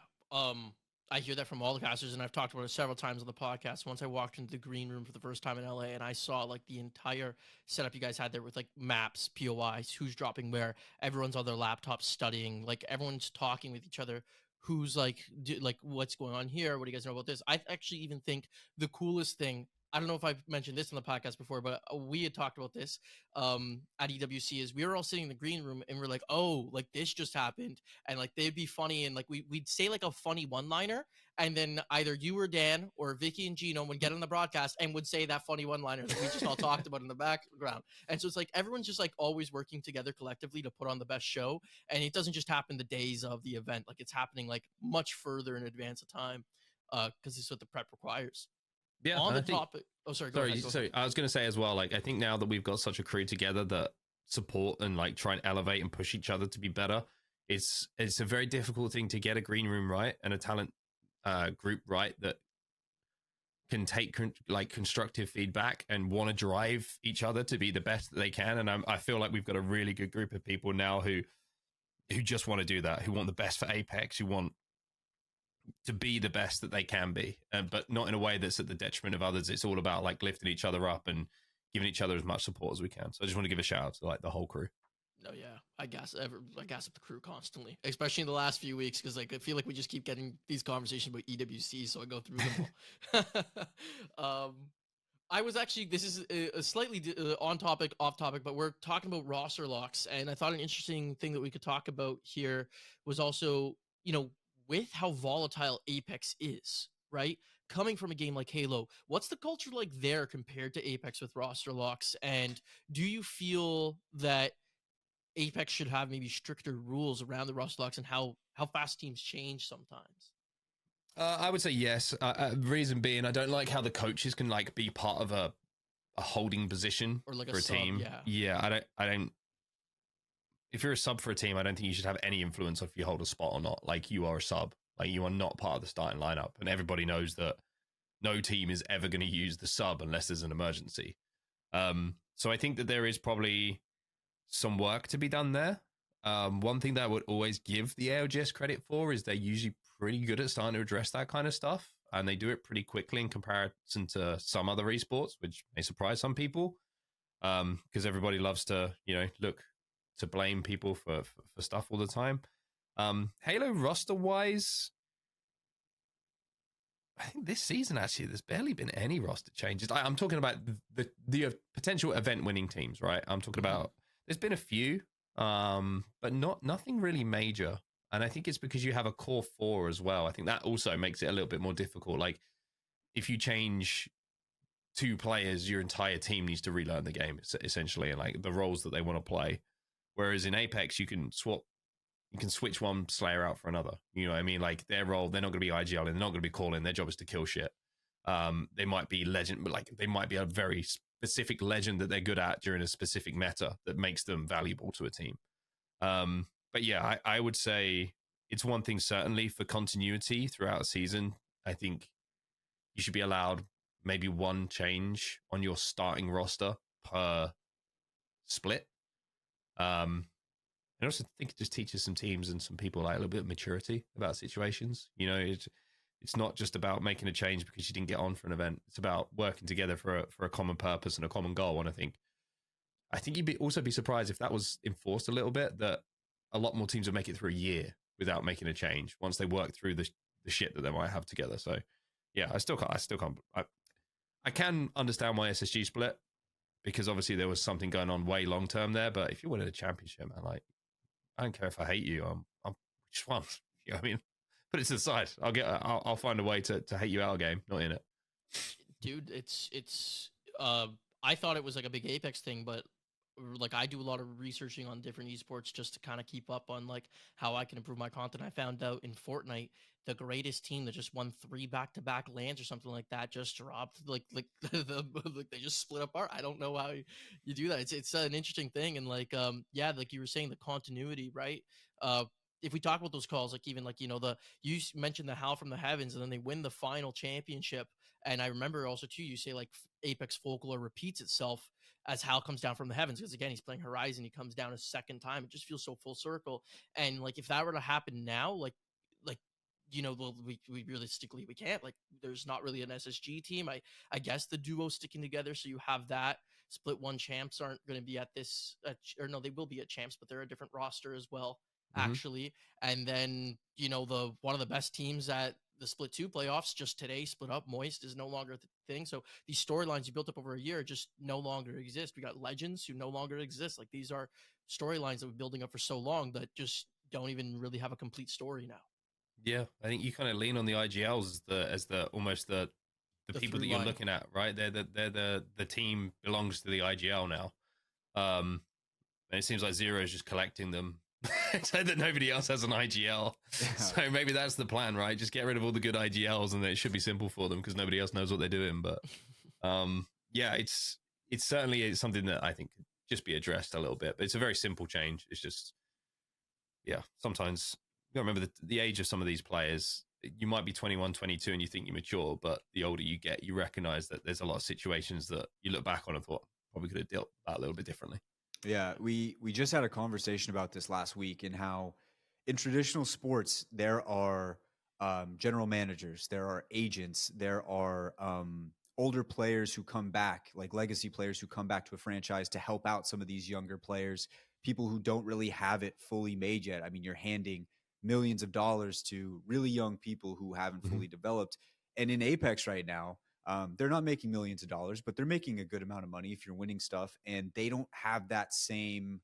I hear that from all the casters, and I've talked about it several times on the podcast. Once I walked into the green room for the first time in LA, and I saw like the entire setup you guys had there with like maps, POIs, who's dropping where, everyone's on their laptops studying, like everyone's talking with each other. Who's like, like what's going on here? What do you guys know about this? I actually even think the coolest thing, I don't know if I've mentioned this on the podcast before, but we had talked about this at EWC. Is we were all sitting in the green room and we're like, oh, like this just happened, and like they'd be funny, and like we'd say like a funny one liner, and then either you or Dan or Vicky and Gino would get on the broadcast and would say that funny one liner that we just all talked about in the background. And so it's like everyone's just like always working together collectively to put on the best show, and it doesn't just happen the days of the event. Like it's happening like much further in advance of time, because it's what the prep requires. Yeah, On the topic. Oh, sorry. Go ahead. Sorry. I was going to say as well, like, I think now that we've got such a crew together that support and like try and elevate and push each other to be better, it's a very difficult thing to get a green room right and a talent group right that can take like constructive feedback and want to drive each other to be the best that they can. And I feel like we've got a really good group of people now who just want to do that, who want the best for Apex, who want to be the best that they can be, but not in a way that's at the detriment of others. It's all about like lifting each other up and giving each other as much support as we can. So I just want to give a shout out to like the whole crew. Oh yeah, I gas up the crew constantly, especially in the last few weeks, because like I feel like we just keep getting these conversations about EWC, so I go through them all. I was actually, this is a slightly on topic, off topic, but we're talking about roster locks, and I thought an interesting thing that we could talk about here was also, with how volatile Apex is, right? Coming from a game like Halo, what's the culture like there compared to Apex with roster locks? And do you feel that Apex should have maybe stricter rules around the roster locks and how fast teams change sometimes? I would say yes. Reason being, I don't like how the coaches can like be part of a holding position or like for a sub, team. Yeah, I don't. If you're a sub for a team, I don't think you should have any influence if you hold a spot or not. Like you are a sub, like you are not part of the starting lineup, and everybody knows that no team is ever going to use the sub unless there's an emergency. So I think that there is probably some work to be done there. One thing that I would always give the ALGS credit for is they're usually pretty good at starting to address that kind of stuff, and they do it pretty quickly in comparison to some other esports, which may surprise some people, because everybody loves to, look to blame people for stuff all the time. Halo roster wise, I think this season actually there's barely been any roster changes. I'm talking about the potential event winning teams, right? I'm talking about there's been a few, but nothing really major. And I think it's because you have a core 4 as well. I think that also makes it a little bit more difficult. Like if you change 2 players, your entire team needs to relearn the game essentially, and like the roles that they want to play. Whereas in Apex, you can switch one Slayer out for another. You know what I mean? Like their role, they're not going to be IGL, they're not going to be calling. Their job is to kill shit. They might be legend, but like they might be a very specific legend that they're good at during a specific meta that makes them valuable to a team. But yeah, I would say it's one thing certainly for continuity throughout a season. I think you should be allowed maybe one change on your starting roster per split. I also think it just teaches some teams and some people like a little bit of maturity about situations. It's not just about making a change because you didn't get on for an event. It's about working together for a common purpose and a common goal. And I think you'd also be surprised if that was enforced a little bit, that a lot more teams would make it through a year without making a change once they work through the shit that they might have together. So yeah, I can understand why SSG split, because obviously there was something going on way long term there. But if you're winning a championship, man, like I don't care if I hate you. I'm just one. You know what I mean? Put it to the side. I'll find a way to hate you out of game, not in it. Dude, it's I thought it was like a big Apex thing, but like I do a lot of researching on different esports just to kind of keep up on like how I can improve my content. I found out in Fortnite, the greatest team that just won 3 back-to-back lands or something like that just dropped like they just split apart. I don't know how you do that. It's an interesting thing. And like yeah, like you were saying, the continuity, right? If we talk about those calls, like even like, you mentioned the Howl from the Heavens, and then they win the final championship. And I remember also too, you say like Apex folklore repeats itself as Hal comes down from the heavens, because again, he's playing Horizon. He comes down a second time. It just feels so full circle. And like, if that were to happen now, like, well, we realistically, we can't, like, there's not really an SSG team. I guess the duo sticking together. So you have that split one champs aren't going to be at this, or no, they will be at champs, but they're a different roster as well, actually. And then, the one of the best teams at the split 2 playoffs just today split up. Moist is no longer a thing. So these storylines you built up over a year just no longer exist. We got legends who no longer exist. Like these are storylines that we're building up for so long that just don't even really have a complete story now. Yeah, I think you kind of lean on the IGLs as the almost the people that you're line. looking at, right? They're the team belongs to the IGL now. And it seems like Zero is just collecting them so that nobody else has an IGL. Yeah. So maybe that's the plan, right? Just get rid of all the good IGLs and then it should be simple for them because nobody else knows what they're doing. But yeah, it's certainly something that I think could just be addressed a little bit. But it's a very simple change. It's just, yeah, sometimes you gotta remember the age of some of these players. You might be 21, 22 and you think you're mature, but the older you get, you recognize that there's a lot of situations that you look back on and thought probably could have dealt with that a little bit differently. Yeah, we just had a conversation about this last week and how in traditional sports there are general managers, there are agents, there are older players who come back, like legacy players who come back to a franchise to help out some of these younger players, people who don't really have it fully made yet. I mean, you're handing millions of dollars to really young people who haven't fully developed. And in Apex right now, they're not making millions of dollars, but they're making a good amount of money if you're winning stuff. And they don't have that same,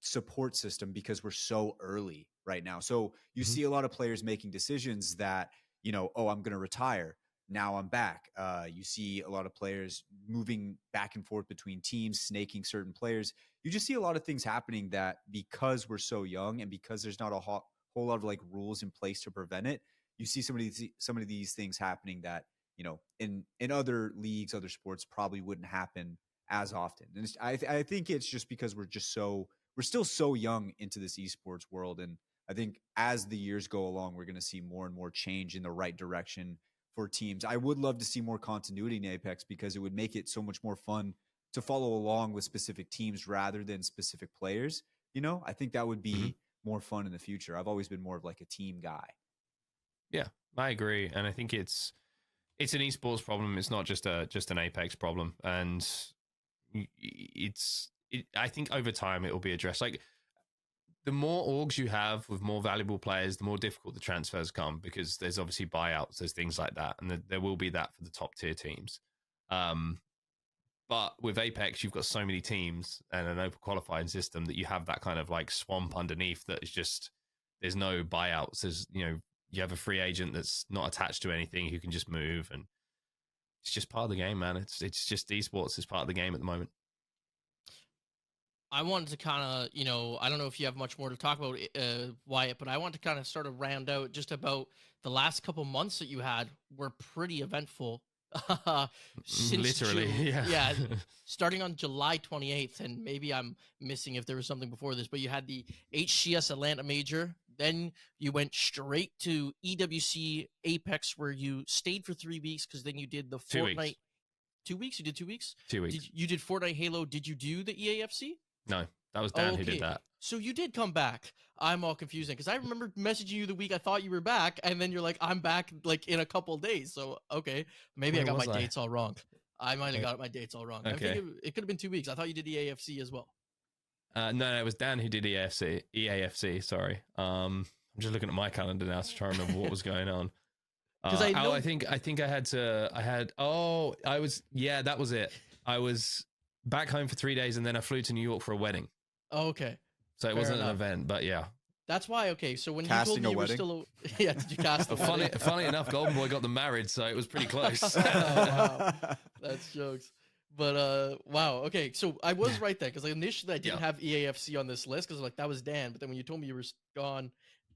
support system because we're so early right now. So you see a lot of players making decisions that, oh, I'm going to retire. Now I'm back. You see a lot of players moving back and forth between teams, snaking certain players. You just see a lot of things happening that because we're so young and because there's not a whole lot of like rules in place to prevent it, you see some of these things happening that, in other leagues, other sports probably wouldn't happen as often. And I think it's just because we're still so young into this esports world. And I think as the years go along, we're going to see more and more change in the right direction for teams. I would love to see more continuity in Apex because it would make it so much more fun to follow along with specific teams rather than specific players. I think that would be more fun in the future. I've always been more of like a team guy. Yeah, I agree. And I think it's an esports problem. It's not just an Apex problem. And I think over time it will be addressed. Like the more orgs you have with more valuable players, the more difficult the transfers come because there's obviously buyouts, there's things like that. And there will be that for the top tier teams. But with Apex, you've got so many teams and an open qualifying system that you have that kind of like swamp underneath that is just, there's no buyouts. There's, you have a free agent that's not attached to anything who can just move. And it's just part of the game, man. It's just esports is part of the game at the moment. I wanted to kind of, I don't know if you have much more to talk about, Wyatt, but I want to kind of sort of round out just about the last couple months that you had were pretty eventful. Literally, yeah. Starting on July 28th, and maybe I'm missing if there was something before this, but you had the HCS Atlanta Major. Then you went straight to EWC Apex, where you stayed for 3 weeks because then you did the Fortnite. 2 weeks? You did 2 weeks? 2 weeks. You did Fortnite Halo. Did you do the EAFC? No, that was Dan who did that. So you did come back. I'm all confusing because I remember messaging you the week I thought you were back, and then you're like, I'm back like in a couple of days. So, okay, maybe I got my dates all wrong. I might have got my dates all wrong. Okay. I think it could have been 2 weeks. I thought you did EAFC as well. No, it was Dan who did EAFC, sorry. I'm just looking at my calendar now to try and remember what was going on. Because I think that was it. I was back home for 3 days and then I flew to New York for a wedding. Oh, okay. So it wasn't an event, but yeah. That's why, okay, so when Casting you told me you wedding? were still... Yeah, did you cast a wedding? Funny enough, Golden Boy got them married, so it was pretty close. Oh, wow. That's jokes. But, wow, okay, so I was right there, because initially I didn't have EAFC on this list, because that was Dan, but then when you told me you were gone...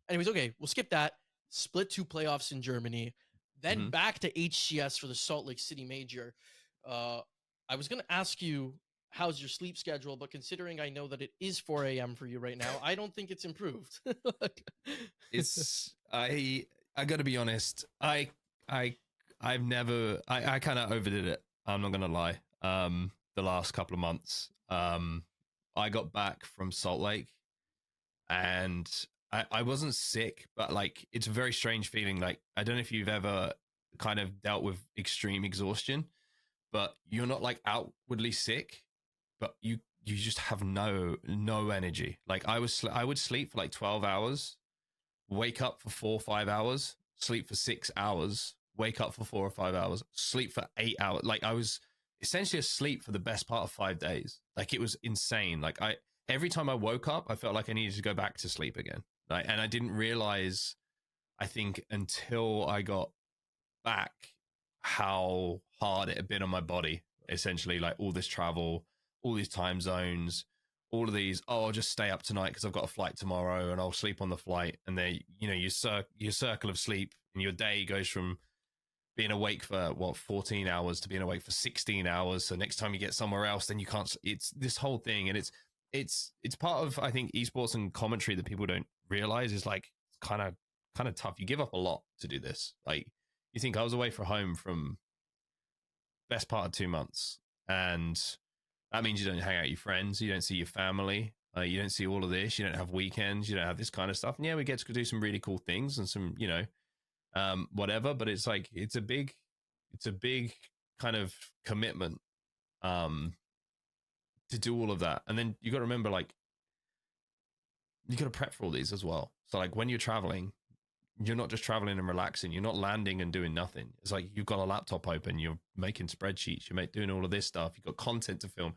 Anyways, okay, we'll skip that. Split 2 playoffs in Germany, then back to HCS for the Salt Lake City Major. I was going to ask you, how's your sleep schedule? But considering I know that it is 4 a.m. for you right now, I don't think it's improved. I got to be honest. I kind of overdid it. I'm not going to lie. The last couple of months, I got back from Salt Lake and I wasn't sick, but like, it's a very strange feeling. Like, I don't know if you've ever kind of dealt with extreme exhaustion, but you're not like outwardly sick, but you just have no energy. Like I would sleep for like 12 hours, wake up for 4 or 5 hours, sleep for 6 hours, wake up for 4 or 5 hours, sleep for 8 hours. Like I was essentially asleep for the best part of 5 days. Like it was insane. Like every time I woke up, I felt like I needed to go back to sleep again. Like, and I didn't realize, I think, until I got back, how hard it had been on my body. Essentially, like all this travel, all these time zones, all of these. Oh, I'll just stay up tonight because I've got a flight tomorrow, and I'll sleep on the flight. And then your circle of sleep, and your day goes from being awake for 14 hours to being awake for 16 hours. So next time you get somewhere else, then you can't. It's this whole thing, and it's part of, I think, esports and commentary that people don't realize is like kind of tough. You give up a lot to do this. Like, you think I was away from home from best part of 2 months, and that means you don't hang out with your friends, you don't see your family, you don't see all of this, you don't have weekends, you don't have this kind of stuff. And yeah, we get to do some really cool things and some, whatever. But it's like it's a big kind of commitment to do all of that. And then you got to remember, like, you got to prep for all these as well. So like when you're traveling, you're not just traveling and relaxing. You're not landing and doing nothing. It's like you've got a laptop open, you're making spreadsheets, you're doing all of this stuff. You've got content to film.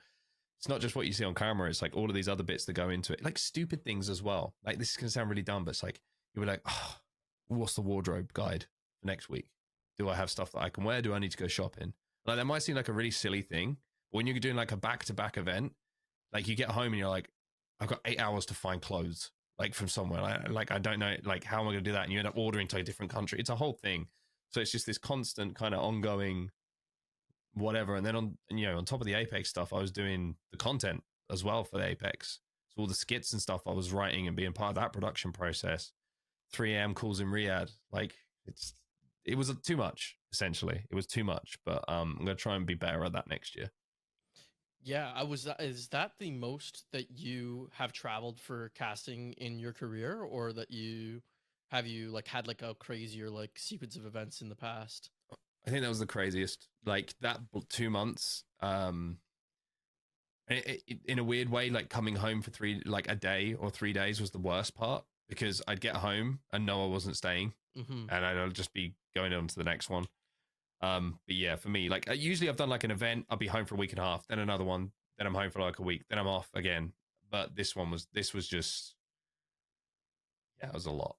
It's not just what you see on camera. It's like all of these other bits that go into it, like stupid things as well. Like, this is going to sound really dumb, but it's like, you were like, oh, what's the wardrobe guide for next week? Do I have stuff that I can wear? Do I need to go shopping? Like, that might seem like a really silly thing, but when you're doing like a back-to-back event, like you get home and you're like, I've got 8 hours to find clothes, like from somewhere. I don't know, like, how am I going to do that? And you end up ordering to a different country. It's a whole thing. So it's just this constant kind of ongoing whatever. And then on top of the Apex stuff, I was doing the content as well for the Apex. So all the skits and stuff I was writing and being part of that production process. 3 a.m. calls in Riyadh. Like, it was too much, essentially. It was too much, but I'm going to try and be better at that next year. Yeah, is that the most that you have traveled for casting in your career, or that you like had like a crazier like sequence of events in the past? I think that was the craziest. Like that 2 months, in a weird way, like coming home for a day or 3 days was the worst part, because I'd get home and know I wasn't staying, and I'd just be going on to the next one. But yeah, for me, like usually I've done like an event, I'll be home for a week and a half, then another one, then I'm home for like a week, then I'm off again. But this was just, yeah, it was a lot.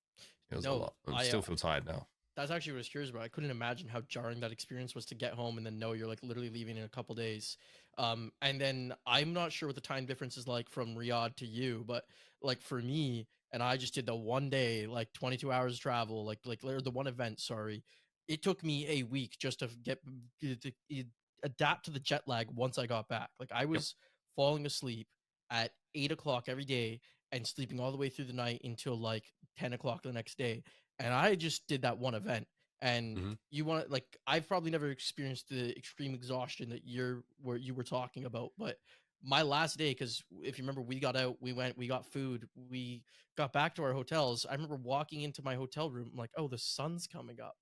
It was a lot. I still feel tired now. That's actually what I was curious about. I couldn't imagine how jarring that experience was to get home and then know you're like literally leaving in a couple days. And then I'm not sure what the time difference is like from Riyadh to you, but like for me, and I just did the one day, like 22 hours travel, or the one event, sorry. It took me a week just to adapt to the jet lag once I got back. Like I was falling asleep at 8 o'clock every day and sleeping all the way through the night until like 10 o'clock the next day. And I just did that one event. And you want, like, I've probably never experienced the extreme exhaustion that you were talking about, but my last day, because if you remember, we got out, we got food, we got back to our hotels. I remember walking into my hotel room, I'm like, oh, the sun's coming up.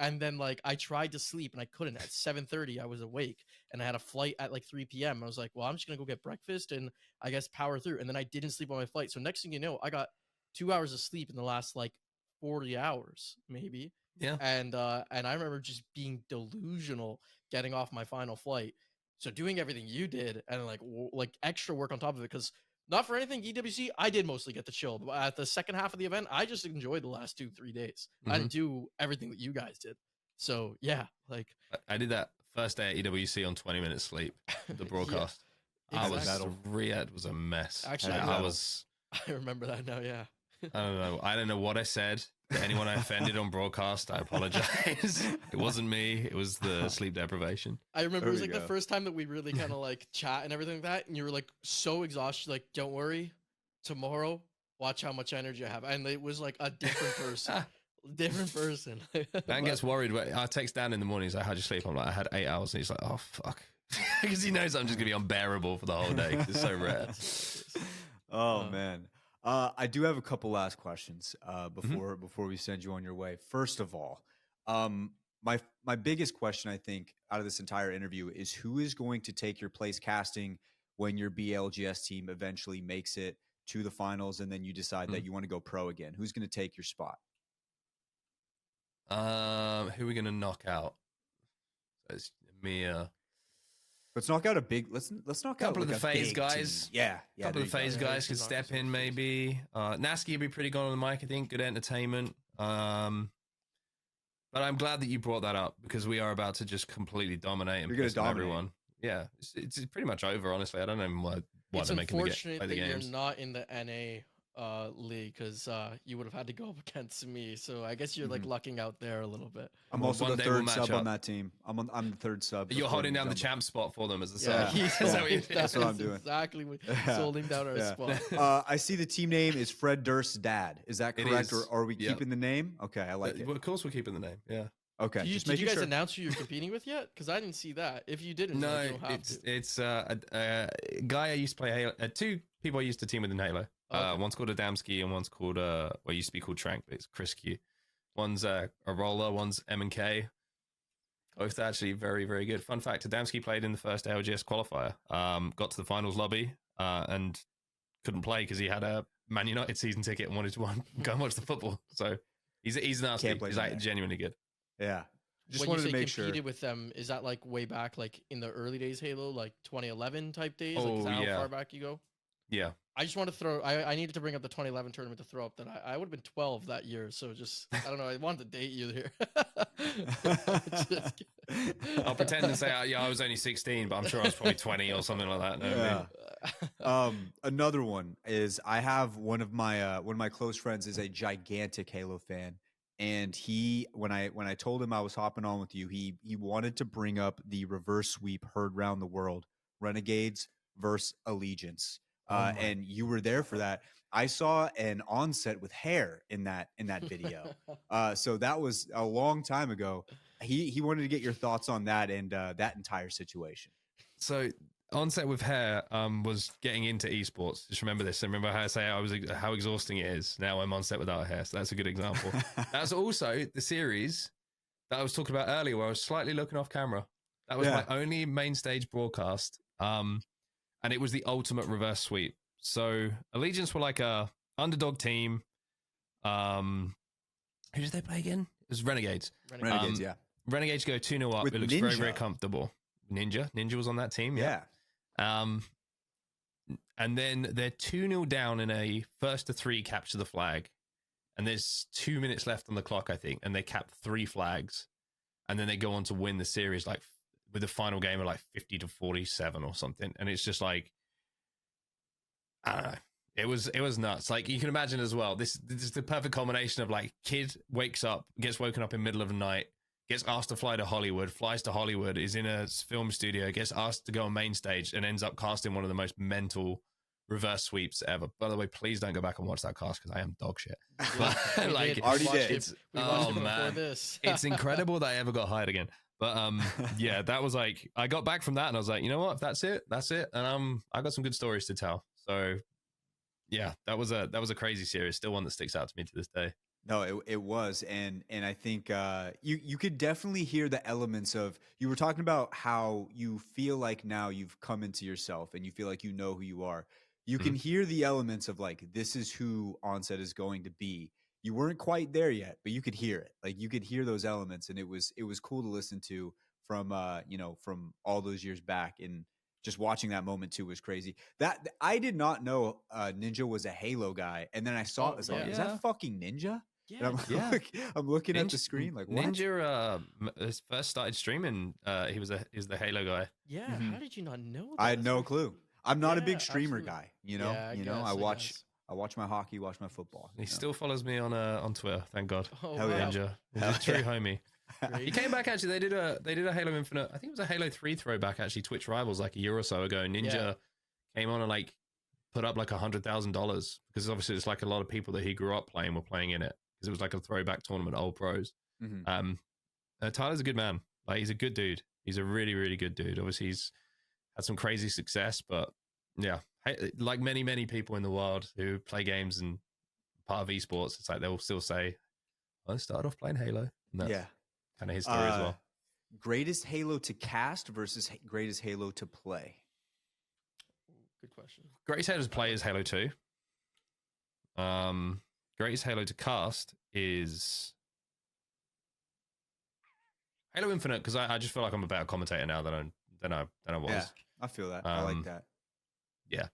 And then like I tried to sleep and I couldn't. At 7:30 I was awake and I had a flight at like 3 p.m. I was like, well, I'm just gonna go get breakfast and I guess power through. And then I didn't sleep on my flight. So next thing you know, I got 2 hours of sleep in the last like 40 hours maybe. Yeah. And I remember just being delusional getting off my final flight. So doing everything you did and like extra work on top of it, because not for anything, EWC, I did mostly get to chill. But at the second half of the event, I just enjoyed the last 2-3 days. I didn't do everything that you guys did. So yeah, like I did that first day at EWC on 20 minutes sleep, the broadcast. Yeah, exactly. Riyadh was a mess. Actually, I remember that now. Yeah. I don't know what I said to anyone I offended on broadcast. I apologize. It wasn't me. It was the sleep deprivation. I remember it was like the first time that we really kind of like chat and everything like that. And you were like so exhausted, like, don't worry, tomorrow, watch how much energy I have. And it was like a different person. Dan gets worried. I text Dan in the morning. He's like, how'd you sleep? I'm like, I had 8 hours. And he's like, oh, fuck. Because he knows I'm just going to be unbearable for the whole day. It's so rare. Man. I do have a couple last questions before we send you on your way. First of all, my biggest question, I think, out of this entire interview is who is going to take your place casting when your BLGS team eventually makes it to the finals and then you decide that you want to go pro again? Who's going to take your spot? Who are we gonna knock out? It's Mia. Let's knock out a big. Let's knock out Couple of like the a phase big guys. team. Yeah, yeah. Couple of the there you phase go. Yeah, you guys can could knock step us out in phase. maybe. Nasky would be pretty good on the mic, I think. Good entertainment. But I'm glad that you brought that up because we are about to just completely dominate and You're gonna piss on dominate. everyone. Yeah, it's pretty much over, honestly. I don't know why It's they're making me unfortunate play that the you're games. not in the NA league because you would have had to go up against me. So I guess you're like Mhm. lucking out there a little bit. I'm Well, also one the day we'll third match sub on up. that team. I'm the third sub. You're according holding to down the Jumbo. champ spot for them as a Yeah. sub. He's Is that what you're holding- doing? That's what I'm is doing. Exactly. He's Yeah. holding down our Yeah. spot. I see the team name is Fred Durst's dad. Is that It correct, is. or are we Yep. keeping the name? Okay, I like it. Well, of course, we're keeping the name. Yeah. Okay, Did you, just did you making guys sure. announce who you're competing with yet? Because I didn't see that. If you didn't, No, like, you don't have to. it's a guy I used to play Halo. Two people I used to team with in Halo. Okay. One's called Adamski and one's called what used to be called Trank, but it's Chris Q. One's a roller, one's M&K. Both actually very, very good. Fun fact: Adamski played in the first LGS qualifier. Got to the finals lobby and couldn't play because he had a Man United season ticket and wanted to go and watch the football. So he's nasty. Can't blame He's him like there. genuinely good. Yeah, just When wanted you to say make sure. competed with them, is that like way back, like in the early days Halo, like 2011 type days? Like, is Oh, that yeah. how far back you go? Yeah. I just want to throw. I needed to bring up the 2011 tournament to throw up that I would have been 12 that year. So just I don't know. I wanted to date you here. Just kidding. I'll pretend and say, I was only 16, but I'm sure I was probably 20 or something like that. No, Yeah. Another one is I have one of my close friends is a gigantic Halo fan, and he when I told him I was hopping on with you, he wanted to bring up the reverse sweep heard round the world, Renegades versus Allegiance, and you were there for that. I saw an Onset with hair in that video, so that was a long time ago. He wanted to get your thoughts on that and that entire situation. So Onset with hair was getting into esports. Just remember this. And remember how I say how exhausting it is. Now I'm Onset without hair. So that's a good example. That's also the series that I was talking about earlier where I was slightly looking off camera. That was my only main stage broadcast. And it was the ultimate reverse sweep. So Allegiance were like a underdog team. Who did they play again? It was Renegades. Renegades, yeah. Renegades go 2-0 up. With It looks very, very Ninja. comfortable. Ninja was on that team. Yeah. And then they're 2-0 down in a 1-3 capture the flag. And there's 2 minutes left on the clock, I think. And they cap 3 flags. And then they go on to win the series, like with the final game of like 50-47 or something. And it's just like, I don't know. It was nuts. Like you can imagine as well. This is the perfect combination of like kid wakes up, gets woken up in the middle of the night, gets asked to fly to Hollywood, flies to Hollywood, is in a film studio, gets asked to go on main stage, and ends up casting one of the most mental reverse sweeps ever. By the way, please don't go back and watch that cast because I am dog shit. But, We like, did. already We watched did. it- It's, we watched oh it before man, this. it's incredible that I ever got hired again. But yeah, that was like I got back from that and I was like, you know what? If that's it, that's it. And I got some good stories to tell. So yeah, that was a crazy series. Still one that sticks out to me to this day. No, it was, and I think you could definitely hear the elements of you were talking about how you feel like now you've come into yourself and you feel like you know who you are. You can hear the elements of like this is who Onset is going to be. You weren't quite there yet, but you could hear it. Like you could hear those elements, and it was cool to listen to from from all those years back, and just watching that moment too was crazy. That I did not know Ninja was a Halo guy, and then I saw it. I was like, is yeah. that fucking Ninja? And Yeah, I'm, Yeah. I'm looking at the screen like, what? Ninja first started streaming. He was the Halo guy. yeah. Mhm. How did you not know that? I had That's no very- clue. I'm not a Yeah, big streamer absolutely. guy, you know. Yeah, I I guess, I watch guess. I watch my hockey, watch my football. He you know? still follows me on Twitter. Thank God. Oh, Hell wow. yeah. Ninja, he's Hell a true yeah. homie. Great. He came back actually. They did a Halo Infinite. I think it was a Halo 3 throwback actually. Twitch Rivals like a year or so ago. Ninja Yeah. came on and like put up like $100,000 because obviously it's like a lot of people that he grew up playing were playing in it because it was like a throwback tournament, old pros. Mhm. Tyler's a good man. Like he's a good dude. He's a really, really good dude. Obviously he's had some crazy success, but yeah, like many people in the world who play games and part of esports, it's like they'll still say, I started off playing Halo. And that's Yeah. kind of his story as well. Greatest Halo to cast versus greatest Halo to play. Good question. Greatest Halo to play is Halo 2. Greatest Halo to cast is Halo Infinite, because I just feel like I'm a better commentator now than I was. Yeah, I feel that. I like that. Yeah.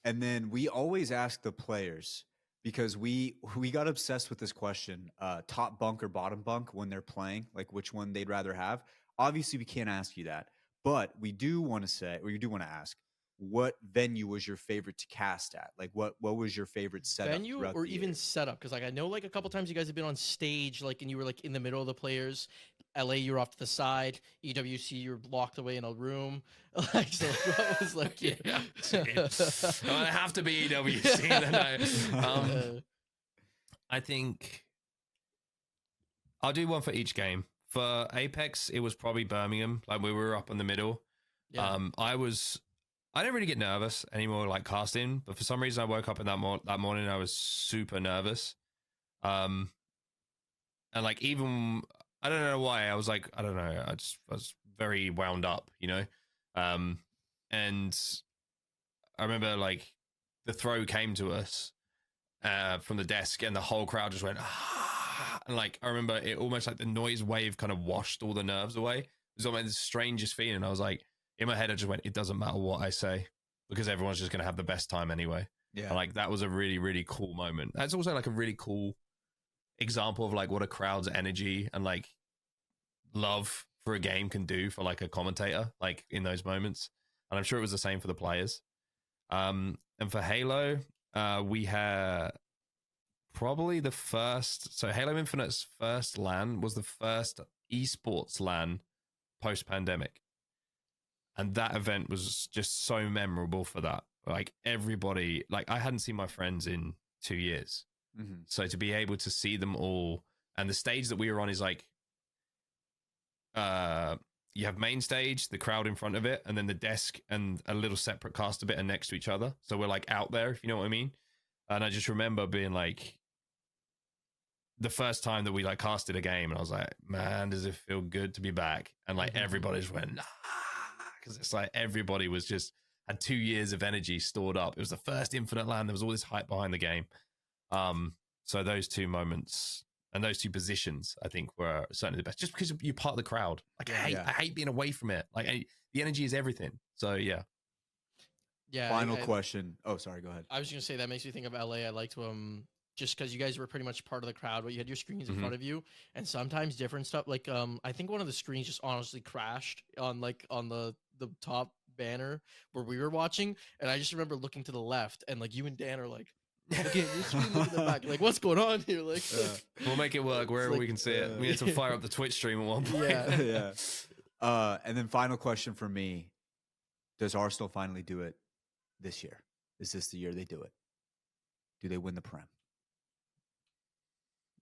And then we always ask the players, because we got obsessed with this question, top bunk or bottom bunk when they're playing, like which one they'd rather have. Obviously, we can't ask you that, but we do want to say, or you do want to ask, what venue was your favorite to cast at? Like what was your favorite setup? Venue or even setup? Because like I know like a couple times you guys have been on stage, like, and you were like in the middle of the players. LA, you're off to the side. EWC, you're locked away in a room. Like, so what was like? Yeah, I have to be EWC. I think I'll do one for each game. For Apex, it was probably Birmingham. Like we were up in the middle. Yeah. I didn't really get nervous anymore, like casting, but for some reason I woke up in that morning. I was super nervous. And like, even, I don't know why, I was like, I don't know. I was very wound up, you know? And I remember like the throw came to us from the desk and the whole crowd just went, ah! And like, I remember it almost like the noise wave kind of washed all the nerves away. It was almost the strangest feeling. I was like, in my head, I just went, it doesn't matter what I say because everyone's just going to have the best time anyway. Yeah. And like, that was a really, really cool moment. That's also like a really cool example of like what a crowd's energy and like love for a game can do for like a commentator, like in those moments. And I'm sure it was the same for the players. And for Halo, we had probably the first, so Halo Infinite's first LAN was the first esports LAN post-pandemic. And that event was just so memorable for that. Like everybody, like I hadn't seen my friends in 2 years. Mm-hmm. So to be able to see them all, and the stage that we were on is like, you have main stage, the crowd in front of it, and then the desk and a little separate caster bit are next to each other. So we're like out there, if you know what I mean. And I just remember being like, the first time that we like casted a game, and I was like, man, does it feel good to be back? And like everybody just went, because it's like everybody was just had 2 years of energy stored up. It was the first Infinite LAN. There was all this hype behind the game. So those two moments and those two positions, I think, were certainly the best. Just because you're part of the crowd. Like I hate being away from it. Like the energy is everything. So yeah. Yeah. Final question. Oh, sorry. Go ahead. I was gonna say that makes me think of LA. I liked just because you guys were pretty much part of the crowd, but you had your screens in front of you, and sometimes different stuff. Like I think one of the screens just honestly crashed on the top banner where we were watching, and I just remember looking to the left, and like you and Dan are like, okay, your screen look at the back, like what's going on here? Like we'll make it work wherever we can see it. We need to fire up the Twitch stream at one point. Yeah. And then final question for me: does Arsenal finally do it this year? Is this the year they do it? Do they win the Prem?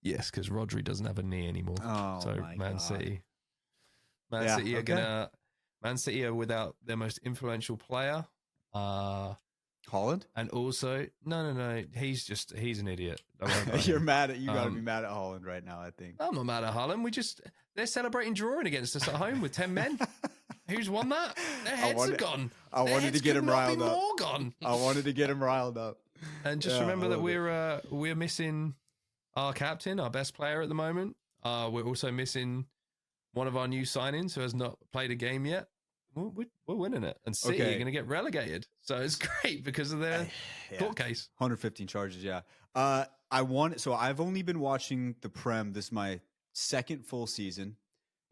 Yes, because Rodri doesn't have a knee anymore. Oh, so my Man God. City are gonna. Man City are without their most influential player. Holland? And also, no. He's an idiot. You're mad at you. Gotta be mad at Holland right now. I think I'm not mad at Holland. They're celebrating drawing against us at home with 10 men. Who's won that? Their heads are gone. I wanted to get him riled up. More gone. I wanted to get him riled up. And just remember that we're missing our captain, our best player at the moment. We're also missing one of our new signings who has not played a game yet. We're winning it, and City are going to get relegated. So it's great because of their court case. 115 charges. Yeah. So I've only been watching the Prem. This is my second full season,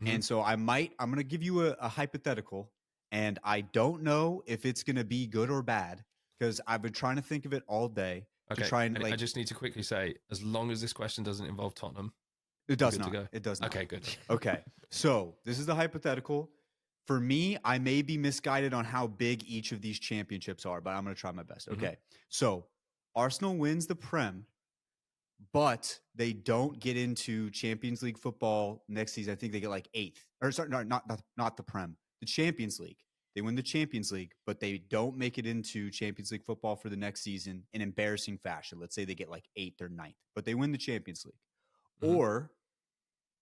and so I'm going to give you a hypothetical, and I don't know if it's going to be good or bad because I've been trying to think of it all day. Okay. To try and I just need to quickly say, as long as this question doesn't involve Tottenham, it does not. It does not. Okay, good. Okay. So this is the hypothetical. For me, I may be misguided on how big each of these championships are, but I'm going to try my best. Okay. So Arsenal wins the Prem, but they don't get into Champions League football next season. I think they get like 8th. Or sorry, not the Prem, the Champions League. They win the Champions League, but they don't make it into Champions League football for the next season in embarrassing fashion. Let's say they get like 8th or 9th, but they win the Champions League. Or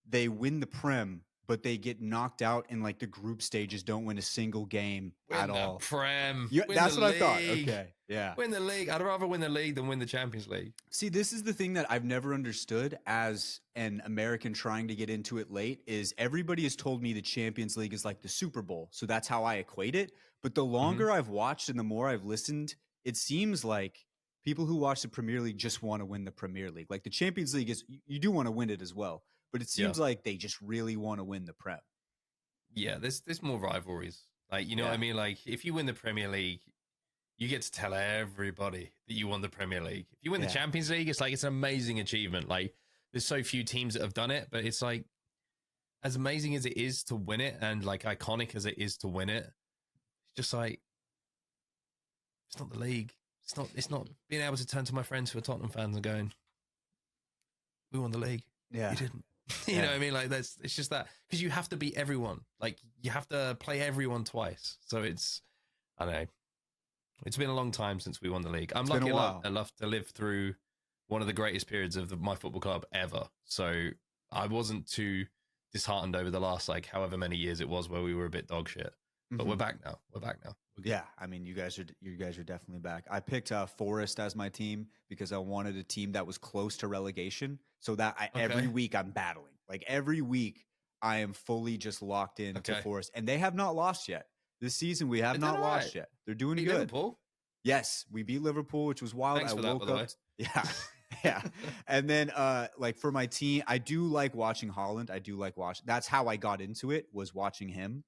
they win the Prem, but they get knocked out in like the group stages, don't win a single game at all. Prem. Yeah, Win that's the what I thought. league. Okay, yeah. Win the league. I'd rather win the league than win the Champions League. See, this is the thing that I've never understood as an American trying to get into it late is everybody has told me the Champions League is like the Super Bowl. So that's how I equate it. But the longer I've watched and the more I've listened, it seems like people who watch the Premier League just want to win the Premier League. Like the Champions League is, you do want to win it as well. But it seems like they just really want to win the Prem. Yeah, there's more rivalries. Like, you know what I mean? Like, if you win the Premier League, you get to tell everybody that you won the Premier League. If you win the Champions League, it's like it's an amazing achievement. Like, there's so few teams that have done it, but it's like as amazing as it is to win it and like iconic as it is to win it, it's just like it's not the league. It's not being able to turn to my friends who are Tottenham fans and going, "We won the league." Yeah. You didn't. You know what I mean? Like it's just that because you have to beat everyone. Like you have to play everyone twice. So I don't know. It's been a long time since we won the league. I'm lucky enough to live through one of the greatest periods of my football club ever. So I wasn't too disheartened over the last like however many years it was where we were a bit dog shit. But we're back now. We're good. Yeah, I mean, you guys are definitely back. I picked Forest as my team because I wanted a team that was close to relegation, so that every week I'm battling. Like every week, I am fully just locked in to Forest, and they have not lost yet this season. We have not lost yet. They're doing good. Liverpool? Yes, we beat Liverpool, which was wild. Thanks for that, by the way. Yeah. Yeah. And then like for my team, I do like watching Holland. I do like watching. That's how I got into it, was watching him.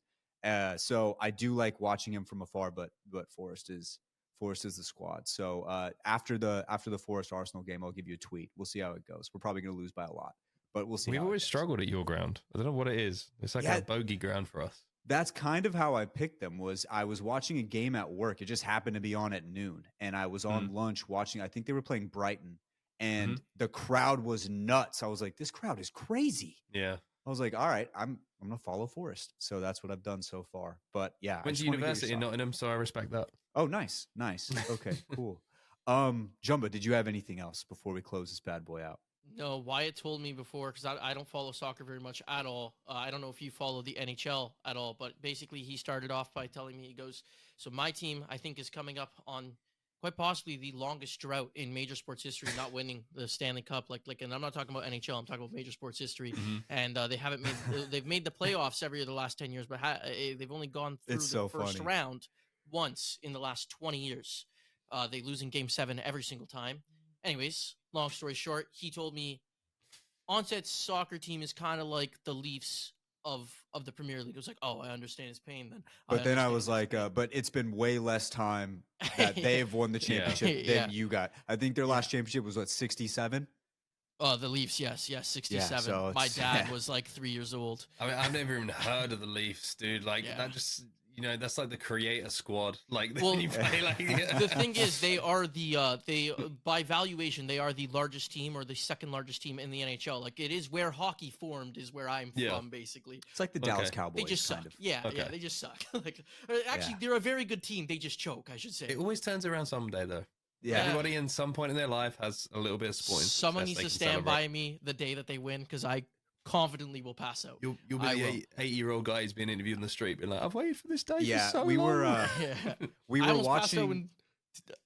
So I do like watching him from afar, but Forest is the squad. So after the Forest Arsenal game, I'll give you a tweet. We'll see how it goes. We're probably going to lose by a lot, but we'll see. We've always struggled at your ground. I don't know what it is. It's like a bogey ground for us. That's kind of how I picked them. Was I was watching a game at work. It just happened to be on at noon, and I was on lunch watching. I think they were playing Brighton, and the crowd was nuts. I was like, this crowd is crazy. Yeah. I was like, all right, I'm gonna follow Forest. So that's what I've done so far. But yeah, went to university in Nottingham, so I respect that. Oh, nice. Okay, cool. Jumba, did you have anything else before we close this bad boy out? No, Wyatt told me before, because I don't follow soccer very much at all. I don't know if you follow the NHL at all, but basically he started off by telling me, he goes, so my team, I think, is coming up on quite possibly the longest drought in major sports history, not winning the Stanley Cup. And I'm not talking about NHL, I'm talking about major sports history. And they've made the playoffs every year the last 10 years, but they've only gone through the first round once in the last 20 years. They lose in Game 7 every single time. Anyways, long story short, he told me Onset's soccer team is kind of like the Leafs of the Premier League. It was like, oh, I understand his pain then. But then I was like, but it's been way less time that they've won the championship than you got. I think their last championship was what, 67? The Leafs, yes, 67. Yeah, so my dad was like 3 years old. I mean, I've never even heard of the Leafs, dude. Like that just, that's like the creator squad. Like when you play, like the thing is, they are they by valuation, they are the largest team or the second largest team in the NHL. Like it is where hockey formed, is where I'm from, basically. It's like the Dallas Cowboys. They just suck. Yeah, they just suck. Like actually, they're a very good team. They just choke, I should say. It always turns around someday, though. Yeah. Everybody in some point in their life has a little bit of sporting. Someone needs to stand by me the day that they win, because I confidently will pass out. You'll be the 80-year-old guy who's being interviewed in the street, being like, "I've waited for this day for so we long." We were watching.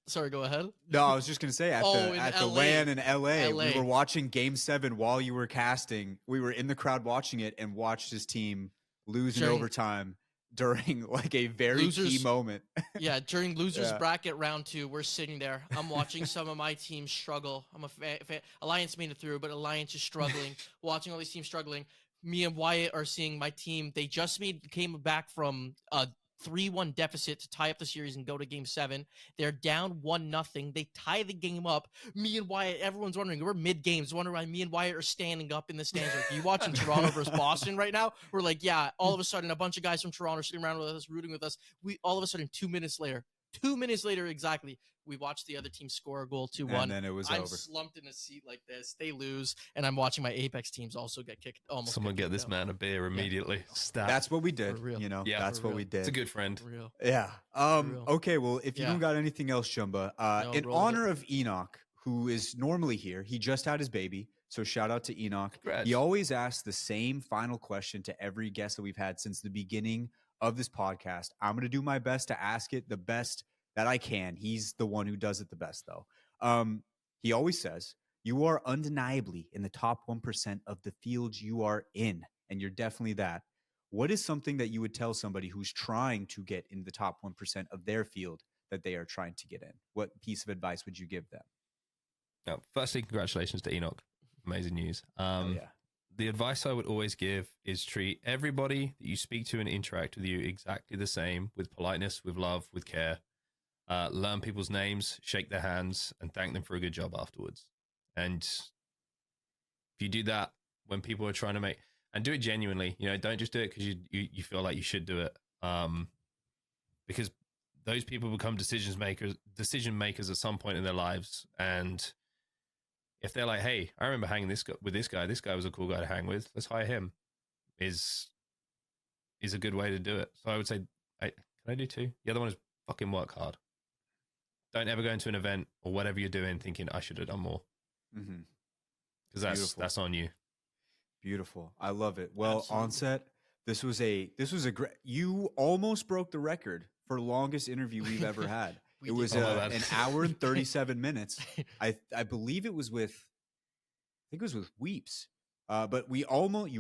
Sorry, go ahead. No, I was just gonna say at the LAN in LA, we were watching Game 7 while you were casting. We were in the crowd watching it and watched his team lose in overtime during like a very key moment. During losers bracket round 2, we're sitting there. I'm watching some of my teams struggle. I'm Alliance made it through, but Alliance is struggling. Watching all these teams struggling. Me and Wyatt are seeing my team. They just came back from a 3-1 deficit to tie up the series and go to Game 7. They're down 1-0. They tie the game up. Me and Wyatt, everyone's wondering, we're mid-games, wondering why me and Wyatt are standing up in the stands. Like, are you watching Toronto versus Boston right now? We're like, yeah. All of a sudden, a bunch of guys from Toronto are sitting around with us, rooting with us. We all of a sudden, 2 minutes later exactly, we watched the other team score a goal 2-1. And then it was I'm over. slumped in a seat like this. They lose, and I'm watching my Apex teams also get kicked. Someone get this man a beer immediately. Stat. That's what we did. That's what we did. It's a good friend. Real. Yeah. Okay. Well, if you don't got anything else, Jumba, in honor of Enoch, who is normally here, he just had his baby. So shout out to Enoch. Congrats. He always asks the same final question to every guest that we've had since the beginning of this podcast. I'm going to do my best to ask it the best that I can. He's the one who does it the best, though. He always says, you are undeniably in the top 1% of the fields you are in, and you're definitely that. What is something that you would tell somebody who's trying to get in the top 1% of their field that they are trying to get in? What piece of advice would you give them? No, firstly, congratulations to Enoch. Amazing news. Yeah. The advice I would always give is treat everybody that you speak to and interact with you exactly the same, with politeness, with love, with care. Learn people's names, shake their hands, and thank them for a good job afterwards. And if you do that when people are trying to make, and do it genuinely, don't just do it because you feel like you should do it. Because those people become decision makers at some point in their lives. And if they're like, hey, I remember hanging with this guy was a cool guy to hang with, let's hire him, is a good way to do it. So I would say, can I do two? The other one is fucking work hard. Don't ever go into an event or whatever you're doing thinking I should have done more. Because that's on you. Beautiful. I love it. Well, Absolutely. Onset, this was a great, you almost broke the record for longest interview we've ever had. We It did. was Oh, my bad. an hour and 37 minutes. I believe it was with, Weeps. But you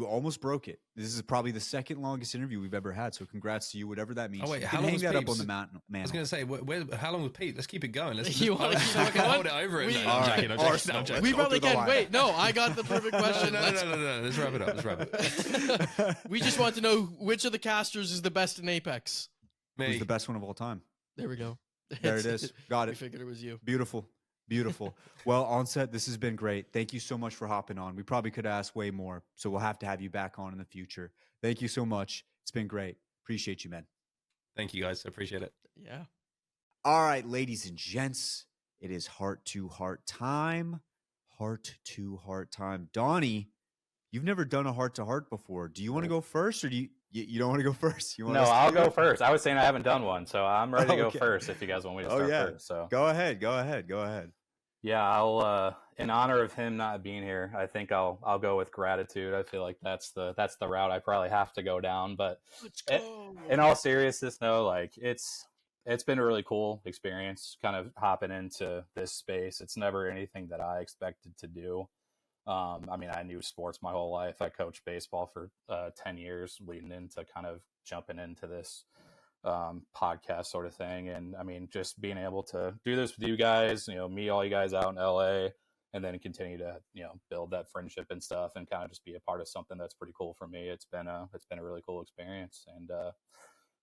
almost broke it. This is probably the second longest interview we've ever had. So congrats to you, whatever that means. Oh, wait, you how can long hang was that up on Peeps? the mountain, man. I was going to say, how long was Pete? Let's keep it going. Let's You wanna keep I can going? hold it over it. We- No, All I'm right, joking. Arsenal, I'm joking. let's We go probably through the can. lineup. Wait, no, I got the perfect question. No. Let's wrap it up. Let's wrap it up. We just want to know which of the casters is the best in Apex. Who's Me. the best one of all time? There we go. There it is. Got We it. figured it was you. Beautiful. Beautiful. Well, Onset, this has been great. Thank you so much for hopping on. We probably could ask way more, so we'll have to have you back on in the future. Thank you so much. It's been great. Appreciate you, man. Thank you, guys. I appreciate it. Yeah. All right, ladies and gents, it is heart to heart time. Heart to heart time. Donnie, you've never done a heart to heart before. Do you want to go first, or do you don't want to go first? You want No, us to I'll do go it? first. I was saying I haven't done one, so I'm ready to go Okay. first if you guys want me to Oh, start yeah. first. So Go ahead. Go ahead. Go ahead. yeah, I'll in honor of him not being here, I think I'll go with gratitude. I feel like that's the route I probably have to go down. But Let's Eh, go. in all seriousness, no, like it's been a really cool experience kind of hopping into this space. It's never anything that I expected to do. I mean, I knew sports my whole life. I coached baseball for 10 years leading into kind of jumping into this podcast sort of thing. And I mean, just being able to do this with you guys, meet all you guys out in LA, and then continue to, build that friendship and stuff and kind of just be a part of something that's pretty cool for me. It's been a really cool experience, and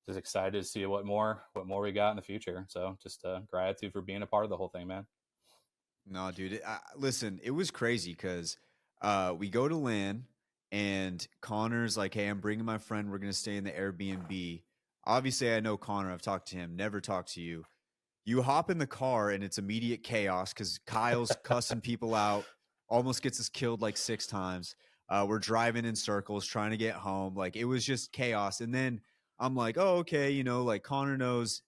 just excited to see what more we got in the future. So just gratitude for being a part of the whole thing, man. No, dude. Listen, it was crazy because we go to LAN and Connor's like, hey, I'm bringing my friend. We're going to stay in the Airbnb. Obviously, I know Connor. I've talked to him. Never talked to you. You hop in the car and it's immediate chaos because Kyle's cussing people out, almost gets us killed like 6 times. We're driving in circles trying to get home. Like, it was just chaos. And then I'm like, oh, okay. Like Connor knows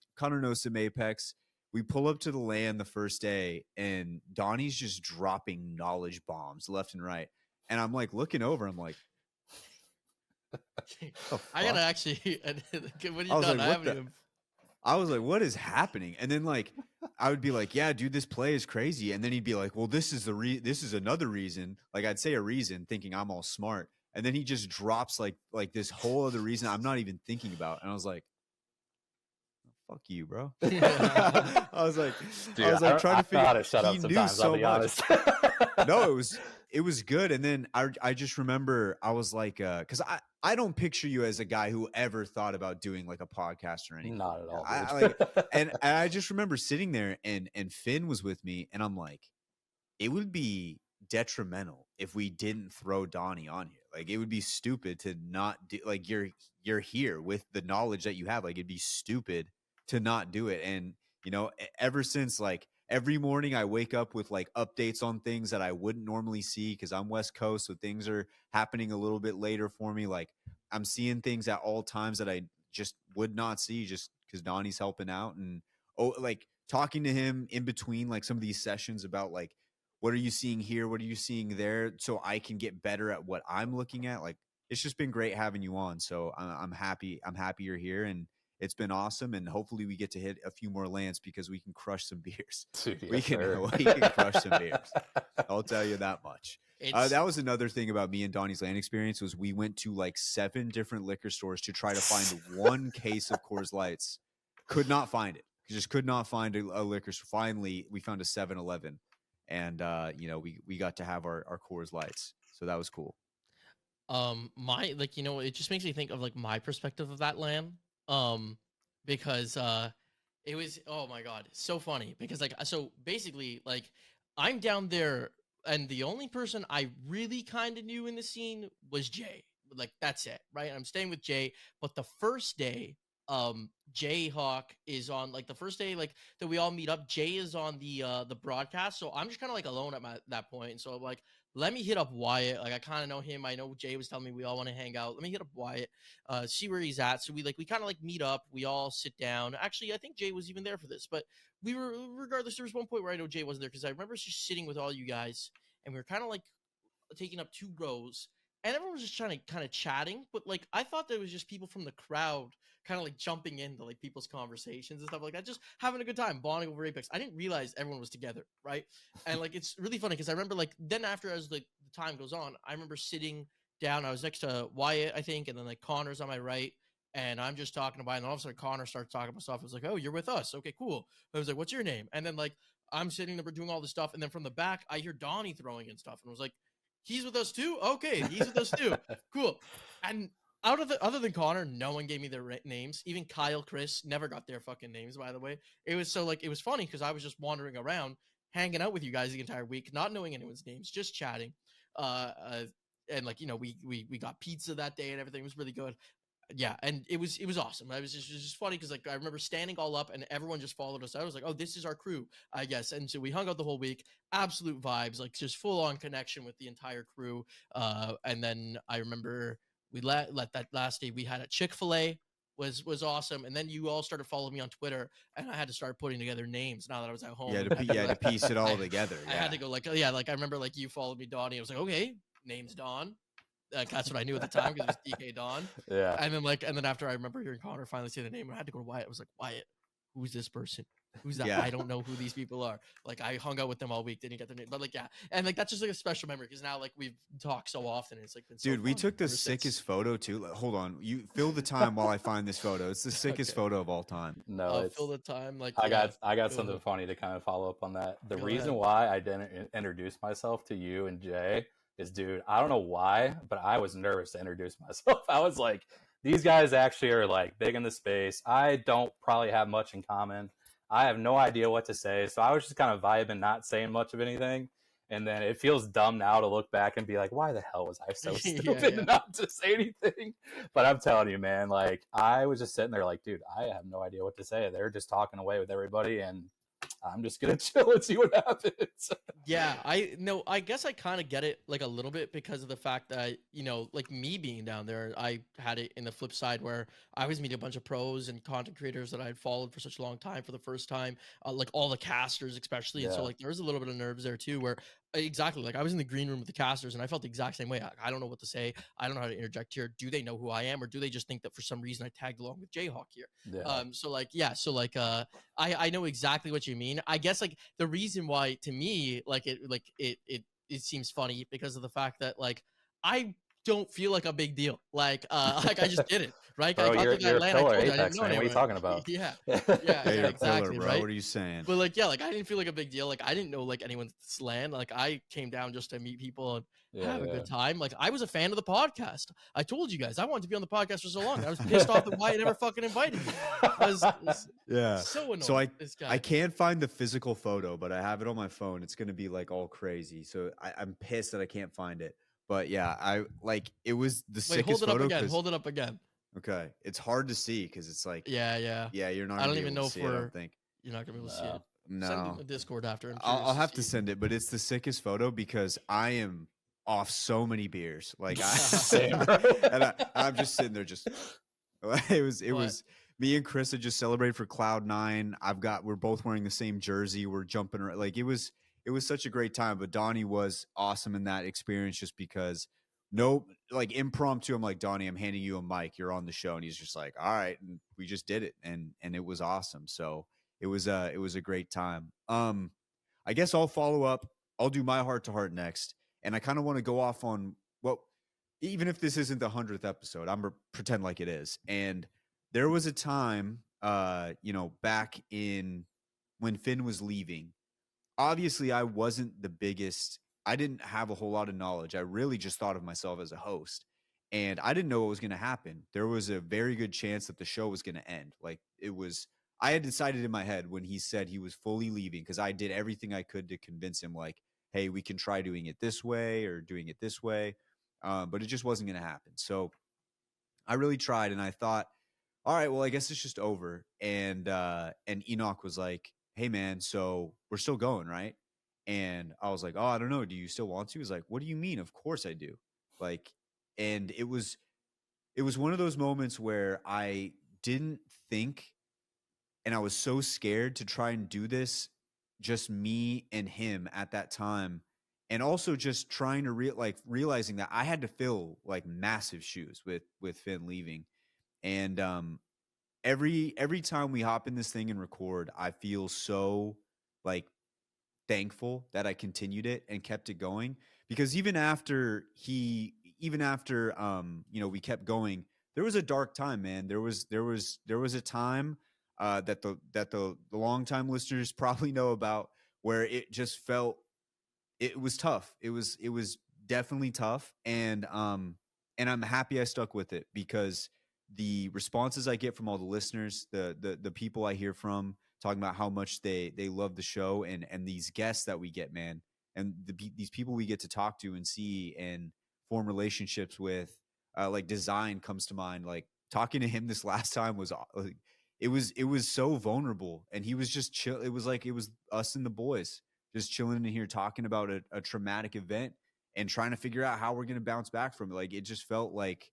some Apex. We pull up to the LAN the first day and Donnie's just dropping knowledge bombs left and right. And I'm like looking over, I'm like, I gotta actually. When you I was done, like, I what haven't the- even. I was like, what is happening? And then like, I would be like, yeah, dude, this play is crazy. And then he'd be like, well, this is another reason. Like I'd say a reason thinking I'm all smart. And then he just drops like this whole other reason I'm not even thinking about. And I was like, fuck you, bro. I was like, Dude, I was like trying to know how figure to shut up he knew sometimes, I'll so be much. honest. No, it was good. And then I just remember I was like, because I don't picture you as a guy who ever thought about doing like a podcast or anything. Not at all. I dude. like, and I just remember sitting there and Finn was with me, and I'm like, it would be detrimental if we didn't throw Donnie on here. Like it would be stupid to not do. Like you're here with the knowledge that you have. Like it'd be stupid to not do it. And ever since like every morning I wake up with like updates on things that I wouldn't normally see because I'm West Coast, so things are happening a little bit later for me. Like I'm seeing things at all times that I just would not see just because Donnie's helping out, and like talking to him in between like some of these sessions about like what are you seeing here? What are you seeing there? So I can get better at what I'm looking at. Like, it's just been great having you on. So I'm happy. I'm happy you're here, and it's been awesome. And hopefully we get to hit a few more lands because we can crush some beers. Dude, we yes, sir. can crush some beers. I'll tell you that much. It's That was another thing about me and Donnie's land experience was we went to like 7 different liquor stores to try to find one case of Coors Lights. Could not find it. Just could not find a liquor store. Finally, we found a 7-Eleven, and we got to have our Coors Lights. So that was cool. my like it just makes me think of like my perspective of that land. Because it was, oh my god, so funny because like so basically like I'm down there and the only person I really kind of knew in the scene was Jay. Like that's it, right? I'm staying with Jay, but the first day Jayhawk is on, like the first day like that we all meet up, Jay is on the broadcast, so I'm just kind of like alone at that point. And so I'm like, let me hit up Wyatt. Like I kind of know him. I know Jay was telling me we all want to hang out. Let me hit up Wyatt, see where he's at. So we kind of like meet up. We all sit down. Actually, I think Jay was even there for this, but we were, regardless, there was one point where I know Jay wasn't there because I remember just sitting with all you guys and we were kind of like taking up 2 rows and everyone was just trying to kind of chatting, but like I thought there was just people from the crowd kind of like jumping into like people's conversations and stuff like that, just having a good time bonding over Apex. I didn't realize everyone was together, right? And like it's really funny because I remember like then after as like the time goes on, I remember sitting down. I was next to Wyatt, I think, and then like Connor's on my right. And I'm just talking about it, and all of a sudden Connor starts talking about stuff. I was like, "Oh, you're with us? Okay, cool." I was like, "What's your name?" And then like I'm sitting there doing all this stuff, and then from the back I hear Donnie throwing in stuff, and I was like, "He's with us too? Okay, he's with us too. Cool." And other than Connor, no one gave me their names. Even Kyle, Chris never got their fucking names. By the way, it was so like it was funny because I was just wandering around, hanging out with you guys the entire week, not knowing anyone's names, just chatting. And like we got pizza that day and everything was really good. Yeah, and it was awesome. It was just funny because like I remember standing all up and everyone just followed us out. I was like, oh, this is our crew, I guess. And so we hung out the whole week, absolute vibes, like just full on connection with the entire crew. And then I remember we let that last day we had a Chick-fil-A was awesome. And then you all started following me on Twitter, and I had to start putting together names now that I was at home. To piece it all together. I had to go like, like I remember like you followed me, Donnie. I was like, okay, name's Don. That's what I knew at the time because it was DK Don. Yeah. And then after I remember hearing Connor finally say the name, I had to go to Wyatt. I was like, Wyatt, who's this person? Who's that? Yeah. I don't know who these people are. Like I hung out with them all week, didn't get their name, but like and like that's just like a special memory because now like we've talked so often. And it's like been so Dude, we fun took the ever since. sickest photo too. Hold on, you fill the time while I find this photo. It's the sickest Okay. photo of all time. No, it's Fill the time. Like I got go something ahead. funny to kind of follow up on that. The Go reason ahead. why I didn't introduce myself to you and Jay is, dude, I don't know why, but I was nervous to introduce myself. I was like, these guys actually are like big in the space. I don't probably have much in common. I have no idea what to say. So I was just kind of vibing, not saying much of anything. And then it feels dumb now to look back and be like, why the hell was I so stupid not to say anything? But I'm telling you, man, like I was just sitting there like, dude, I have no idea what to say. They're just talking away with everybody, and I'm just going to chill and see what happens. Yeah, I guess I kind of get it like a little bit because of the fact that, like me being down there, I had it in the flip side where I was meeting a bunch of pros and content creators that I had followed for such a long time for the first time, like all the casters especially. And so Yeah. like there was a little bit of nerves there too, where exactly like I was in the green room with the casters and I felt the exact same way. I don't know what to say. I don't know how to interject here. Do they know who I am, or do they just think that for some reason I tagged along with Jayhawk here? Yeah. I know exactly what you mean. I guess like the reason why to me it seems funny because of the fact that like I don't feel like a big deal. Like I just did it, right? Bro, I got you're to that a land, I pillar told you I Apex, didn't know man. What are you anyone. talking about? Yeah, Hey, you're a exactly, pillar, bro. right? What are you saying? But like I didn't feel like a big deal. Like I didn't know like anyone's land. Like I came down just to meet people and have a good time. Like I was a fan of the podcast. I told you guys I wanted to be on the podcast for so long. I was pissed off that Wyatt never fucking invited me. It's Yeah. so annoying. So this guy. I can't find the physical photo, but I have it on my phone. It's gonna be like all crazy. So I'm pissed that I can't find it. But yeah, I like it was the Wait, hold sickest it up photo. again. Hold it up again. Okay, it's hard to see because it's like Yeah. you're not. I Gonna don't be even able know to see if it, I we're. don't think. You're not gonna be able to see No. it. Send me No, a Discord after. I'll have to send it, but it's the sickest photo because I am off so many beers. Like Same, bro. and I'm just sitting there, just it was me and Chris had just celebrated for Cloud9. We're both wearing the same jersey. We're jumping around. Like it was it was such a great time. But Donnie was awesome in that experience just because like impromptu, I'm like, Donnie, I'm handing you a mic. You're on the show. And he's just like, all right. And we just did it. And it was awesome. So it was a great time. I guess I'll follow up. I'll do my heart to heart next. And I kind of want to go off on even if this isn't the 100th episode, I'm going to pretend like it is. And there was a time, back in when Finn was leaving. Obviously, I wasn't the biggest. I didn't have a whole lot of knowledge. I really just thought of myself as a host. And I didn't know what was going to happen. There was a very good chance that the show was going to end. Like I had decided in my head when he said he was fully leaving, because I did everything I could to convince him, like, hey, we can try doing it this way or doing it this way. But it just wasn't going to happen. So I really tried, and I thought, all right, well, I guess it's just over. And Enoch was like, hey, man, so we're still going, right? And I was like, oh, I don't know. Do you still want to? He's like, what do you mean? Of course I do. Like, and it was one of those moments where I didn't think, and I was so scared to try and do this, just me and him at that time. And also just trying to realizing that I had to fill like massive shoes with Finn leaving. And every time we hop in this thing and record, I feel so like thankful that I continued it and kept it going, because even after we kept going, there was a dark time, man. There was a time that the longtime listeners probably know about, where it just felt, it was tough. It was definitely tough. And I'm happy I stuck with it, because the responses I get from all the listeners, the people I hear from talking about how much they love the show, and these guests that we get, man, and these people we get to talk to and see and form relationships with, like Design comes to mind. Like talking to him this last time was it was so vulnerable, and he was just chill. It was like it was us and the boys just chilling in here talking about a traumatic event and trying to figure out how we're going to bounce back from it. Like, it just felt like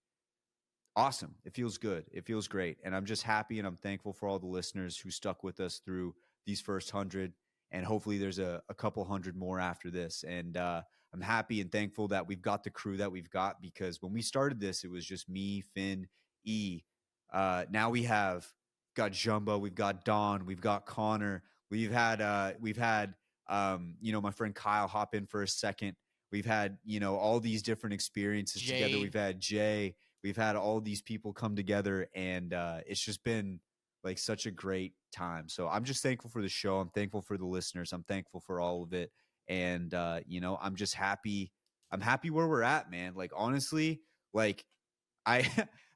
awesome. It feels good. It feels great. And I'm just happy, and I'm thankful for all the listeners who stuck with us through these first 100. And hopefully there's a couple hundred more after this. And I'm happy and thankful that we've got the crew that we've got, because when we started this, it was just me, Finn, E. Now we've got Jumbo, we've got Don, we've got Connor, we've had my friend Kyle hop in for a second. We've had, all these different experiences together. We've had Jay. We've had all these people come together, and it's just been like such a great time. So I'm just thankful for the show. I'm thankful for the listeners. I'm thankful for all of it. And, I'm just happy. I'm happy where we're at, man. Like, honestly, like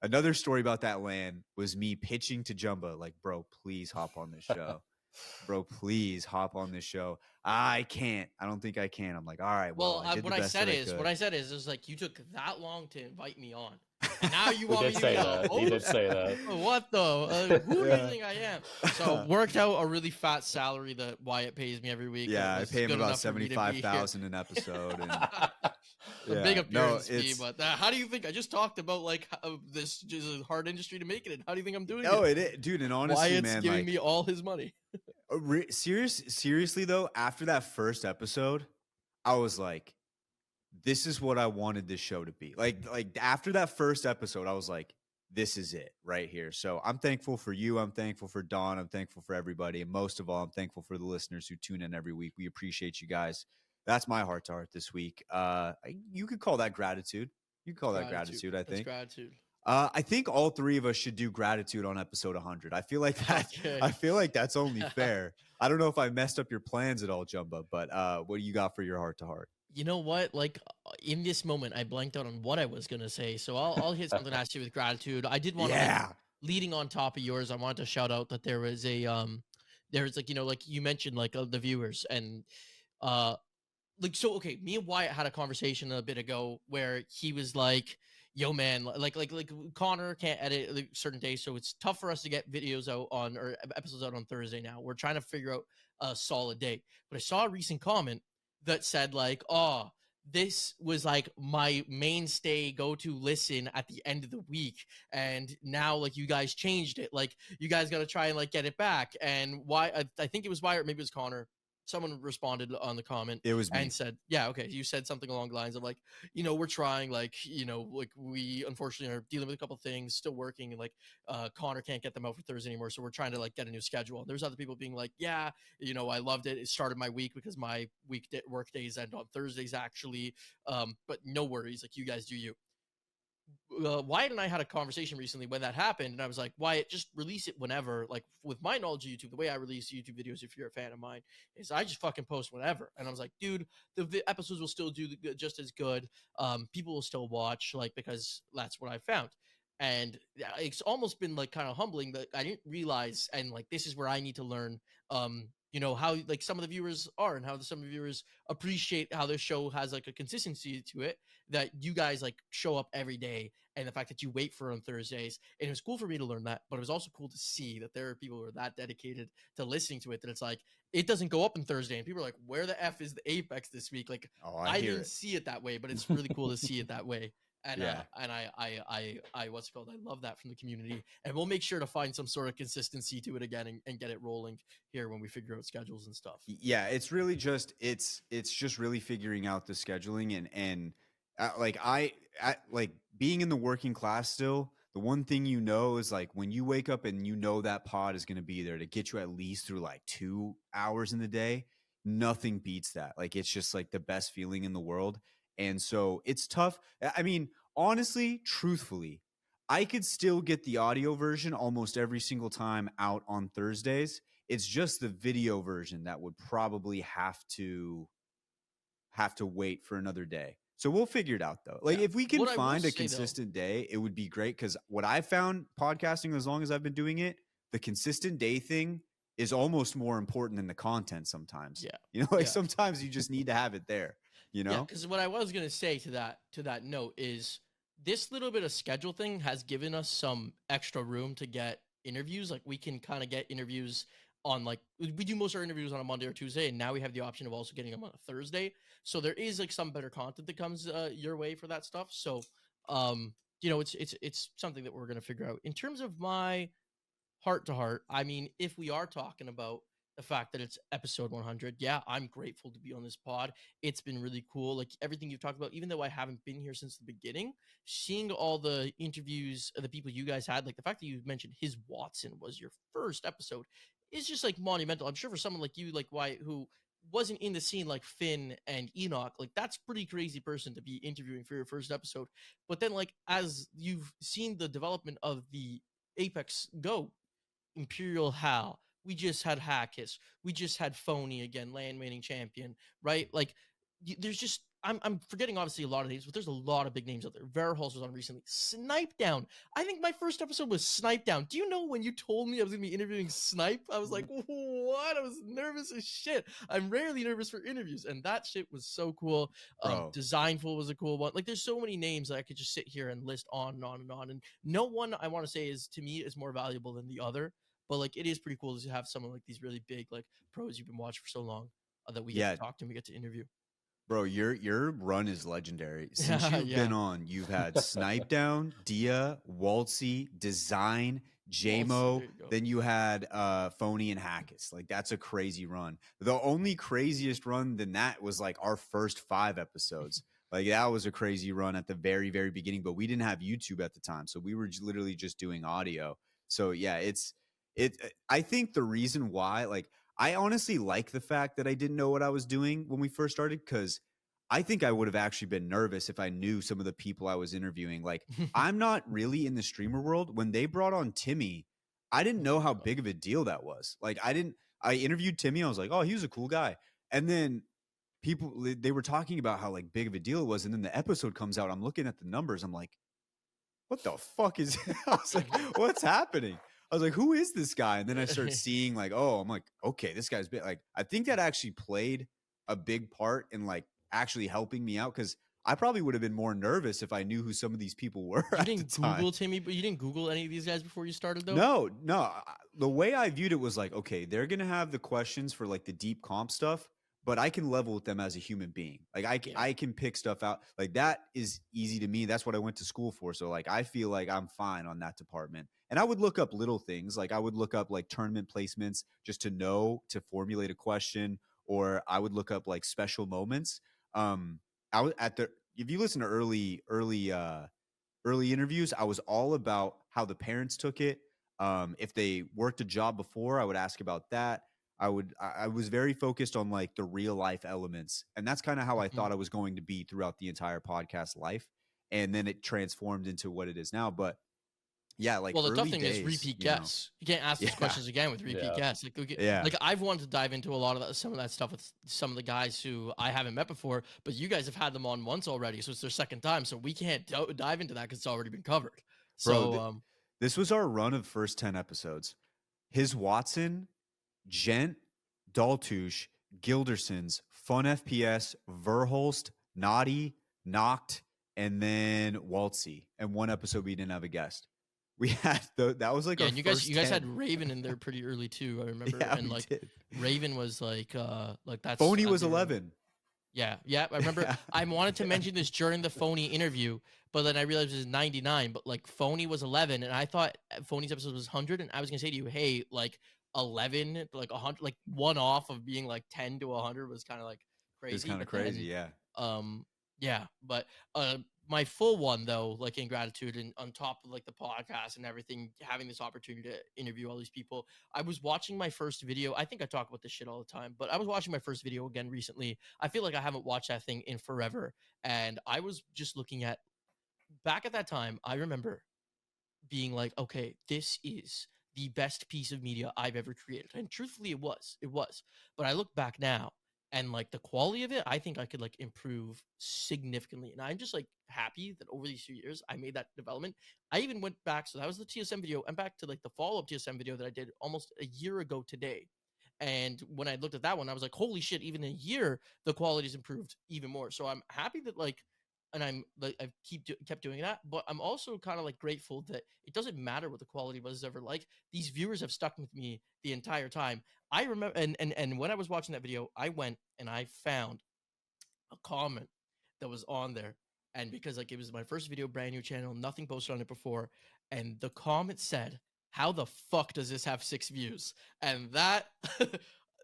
another story about that land was me pitching to Jumbo, like, bro, please hop on this show. Bro, please hop on this show. I can't. I don't think I can. I'm like, all right. Well, what I said is like, you took that long to invite me on, and now you He want me did to say go. that. He did say that. What though? Who do you think I am? So worked out a really fat salary that Wyatt pays me every week. Yeah, I pay him about $75,000 an episode. And a big appearance fee, but how do you think? I just talked about like how this is a hard industry to make it in. How do you think I'm doing? Oh, it is, dude. And honestly, Wyatt's man, giving me all his money. Seriously though, after that first episode, I was like, this is what I wanted this show to be. Like after that first episode, I was like, this is it right here. So I'm thankful for you. I'm thankful for Dawn. I'm thankful for everybody. And most of all, I'm thankful for the listeners who tune in every week. We appreciate you guys. That's my heart to heart this week. You could call that gratitude. You could call that gratitude, I think. That's gratitude. I think all three of us should do gratitude on episode 100. I feel like that. Okay. I feel like that's only fair. I don't know if I messed up your plans at all, Jumbo, but what do you got for your heart to heart? You know what? Like in this moment, I blanked out on what I was gonna say. So I'll hit something that has to do with gratitude. I did want to, like, leading on top of yours, I wanted to shout out that there was like, like you mentioned, like the viewers and like, so okay, me and Wyatt had a conversation a bit ago where he was like, yo man, like Connor can't edit like certain days, so it's tough for us to get videos out on or episodes out on Thursday now. We're trying to figure out a solid day. But I saw a recent comment that said like, oh, this was like my mainstay go-to listen at the end of the week, and now like you guys changed it, like you guys got to try and like get it back. And why I think it was Wyatt, or maybe it was Connor, someone responded on the comment It was me. and said, yeah, okay, you said something along the lines of like, we're trying, like, like we unfortunately are dealing with a couple things, still working, and like Connor can't get them out for Thursday anymore, so we're trying to like get a new schedule. And there's other people being like, yeah, I loved it. It started my week because my work days end on Thursdays actually. But no worries, like you guys do you. Wyatt and I had a conversation recently when that happened, and I was like, Wyatt, just release it whenever. Like, with my knowledge of YouTube, the way I release YouTube videos, if you're a fan of mine, is I just fucking post whenever. And I was like, dude, the episodes will still do just as good. People will still watch, like, because that's what I found. And it's almost been like kind of humbling that I didn't realize, and like this is where I need to learn, how like some of the viewers are, and how some of the viewers appreciate how this show has like a consistency to it, that you guys like show up every day, and the fact that you wait for on Thursdays. And it was cool for me to learn that, but it was also cool to see that there are people who are that dedicated to listening to it, that it's like, it doesn't go up on Thursday and people are like, where the F is the Apex this week? Like, Oh, I hear didn't it. see it that way, but it's really cool to see it that way. And Yeah. and I what's it called? I love that from the community, and we'll make sure to find some sort of consistency to it again, and get it rolling here when we figure out schedules and stuff. Yeah, it's really just it's just really figuring out the scheduling, and like like being in the working class still. The one thing is like when you wake up and that pod is going to be there to get you at least through like 2 hours in the day. Nothing beats that. Like it's just like the best feeling in the world. And so it's tough. I mean, honestly, truthfully, I could still get the audio version almost every single time out on Thursdays. It's just the video version that would probably have to wait for another day. So we'll figure it out though. Like if we can What I will find a say, though- consistent day, it would be great. Cause what I've found podcasting, as long as I've been doing it, the consistent day thing is almost more important than the content sometimes. Yeah. Like Yeah. sometimes you just need to have it there, Yeah, because what I was gonna say to that note is, this little bit of schedule thing has given us some extra room to get interviews. Like we can kind of get interviews on, like, we do most of our interviews on a Monday or Tuesday, and now we have the option of also getting them on a Thursday. So there is like some better content that comes your way for that stuff. So it's something that we're gonna figure out. In terms of my heart to heart, I mean, if we are talking about the fact that it's episode 100, yeah, I'm grateful to be on this pod. It's been really cool. Like everything you've talked about, even though I haven't been here since the beginning, seeing all the interviews of the people you guys had, like the fact that you mentioned his Watson was your first episode, is just like monumental. I'm sure for someone like you, like Wyatt, who wasn't in the scene like Finn and Enoch, like that's pretty crazy person to be interviewing for your first episode. But then, like, as you've seen the development of the Apex go, Imperial Hal. We just had Hackus. We just had Phony again, land reigning champion, right? Like, there's just, I'm forgetting obviously a lot of names, but there's a lot of big names out there. Verhulst was on recently. Snipe Down. I think my first episode was Snipe Down. Do you know when you told me I was gonna be interviewing Snipe? I was like, what? I was nervous as shit. I'm rarely nervous for interviews, and that shit was so cool. Bro. Designful was a cool one. Like, there's so many names that I could just sit here and list on and on and on. And no one, I want to say, is, to me, is more valuable than the other. But like, it is pretty cool to have someone like these really big like pros you've been watching for so long, that we get to talk to and we get to interview. Bro, your run is legendary. Since you've been on, you've had Snipe Down, Dia, Waltzy, Design, JMO, then you had Phony and Hackus. Like that's a crazy run. The only craziest run than that was like our first 5 episodes. Like that was a crazy run at the very, very beginning, but we didn't have YouTube at the time. So we were literally just doing audio. So yeah, I think the reason why, like, I honestly like the fact that I didn't know what I was doing when we first started, because I think I would have actually been nervous if I knew some of the people I was interviewing. Like, I'm not really in the streamer world. When they brought on Timmy, I didn't know how big of a deal that was. Like, I interviewed Timmy. I was like, oh, he was a cool guy. And then they were talking about how like big of a deal it was. And then the episode comes out. I'm looking at the numbers. I'm like, what the fuck is I was like, what's happening? I was like, who is this guy? And then I started seeing like, oh, I'm like, okay, this guy's big. Like, I think that actually played a big part in like actually helping me out, because I probably would have been more nervous if I knew who some of these people were. You didn't Google Timmy, but you didn't Google any of these guys before you started, though? No. The way I viewed it was like, okay, they're going to have the questions for like the deep comp stuff, but I can level with them as a human being. Like I can pick stuff out. Like that is easy to me. That's what I went to school for. So like, I feel like I'm fine on that department. And I would look up little things. Like I would look up like tournament placements just to know to formulate a question, or I would look up like special moments. I was at the if you listen to early interviews, I was all about how the parents took it. If they worked a job before, I would ask about that. I was very focused on like the real life elements, and that's kind of how I Mhm. thought I was going to be throughout the entire podcast life, and then it transformed into what it is now. But yeah, like Well, the tough early thing is days, repeat guests. You can't ask those yeah, questions again with repeat Yeah. guests. yeah, Like I've wanted to dive into a lot of some of that stuff with some of the guys who I haven't met before, but you guys have had them on once already, so it's their second time. So we can't dive into that because it's already been covered. bro. So This was our run of first 10 episodes. His Watson, Gent, Daltouche, Gildersons, Fun FPS, Verholst, Naughty, Knocked, and then Waltzy. And one episode we didn't have a guest. We had that was like yeah, our and first you guys 10. had Raven in there pretty early too. I remember, Yeah, and we like did. Raven was like that's Phony was they were 11. Yeah, yeah. I remember Yeah. I wanted to Yeah. mention this during the Phony interview, but then I realized it was 99. But like Phony was 11, and I thought Phony's episode was 100, and I was gonna say to you, hey, like 11, like 100, like one off of being like 10 to 100 was kind of like It was crazy. kind of But crazy, then, yeah. yeah. But my full one though, like in gratitude and on top of like the podcast and everything, having this opportunity to interview all these people, I was watching my first video. I think I talk about this shit all the time, but I was watching my first video again recently. I feel like I haven't watched that thing in forever. And I was just looking at back at that time, I remember being like, okay, this is the best piece of media I've ever created. And truthfully, it was. It was. But I look back now and like the quality of it, I think I could like improve significantly. And I'm just like happy that over these few years I made that development. I even went back, so that was the TSM video, and back to like the follow-up TSM video that I did almost a year ago today. And when I looked at that one, I was like, holy shit, even in a year, the quality's improved even more. So I'm happy that like, and I'm like, I've kept doing that, but I'm also kind of like grateful that it doesn't matter what the quality was ever like. These viewers have stuck with me the entire time. I remember, and when I was watching that video, I went and I found a comment that was on there. And because like it was my first video, brand new channel, nothing posted on it before. And the comment said, how the fuck does this have 6 views? And that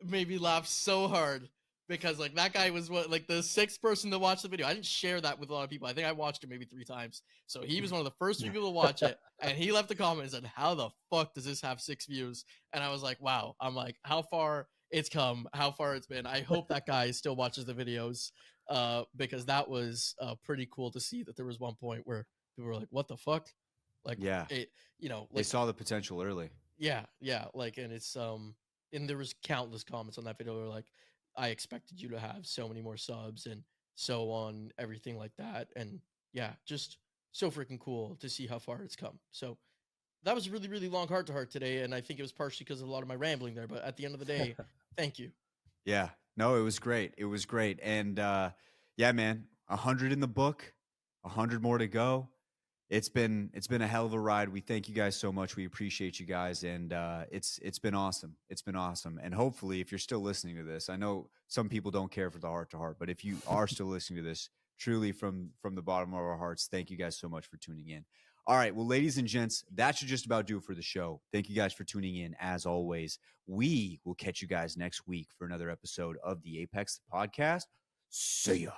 made me laugh so hard because like that guy was what like the 6th person to watch the video. I didn't share that with a lot of people. I think I watched it maybe 3 times. So he was one of the first 3 people to watch it. And he left a comment and said, how the fuck does this have 6 views? And I was like, wow. I'm like, how far it's come, how far it's been. I hope that guy still watches the videos because that was pretty cool to see that there was one point where people were like, what the fuck? Like, Yeah. it, you know, They like, saw the potential early. yeah, like, and it's, and there was countless comments on that video where like, I expected you to have so many more subs and so on, everything like that. And yeah, just so freaking cool to see how far it's come. So that was a really, really long heart to heart today. And I think it was partially because of a lot of my rambling there, but at the end of the day, thank you. Yeah. No, it was great. It was great. And yeah, man, 100 in the book, 100 more to go. It's been a hell of a ride. We thank you guys so much. We appreciate you guys, and it's been awesome. It's been awesome. And hopefully, if you're still listening to this, I know some people don't care for the heart to heart, but if you are still listening to this, truly from the bottom of our hearts, thank you guys so much for tuning in. All right, well, ladies and gents, that should just about do it for the show. Thank you guys for tuning in. As always, we will catch you guys next week for another episode of the Apex Podcast. See ya.